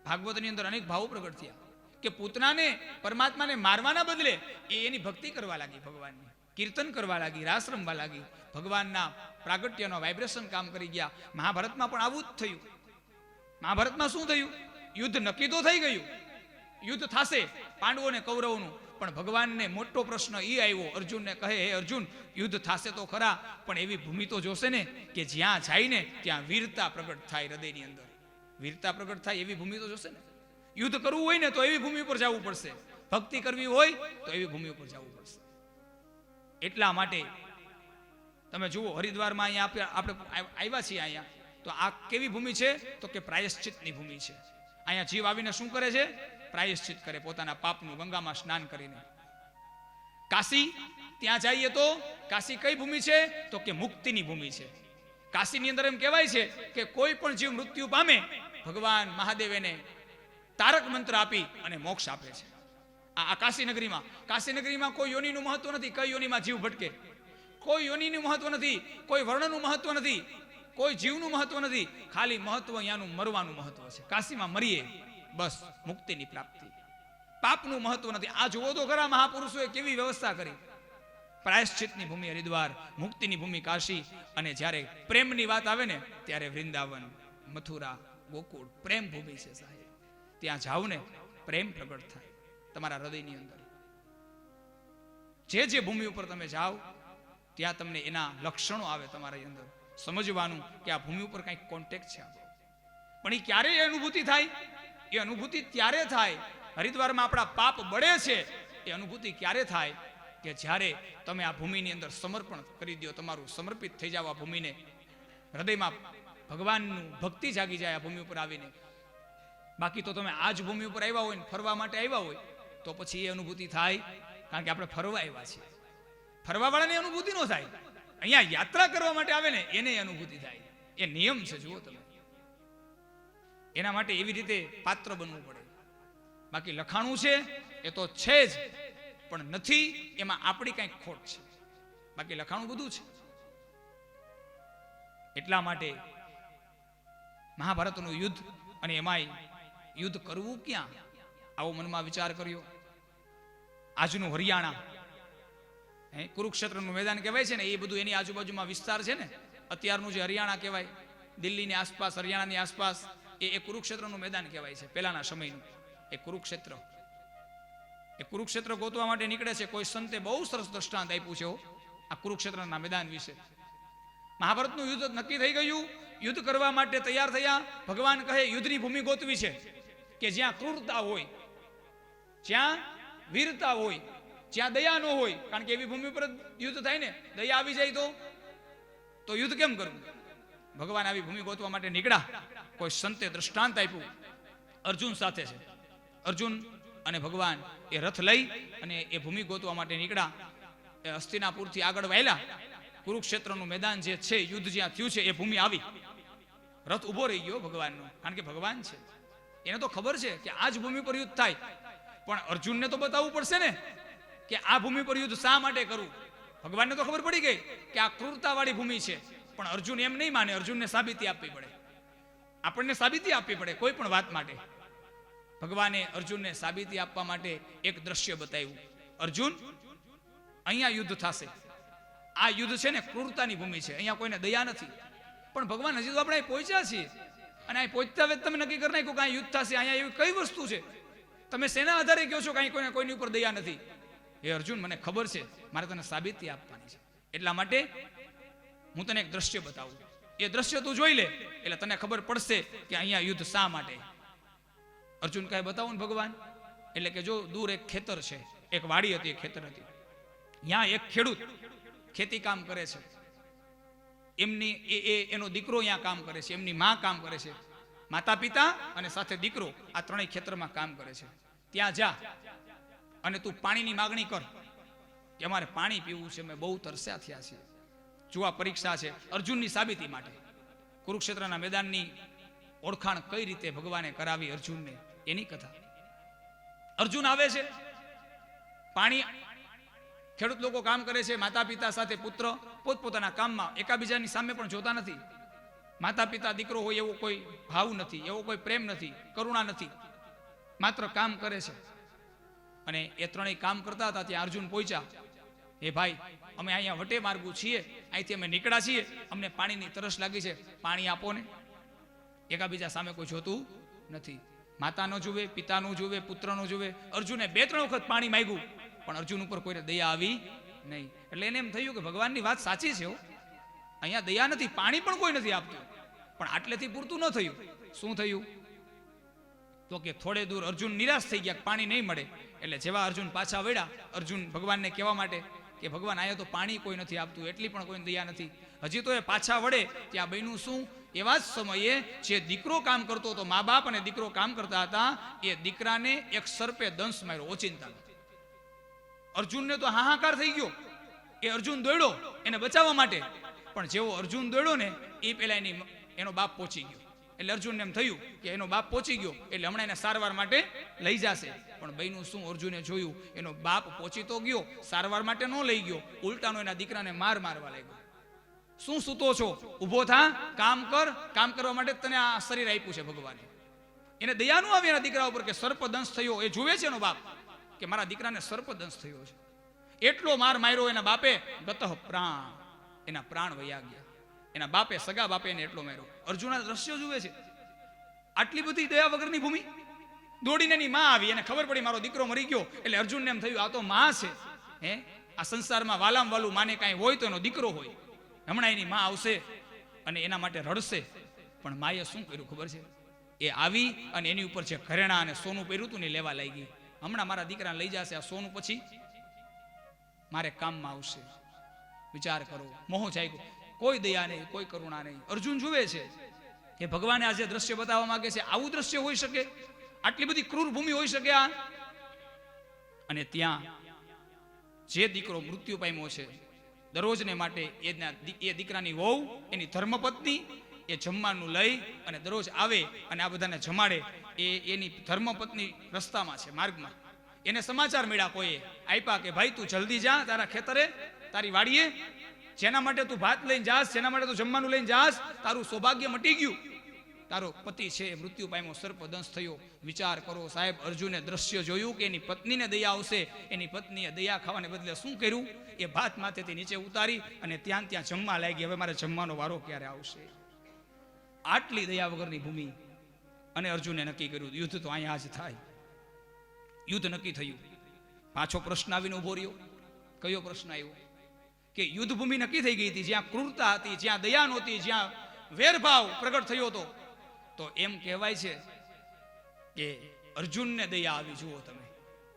ભાગવતની અંદર અનેક ભાવો પ્રગટ થયા કે પૂતનાને, પરમાત્માને મારવાના બદલે એની ભક્તિ કરવા લાગી, ભગવાનની કીર્તન કરવા લાગી, રાસ રમવા લાગી. ભગવાનના પ્રાગટ્યનો વાઇબ્રેશન કામ કરી ગયા. મહાભારતમાં પણ આવું જ થયું. મહાભારતમાં શું થયું? યુદ્ધ નક્કી તો થઈ ગયું, યુદ્ધ થશે પાંડવો ને કૌરવોનું, પણ ભગવાનને મોટો પ્રશ્ન એ આવ્યો. અર્જુનને કહે, હે અર્જુન, યુદ્ધ થશે તો ખરા, પણ એવી ભૂમિ તો જોશે ને કે જ્યાં જાય ને ત્યાં વીરતા પ્રગટ થાય. હૃદયની અંદર વીરતા પ્રગટ થાય એવી ભૂમિ તો જોશે ને. યુદ્ધ કરવું હોય ને તો એવી ભૂમિ ઉપર જવું પડશે. ભક્તિ કરવી હોય તો એવી ભૂમિ ઉપર જવું પડશે. એટલા માટે તમે જુઓ, હરિદ્વારમાં અહીંયા આપણે આવ્યા છીએ અહીંયા, તો આ કેવી ભૂમિ છે? તો કે પ્રાયશ્ચિતની ભૂમિ છે. અહીંયા જીવ આવીને શું કરે છે? પ્રાયશ્ચિત કરે પોતાના પાપનું, ગંગામાં સ્નાન કરીને. કાશી, ત્યાં જઈએ તો કાશી કઈ ભૂમિ છે? તો કે મુક્તિની ભૂમિ છે. કાશીની અંદર એમ કહેવાય છે કે કોઈ પણ જીવ મૃત્યુ પામે, ભગવાન મહાદેવ એને તારક મંત્ર આપી અને મોક્ષ આપે છે. આ કાશી નગરીમાં. કાશી નગરીમાં કોઈ યોનિનું મહત્વ નથી. કઈ યોનિમાં જીવ ભટકે, કોઈ યોનિનું મહત્વ નથી, કોઈ વર્ણનું મહત્વ નથી, કોઈ જીવનું મહત્વ નથી. ખાલી મહત્વ અહીંયાનું મરવાનું મહત્વ છે. કાશીમાં મરીએ બસ મુક્તિની પ્રાપ્તિ. પાપનું મહત્વ નથી. આ જુઓ તો ખરા, મહાપુરુષોએ કેવી વ્યવસ્થા કરી. પ્રાયશ્ચિતની ભૂમિ હરિદ્વાર, મુક્તિની ભૂમિ કાશી, અને જ્યારે પ્રેમની વાત આવે ને ત્યારે વૃંદાવન, મથુરા, ગોકુળ પ્રેમ ભૂમિ છે સાહેબ. ત્યાં જાવ ને પ્રેમ પ્રગટ થાય તમારા હૃદયની અંદર. જે ભૂમિ ઉપર તમે જાઓ ત્યાં તમને એના લક્ષણો આવે તમારી અંદર. સમજવાનું કે આ ભૂમિ ઉપર કંઈક કોન્ટેક્ટ છે આપણો. પણ એ ક્યારે અનુભૂતિ થાય? એ અનુભૂતિ ત્યારે થાય, હરિદ્વારમાં આપણા પાપ બળે છે એ અનુભૂતિ ક્યારે થાય? કે જ્યારે તમે આ ભૂમિની અંદર સમર્પણ કરી દો, તમારું સમર્પિત થઈ જાવ આ ભૂમિને. હૃદયમાં ભગવાનનું ભક્તિ જાગી જાય આ ભૂમિ ઉપર આવીને. બાકી તો તમે આ જ ભૂમિ ઉપર આવ્યા હોય ને ફરવા માટે આવ્યા હોય તો પછી એ અનુભૂતિ થાય, કારણ કે આપણે ફરવા આવ્યા છીએ. ફરવા વાળાની અનુભૂતિ ન થાય. અહીંયા યાત્રા કરવા માટે આવે ને એને અનુભૂતિ થાય. એ નિયમ છે, જુઓ તમે. એના માટે એવી રીતે પાત્ર બનવું પડે. બાકી લખાણું છે એ તો છે જ, પણ નથી એમાં આપણી કંઈક ખોટ છે. બાકી લખાણું બધું છે. એટલા માટે મહાભારતનું યુદ્ધ, અને એમાંય યુદ્ધ કરવું ક્યાં, આવો મનમાં વિચાર કર્યો. આજનું હરિયાણા, કુરુક્ષેત્રનું મેદાન કહેવાય છે ને, એ બધું એની આજુબાજુમાં વિસ્તાર છે ને. અત્યારનું જે હરિયાણા કહેવાય, દિલ્હીની આસપાસ, હરિયાણાની આસપાસ, એ કુરુક્ષેત્રનું મેદાન કહેવાય છે. પહેલાના સમયનું એ કુરુક્ષેત્ર. એ કુરુક્ષેત્ર ગોતવા માટે નીકળે છે. કોઈ સંતે બહુ સરસ દ્રષ્ટાંત આપ્યું છે આ કુરુક્ષેત્રના મેદાન વિશે. મહાભારતનું યુદ્ધ નક્કી થઈ ગયું. યુદ્ધ કરવા માટે તૈયાર થયા. ભગવાન કહે યુદ્ધની ભૂમિ ગોતવી છે કે જ્યાં ક્રૂરતા હોય, જ્યાં વીરતા હોય, જ્યાં દયા ન હોય. કારણ કે એવી ભૂમિ પર યુદ્ધ થાય ને, દયા આવી જાય તો યુદ્ધ કેમ કરવું? ભગવાન આવી ભૂમિ ગોતવા માટે નીકળ્યા. કોઈ સંતે દ્રષ્ટાંત આપ્યું. અર્જુન સાથે છે. અર્જુન અને ભગવાન એ રથ લઈ અને એ ભૂમિ ગોતવા માટે નીકળ્યા. એ હસ્તિનાપુરથી આગળ વાયલા. કુરુક્ષેત્રનું મેદાન જે છે, યુદ્ધ જ્યાં થયું છે, એ ભૂમિ આવી. રથ ઉભો રહી ગયો ભગવાનનો, કારણ કે ભગવાન છે. એને તો ખબર છે કે આ જ ભૂમિ પર યુદ્ધ થાય, પણ અર્જુનને તો બતાવવું પડશે ને કે આ ભૂમિ પર યુદ્ધ શા માટે કરવું. ભગવાનને તો ખબર પડી ગઈ કે આ ક્રૂરતાવાળી ભૂમિ છે, પણ અર્જુન એમ નહીં માને. અર્જુનને સાબિતી આપવી પડે, આપણને સાબિતી આપવી પડે કોઈ પણ વાત માટે. ભગવાને અર્જુનને સાબિતી આપવા માટે એક દ્રશ્ય બતાવ્યું. અર્જુન, અહીંયા યુદ્ધ થશે. આ યુદ્ધ છે ને ક્રૂરતાની ભૂમિ છે, અહીંયા કોઈને દયા નથી. પણ ભગવાન, હજી તો આપણે અહીં પહોંચ્યા છીએ, અને અહીં પહોંચતા હવે તમે નક્કી કરી નાખ્યું કે અહીં યુદ્ધ થશે. અહીંયા એવી કઈ વસ્તુ છે? તમે શેના આધારે કહો છો કે અહીં કોઈની ઉપર દયા નથી? એ અર્જુન, મને ખબર છે, મારે તને સાબિતી આપવાની છે. એટલા માટે હું તને એક દ્રશ્ય બતાવું. એ દ્રશ્ય તું જોઈ લે એટલે તને ખબર પડશે કે અહીંયા યુદ્ધ શા માટે. અર્જુન કહે, બતાવો ને ભગવાન. એટલે કે જો દૂર એક ખેતર છે, એક વાડી હતી, એક ખેતર હતી. ત્યાં એક ખેડૂત ખેતી કામ કરે છે. એનો દીકરો અહીંયા કામ કરે છે, એમની માં કામ કરે છે. માતા પિતા અને સાથે દીકરો આ ત્રણેય ખેતરમાં કામ કરે છે. ત્યાં જા અને તું પાણીની માગણી કર કે અમારે પાણી પીવું છે, મેં બહુ તરસ્યા થયા છે. જો આ પરીક્ષા છે અર્જુનની સાબિતી માટે. કુરુક્ષેત્રના મેદાનની ઓળખાણ કઈ રીતે ભગવાને કરાવી અર્જુનને, એની કથા. અર્જુન આવે છે, પાણી, ખેડૂત લોકો કામ કરે છે, માતા પિતા સાથે પુત્ર પોતપોતાના કામમાં, એકાબીજાની સામે પણ જોતા નથી. માતા પિતા દીકરો હોય એવો કોઈ ભાવ નથી, એવો કોઈ પ્રેમ નથી, કરુણા નથી, માત્ર કામ કરે છે. અને એ ત્રણેય કામ કરતા હતા. ત્યાં અર્જુન પહોંચ્યા. એ ભાઈ, અમે અહીંયા વટે માર્ગુ છીએ, અહીંથી અમે નીકળ્યા છીએ, અમને પાણીની તરસ લાગી છે, પાણી આપો ને. એકાબીજા સામે કોઈ જોતું નથી. માતા નો જુએ, પિતા નું જુએ, પુત્ર નું જુએ. અર્જુને 2-3 વખત પાણી માંગ્યું, પણ અર્જુન ઉપર કોઈને દયા આવી નહીં. એટલે એને એમ થયું કે ભગવાનની વાત સાચી છે, અહીંયા દયા નથી, પાણી પણ કોઈ નથી આપતું. પણ આટલેથી પૂરતું ન થયું. શું થયું? તો કે થોડે દૂર અર્જુન નિરાશ થઈ ગયા, પાણી નહીં મળે. એટલે જેવા અર્જુન પાછા વળ્યા, અર્જુન ભગવાનને કહેવા માટે કે ભગવાન, અહીંયા તો પાણી કોઈ નથી આપતું, એટલી પણ કોઈ દયા નથી. હજી તો એ પાછા વળે ત્યાં બન્યું શું? એવા જ સમયે જે દીકરો કામ કરતો હતો, મા બાપ અને દીકરો કામ કરતા હતા, એ દીકરાને એક સર્પે દંશ માર્યો ઓચિંતા. અર્જુનને તો હાહાકાર થઈ ગયો. એ અર્જુન દોડ્યો એને બચાવવા માટે, પણ જેવો અર્જુન દોડ્યો ને એ પેલા એનો બાપ પહોંચી ગયો. એટલે અર્જુનને એમ થયું કે એનો બાપ પહોંચી ગયો એટલે હમણાં એને સારવાર માટે લઈ જશે. પણ બહેનું શું? અર્જુને જોયું એનો બાપ પહોંચી તો ગયો, સારવાર માટે ન લઈ ગયો, ઉલટાનો એના દીકરાને મારવા લાગ્યો. શું સૂતો છો? ઊભો થા, કામ કર. કામ કરવા માટે તને આ શરીર આપ્યું છે ભગવાને. એને દયા ન આવી એના દીકરા ઉપર કે સર્પદંશ થયો. એ જુએ છે એનો બાપ કે મારા દીકરાને સર્પદંશ થયો છે. એટલો માર માર્યો એના બાપે, ગતઃ પ્રાણ, એના પ્રાણ વયા ગયા. એના બાપે, સગા બાપે એને એટલો માર્યો. અર્જુન આ દ્રશ્યો જુએ છે. આટલી બધી દયા વગરની ભૂમિ. દોડીને એની માં આવી, એને ખબર પડી મારો દીકરો મરી ગયો. એટલે અર્જુનને એમ થયું આ તો માં છે. આ સંસારમાં વાલામ વાલું માને કાંઈ હોય તો એનો દીકરો હોય. હમણાં એની માં આવશે અને એના માટે રડશે. પણ માએ શું કર્યું ખબર છે? એ આવી અને એની ઉપર જે ઘરેણા અને સોનું પહેર્યું હતું ને લેવા લાગી. હમણાં મારા દીકરાને લઈ જશે, આ સોનું પછી મારે કામમાં આવશે. વિચાર કરો, મોહ જાગ્યો. કોઈ દયા નહીં, કોઈ કરુણા નહીં. અર્જુન જુએ છે કે ભગવાને આજે દ્રશ્ય બતાવવા માંગે છે. આવું દ્રશ્ય હોઈ શકે? આટલી બધી ક્રૂર ભૂમિ હોઈ શકે આ? અને ત્યાં જે દીકરો મૃત્યુ પામ્યો છે, દરરોજને માટે એ દીકરાની વહુ, એની ધર્મપત્ની, એ જમવાનું લઈ અને દરરોજ આવે અને આ બધાને જમાડે. એની ધર્મપત્ની રસ્તામાં છે, માર્ગમાં. એને સમાચાર મળ્યા, કોઈએ આપ્યા કે ભાઈ તું જલ્દી જા તારા ખેતરે, તારી વાડીએ, જેના માટે તું ભાત લઈને જાસ, જેના માટે તું જમવાનું લઈને જાસ, તારું સૌભાગ્ય મટી ગયું. તારો પતિ છે મૃત્યુ પામ્યો, સર્પદંશ થયો. વિચાર કરો સાહેબ, અર્જુને દ્રશ્ય જોયું કે એની પત્નીને દયા આવશે. એની પત્નીએ દયા ખાવાને બદલે શું કર્યું? એ ભાત માથેથી નીચે ઉતારી અને ત્યાં જમવા લાગી. હવે મારે જમવાનો વારો ક્યારે આવશે? આટલી દયા વગરની ભૂમિ. અને અર્જુને નક્કી કર્યું યુદ્ધ તો અહીંયા જ થાય. યુદ્ધ નક્કી થયું. પાછો પ્રશ્ન આવીને ઉભો રહ્યો. કયો પ્રશ્ન આવ્યો? કે યુદ્ધ ભૂમિ નક્કી થઈ ગઈ હતી, જ્યાં ક્રૂરતા હતી, જ્યાં દયા નહોતી, જ્યાં વેરભાવ પ્રગટ થયો હતો. તો એમ કહેવાય છે કે અર્જુનને દયા આવી. જુઓ તમે,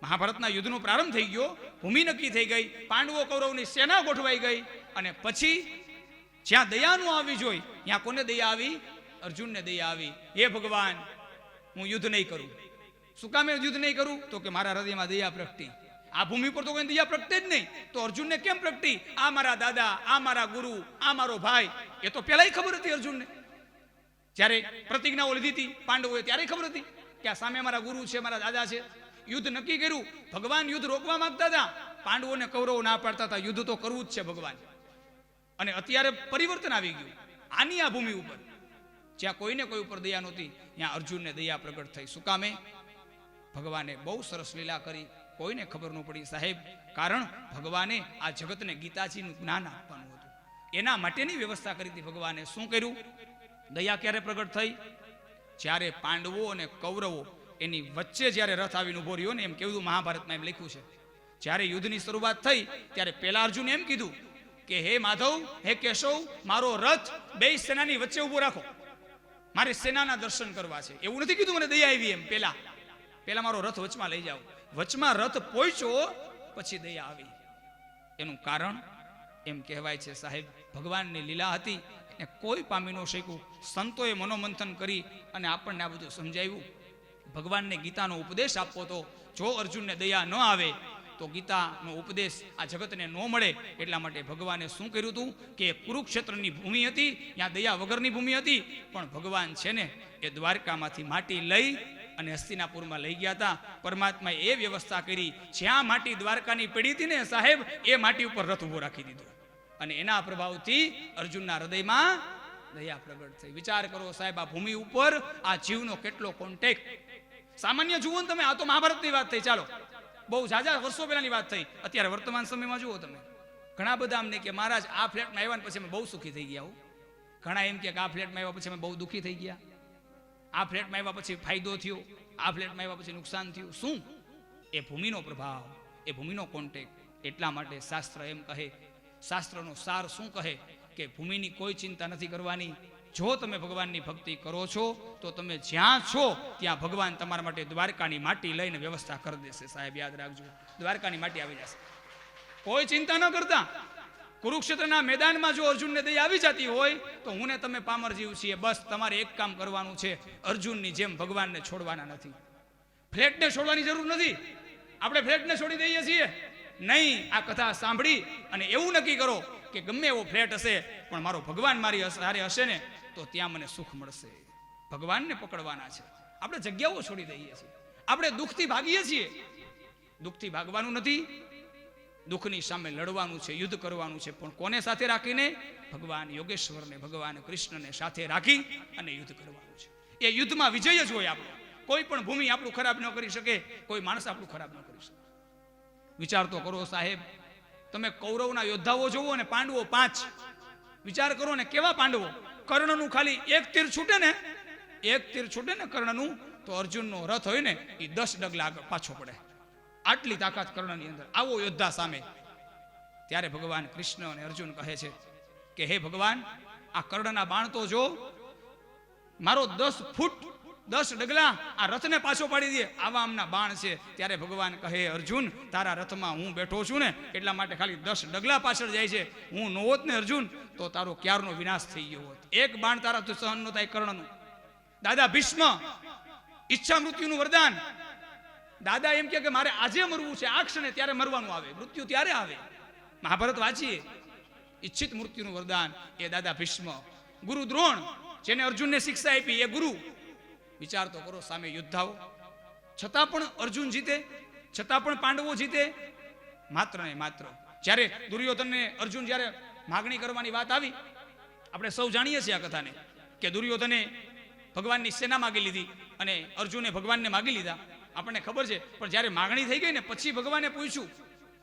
મહાભારતના યુદ્ધનો પ્રારંભ થઈ ગયો, ભૂમિ નક્કી થઈ ગઈ, પાંડવો કૌરવની સેના ગોઠવાઈ ગઈ, અને પછી જ્યાં દયા ન આવી જોઈ ત્યાં કોને દયા આવી? અર્જુનને દયા આવી. હે ભગવાન, હું યુદ્ધ નહીં કરું. શું કામ યુદ્ધ નહીં કરું? તો કે મારા હૃદયમાં દયા પ્રગટી. આ ભૂમિ પર તો કોઈ દયા પ્રગટે જ નહીં. તો અર્જુનને કેમ પ્રગટી? આ મારા દાદા, આ મારા ગુરુ, આ મારો ભાઈ. એ તો પહેલાય ખબર હતી અર્જુનને. જ્યારે પ્રતિજ્ઞાઓ લીધી હતી પાંડવોએ, ત્યારે ખબર હતી કે આ સામે મારા ગુરુ છે, મારા દાદા છે. યુદ્ધ નક્કી કર્યું. ભગવાન યુદ્ધ રોકવા માંગતા હતા, પાંડવોને કૌરવો ના પાડતા હતા, યુદ્ધ તો કરવું જ છે ભગવાન. અને અત્યારે પરિવર્તન આવી ગયું આની આ ભૂમિ ઉપર. જ્યાં કોઈને કોઈ ઉપર દયા નહોતી ત્યાં અર્જુનને દયા પ્રગટ થઈ. શું કામે? ભગવાને બહુ સરસ લીલા કરી, કોઈને ખબર ન પડી સાહેબ. કારણ ભગવાને આ જગતને ગીતાજીનું જ્ઞાન આપવાનું હતું, એના માટેની વ્યવસ્થા કરી હતી ભગવાને. શું કર્યું? દયા ક્યારે પ્રગટ થઈ? જ્યારે પાંડવો અને કૌરવો એની વચ્ચે જ્યારે રથ આવીને ઉભો રહ્યો ને, એમ કેવું મહાભારતમાં એમ લખ્યું છે, જ્યારે યુદ્ધની શરૂઆત થઈ ત્યારે પેલા અર્જુને એમ કીધું કે હે માધવ, હે કેશવ, મારો રથ બે સેનાની વચ્ચે ઉભો રાખો, મારે સેનાના દર્શન કરવા છે. એવું નથી કીધું મને દયા આવી એમ. પેલા મારો રથ વચમાં લઈ જાઓ. વચમાં રથ પહોંચ્યો પછી દયા આવી. એનું કારણ એમ કહેવાય છે સાહેબ, ભગવાનની લીલા હતી એ કોઈ પામી ન શક્યું. સંતોએ મનોમંથન કરી અને આપણને આ બધું સમજાવ્યું. ભગવાનને ગીતાનો ઉપદેશ આપવો તો જો અર્જુનને દયા ન આવે તો ગીતાનો ઉપદેશ આ જગતને ન મળે. એટલા માટે ભગવાને શું કર્યું હતું કે કુરુક્ષેત્રની ભૂમિ હતી, ત્યાં દયા વગરની ભૂમિ હતી, પણ ભગવાન છે ને એ દ્વારકામાંથી માટી લઈ અને હસ્તિનાપુરમાં લઈ ગયા હતા. પરમાત્માએ એ વ્યવસ્થા કરી, જ્યાં માટી દ્વારકાની પડી હતી ને સાહેબ, એ માટી ઉપર રથ ઉભો રાખી દીધો. અને એના પ્રભાવથી અર્જુનના હૃદયમાં દયા પ્રગટ થઈ. વિચાર કરો સાહેબ, આ ભૂમિ ઉપર આ જીવનો કેટલો કોન્ટેક્ટ. સામાન્ય જુઓ તમે, આ તો મહાભારતની વાત થઈ, ચાલો બહુ ઝાઝા વર્ષો પહેલાની વાત થઈ. અત્યારે વર્તમાન સમયમાં જુઓ તમે, ઘણા બધા અમને કે મહારાજ આ ફ્લેટમાં આવ્યા પછી અમે બહુ સુખી થઈ ગયા. ઘણા એમ કે આ ફ્લેટમાં આવ્યા પછી અમે બહુ દુઃખી થઈ ગયા, આ ફ્લેટમાં આવ્યા પછી ફાયદો થયો, આ ફ્લેટમાં આવ્યા પછી નુકસાન થયું. શું? એ ભૂમિનો પ્રભાવ, એ ભૂમિનો કોન્ટેક્ટ. એટલા માટે શાસ્ત્ર એમ કહે, શાસ્ત્રનો સાર શું કહે કે ભૂમિની કોઈ ચિંતા નથી કરવાની. જો તમે ભગવાનની ભક્તિ કરો છો તો તમે જ્યાં છો ત્યાં ભગવાન તમારા માટે દ્વારકાની માટી લઈને વ્યવસ્થા કરી દેશે. સાહેબ યાદ રાખજો, દ્વારકાની માટી આવી જશે. કોઈ ચિંતા ન કરતા. કુરુક્ષેત્રના મેદાનમાં જો અર્જુનને દયા આવી જતી હોય તો હું ને તમે પામર જીવ છીએ, બસ તમારે એક કામ કરવાનું છે, અર્જુનની જેમ ભગવાનને છોડવાના નથી. ફ્લેટને છોડવાની જરૂર નથી. આપણે ફ્લેટને છોડી દઈએ છીએ નહીં. આ કથા સાંભળી અને એવું નક્કી કરો કે ગમે એવો ફ્લેટ હશે પણ મારો ભગવાન મારી હારે હશે ને તો ત્યાં મને સુખ મળશે. ભગવાનને પકડવાના છે. આપણે જગ્યાઓ છોડી દઈએ છીએ, આપણે દુઃખથી ભાગીએ છીએ. દુઃખથી ભાગવાનું નથી, દુઃખની સામે લડવાનું છે, યુદ્ધ કરવાનું છે. પણ કોને સાથે રાખીને? ભગવાન યોગેશ્વરને, ભગવાન કૃષ્ણને સાથે રાખી અને યુદ્ધ કરવાનું છે. એ યુદ્ધમાં વિજય જ હોય આપણો. કોઈ પણ ભૂમિ આપણું ખરાબ ન કરી શકે, કોઈ માણસ આપણું ખરાબ ન કરી શકે. વિચાર તો કરો સાહેબ, તમે કૌરવના યોદ્ધાઓ જોવો ને પાંડવો 5. વિચાર કરો ને કેવા પાંડવો. કર્ણનું ખાલી એક તીર છૂટે ને કર્ણનું, તો અર્જુનનો રથ હોય ને એ 10 ડગલા આગળ પાછો પડે. આટલી તાકાત કર્ણની અંદર. આવો યોદ્ધા સામે. ત્યારે ભગવાન કૃષ્ણ અને અર્જુન કહે છે કે હે ભગવાન, આ કર્ણના બાણ તો જો, મારો 10 ફૂટ 10 ડગલા આ રથને પાછો પાડી દે, આવા આમના બાણ છે. ત્યારે ભગવાન કહે અર્જુન, તારા રથમાં હું બેઠો છું ને એટલા માટે ખાલી 10 ડગલા પાછળ જાય છે. હું ન હોત ને અર્જુન તો તારો ક્યારનો વિનાશ થઈ ગયો હોત. એક બાણ તારાથી સહન ન થાય કર્ણનું. દાદા ભીષ્મ, ઈચ્છા મૃત્યુનું વરદાન. દાદા એમ કે મારે આજે મરવું છે, આ ક્ષણે, ત્યારે મરવાનું આવે, મૃત્યુ ત્યારે આવે. મહાભારત વાંચીએ, ઈચ્છિત મૃત્યુનું વરદાન એ દાદા ભીષ્મ. ગુરુ દ્રોણ, જેને અર્જુનને શિક્ષા આપી, એ ગુરુ. વિચાર તો કરો, સામે યોદ્ધાઓ, છતાં પણ અર્જુન જીતે, છતાં પણ પાંડવો જીતે. માત્ર ને માત્ર જ્યારે દુર્યોધનને અર્જુન જ્યારે માગણી કરવાની વાત આવી, આપણે સૌ જાણીએ છીએ આ કથાને કે દુર્યોધને ભગવાનની સેના માગી લીધી અને અર્જુને ભગવાનને માગી લીધા. આપણને ખબર છે. પણ જ્યારે માગણી થઈ ગઈ ને પછી ભગવાને પૂછ્યું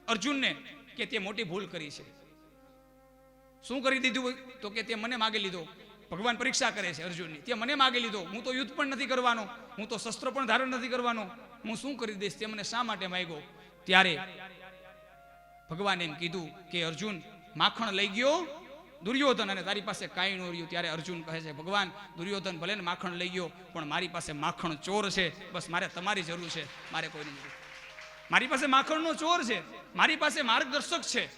અર્જુનને કે તે મોટી ભૂલ કરી છે. શું કરી દીધું? તો કે તે મને માગી લીધો. ભગવાન પરીક્ષા કરે છે અર્જુનની. તે મને માગી લીધો, હું તો યુદ્ધ પણ નથી કરવાનો, હું તો શસ્ત્ર પણ ધારણ નથી કરવાનો, હું શું કરી દઈશ? તે મને શા માટે માગ્યો? ત્યારે ભગવાને એમ કીધું કે અર્જુન, માખણ લઈ ગયો દુર્યોધન અને તારી પાસે કાંઈ ન રહ્યું. ત્યારે અર્જુન કહે છે ભગવાન, દુર્યોધન ભલે ને માખણ લઈ ગયો પણ મારી પાસે માખણ ચોર છે. બસ મારે તમારી જરૂર છે, મારે કોઈની જરૂર. મારી પાસે માખણનો ચોર છે, મારી પાસે માર્ગદર્શક છે,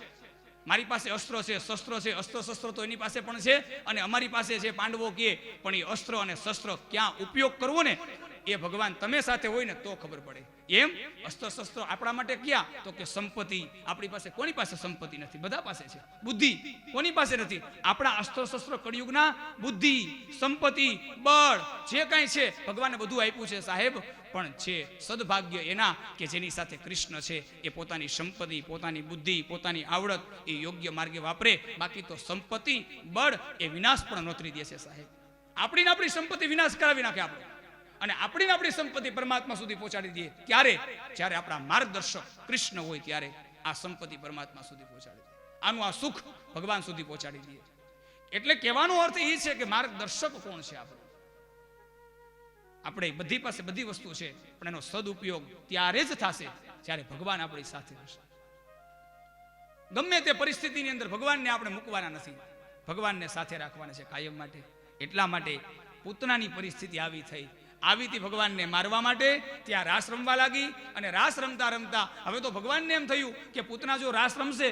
મારી પાસે અસ્ત્ર છે, શસ્ત્ર છે. અસ્ત્ર શસ્ત્ર તો એની પાસે પણ છે અને અમારી પાસે છે, પાંડવો કહે. પણ એ અસ્ત્ર અને શસ્ત્ર ક્યાં ઉપયોગ કરવો ને એ ભગવાન તમે સાથે હોય ને તો ખબર પડે. એમ અસ્ત્ર શસ્ત્ર આપણા માટે ક્યાં? તો કે સંપત્તિ. આપણી પાસે કોની પાસે સંપત્તિ નથી? બધા પાસે છે. બુદ્ધિ કોની પાસે નથી? આપણા અસ્ત્ર શસ્ત્ર કળિયુગના બુદ્ધિ, સંપત્તિ, બળ જે કાંઈ છે ભગવાને બધું આપ્યું છે સાહેબ. પણ છે સદભાગ્ય એના કે જેની સાથે કૃષ્ણ છે. એ પોતાની સંપત્તિ, પોતાની બુદ્ધિ, પોતાની આવડત એ યોગ્ય માર્ગે વાપરે. બાકી તો સંપત્તિ બળ એ વિનાશ પણ નોતરી દે છે સાહેબ. આપણી સંપત્તિ વિનાશ કરાવી નાખે આપણે, અને આપણી સંપત્તિ પરમાત્મા સુધી પહોંચાડી દઈએ. ત્યારે જ્યારે આપણા માર્ગદર્શક કૃષ્ણ હોય ત્યારે આ સંપત્તિ પરમાત્મા સુધી પહોંચાડી દે, આનું આ સુખ ભગવાન સુધી પહોંચાડી દઈએ. એટલે કહેવાનો અર્થ એ છે કે માર્ગદર્શક કોણ છે આપણે બધી પાસે બધી વસ્તુ છે, પણ એનો સદુપયોગ ત્યારે જ થશે જ્યારે ભગવાન આપણી સાથે હશે. ગમે તે પરિસ્થિતિની અંદર ભગવાનને આપણે મૂકવાના નથી, ભગવાનને સાથે રાખવાના છે કાયમ માટે. એટલા માટે પૂતનાની પરિસ્થિતિ આવી થઈ, આવી હતી ભગવાનને મારવા માટે. ત્યાં રાસ રમવા લાગી, અને રાસ રમતા રમતા હવે તો ભગવાનને એમ થયું કે પૂતના જો રાસ રમશે,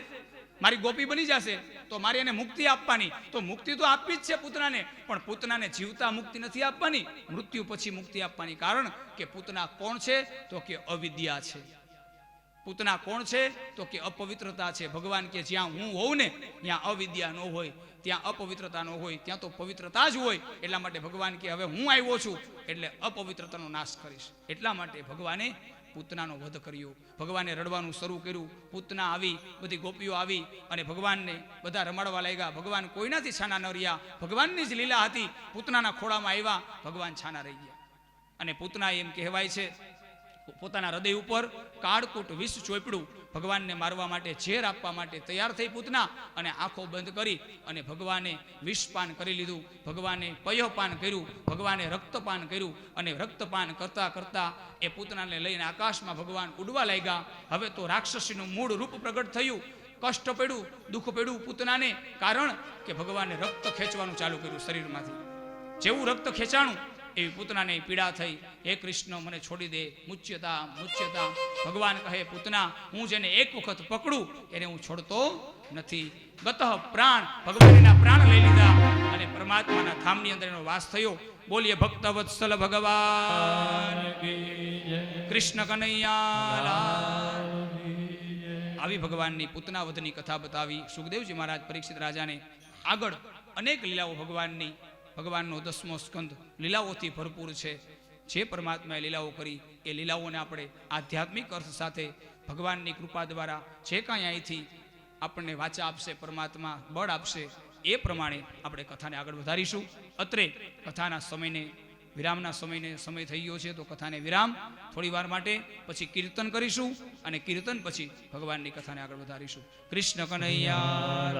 મારી ગોપી બની જશે, તો મારી એને મુક્તિ આપવાની. તો મુક્તિ તો આપવી જ છે પૂતનાને, પણ પૂતનાને જીવતા મુક્તિ નથી આપવાની, મૃત્યુ પછી મુક્તિ આપવાની. કારણ કે પૂતના કોણ છે? તો કે અવિદ્યા છે. પૂતના કોણ છે? તો કે અપવિત્રતા છે. ભગવાન કે જ્યાં હું હોઉં ને ત્યાં અવિદ્યા ન હોય, ત્યાં અપવિત્રતા ન હોય, ત્યાં તો પવિત્રતા જ હોય. એટલા માટે ભગવાન કે હવે હું આવ્યો છું એટલે અપવિત્રતાનો નાશ કરીશ. એટલા માટે ભગવાને પૂતનાનો વધ કર્યો. ભગવાને રડવાનું શરૂ કર્યું. પૂતના આવી, બધી ગોપીઓ આવી અને ભગવાનને બધા રમાડવા લાગ્યા. ભગવાન કોઈનાથી છાના ન રહ્યા, ભગવાનની જ લીલા હતી. પૂતનાના ખોળામાં આવ્યા, ભગવાન છાના રહી ગયા. અને પૂતના એમ કહેવાય છે પોતાના હૃદય ઉપર કાળકૂટ વિષ ચોપડું ભગવાનને મારવા માટે, ઝેર આપવા માટે તૈયાર થઈ પૂતના, અને આંખો બંધ કરી અને ભગવાને વિષપાન કરી લીધું. ભગવાને પયપાન કર્યું, ભગવાને રક્તપાન કર્યું, અને રક્તપાન કરતા કરતા એ પૂતનાને લઈને આકાશમાં ભગવાન ઉડવા લાગ્યા. હવે તો રાક્ષસીનું મૂળ રૂપ પ્રગટ થયું. કષ્ટ પડ્યું, દુઃખ પડ્યું પૂતનાને, કારણ કે ભગવાને રક્ત ખેંચવાનું ચાલુ કર્યું શરીરમાંથી. જેવું રક્ત ખેંચાણું એવી પૂતનાને પીડા થઈ. હે કૃષ્ણ, મને છોડી દે, મુચ્યતા મુચ્યતા. ભગવાન કહે પૂતના, હું જેને એક વખત પકડું એને હું છોડતો નથી. ગતઃ પ્રાણ, ભગવાન એના પ્રાણ લઈ લીધા અને પરમાત્માના ધામની અંદર એનો વાસ થયો. બોલીએ ભક્ત વત્સલ ભગવાન કૃષ્ણ કનૈયા. આવી ભગવાનની પૂતના વધની કથા બતાવી સુખદેવજી મહારાજ પરીક્ષિત રાજાને. આગળ અનેક લીલાઓ ભગવાનની, ભગવાનનો 10મો સ્કંદ લીલાઓથી ભરપૂર છે. જે પરમાત્માએ લીલાઓ કરી એ લીલાઓને આપણે આધ્યાત્મિક અર્થ સાથે ભગવાનની કૃપા દ્વારા જે કાંઈ અહીંથી આપણને વાચા આપશે, પરમાત્મા બળ આપશે, એ પ્રમાણે આપણે કથાને આગળ વધારીશું. અત્રે કથાના સમયને, વિરામના સમય થઈ ગયો છે, તો કથાને વિરામ થોડી વાર માટે, પછી કીર્તન કરીશું, અને કીર્તન પછી ભગવાનની કથાને આગળ વધારીશું. કૃષ્ણ કનૈયા.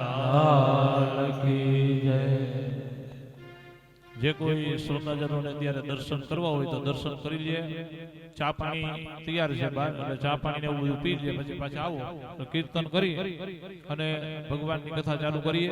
જે કોઈ શ્રોતાજનોને અત્યારે દર્શન કરવા હોય તો દર્શન કરી લે. ચા પાણી તૈયાર છે બહાર, એટલે ચા પાણી ને એવું બધું પી લે, પછી પાછા આવો તો કીર્તન કરી અને ભગવાનની કથા ચાલુ કરીએ.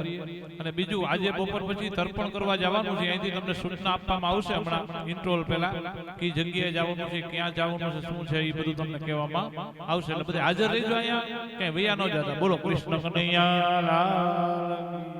અને બીજું, આજે બપોર પછી તર્પણ કરવા જવાનું છે. અહીંથી તમને સૂચના આપવામાં આવશે હમણાં ઇન્ટ્રોલ પહેલા, કઈ જગ્યાએ જવાનું છે, ક્યાં જવાનું છે, શું છે, એ બધું તમને કહેવામાં આવશે. એટલે બધે હાજર રહેજો અહીંયા, ક્યાંય વૈયા ન જતા. બોલો કૃષ્ણ કનૈયા લાલ.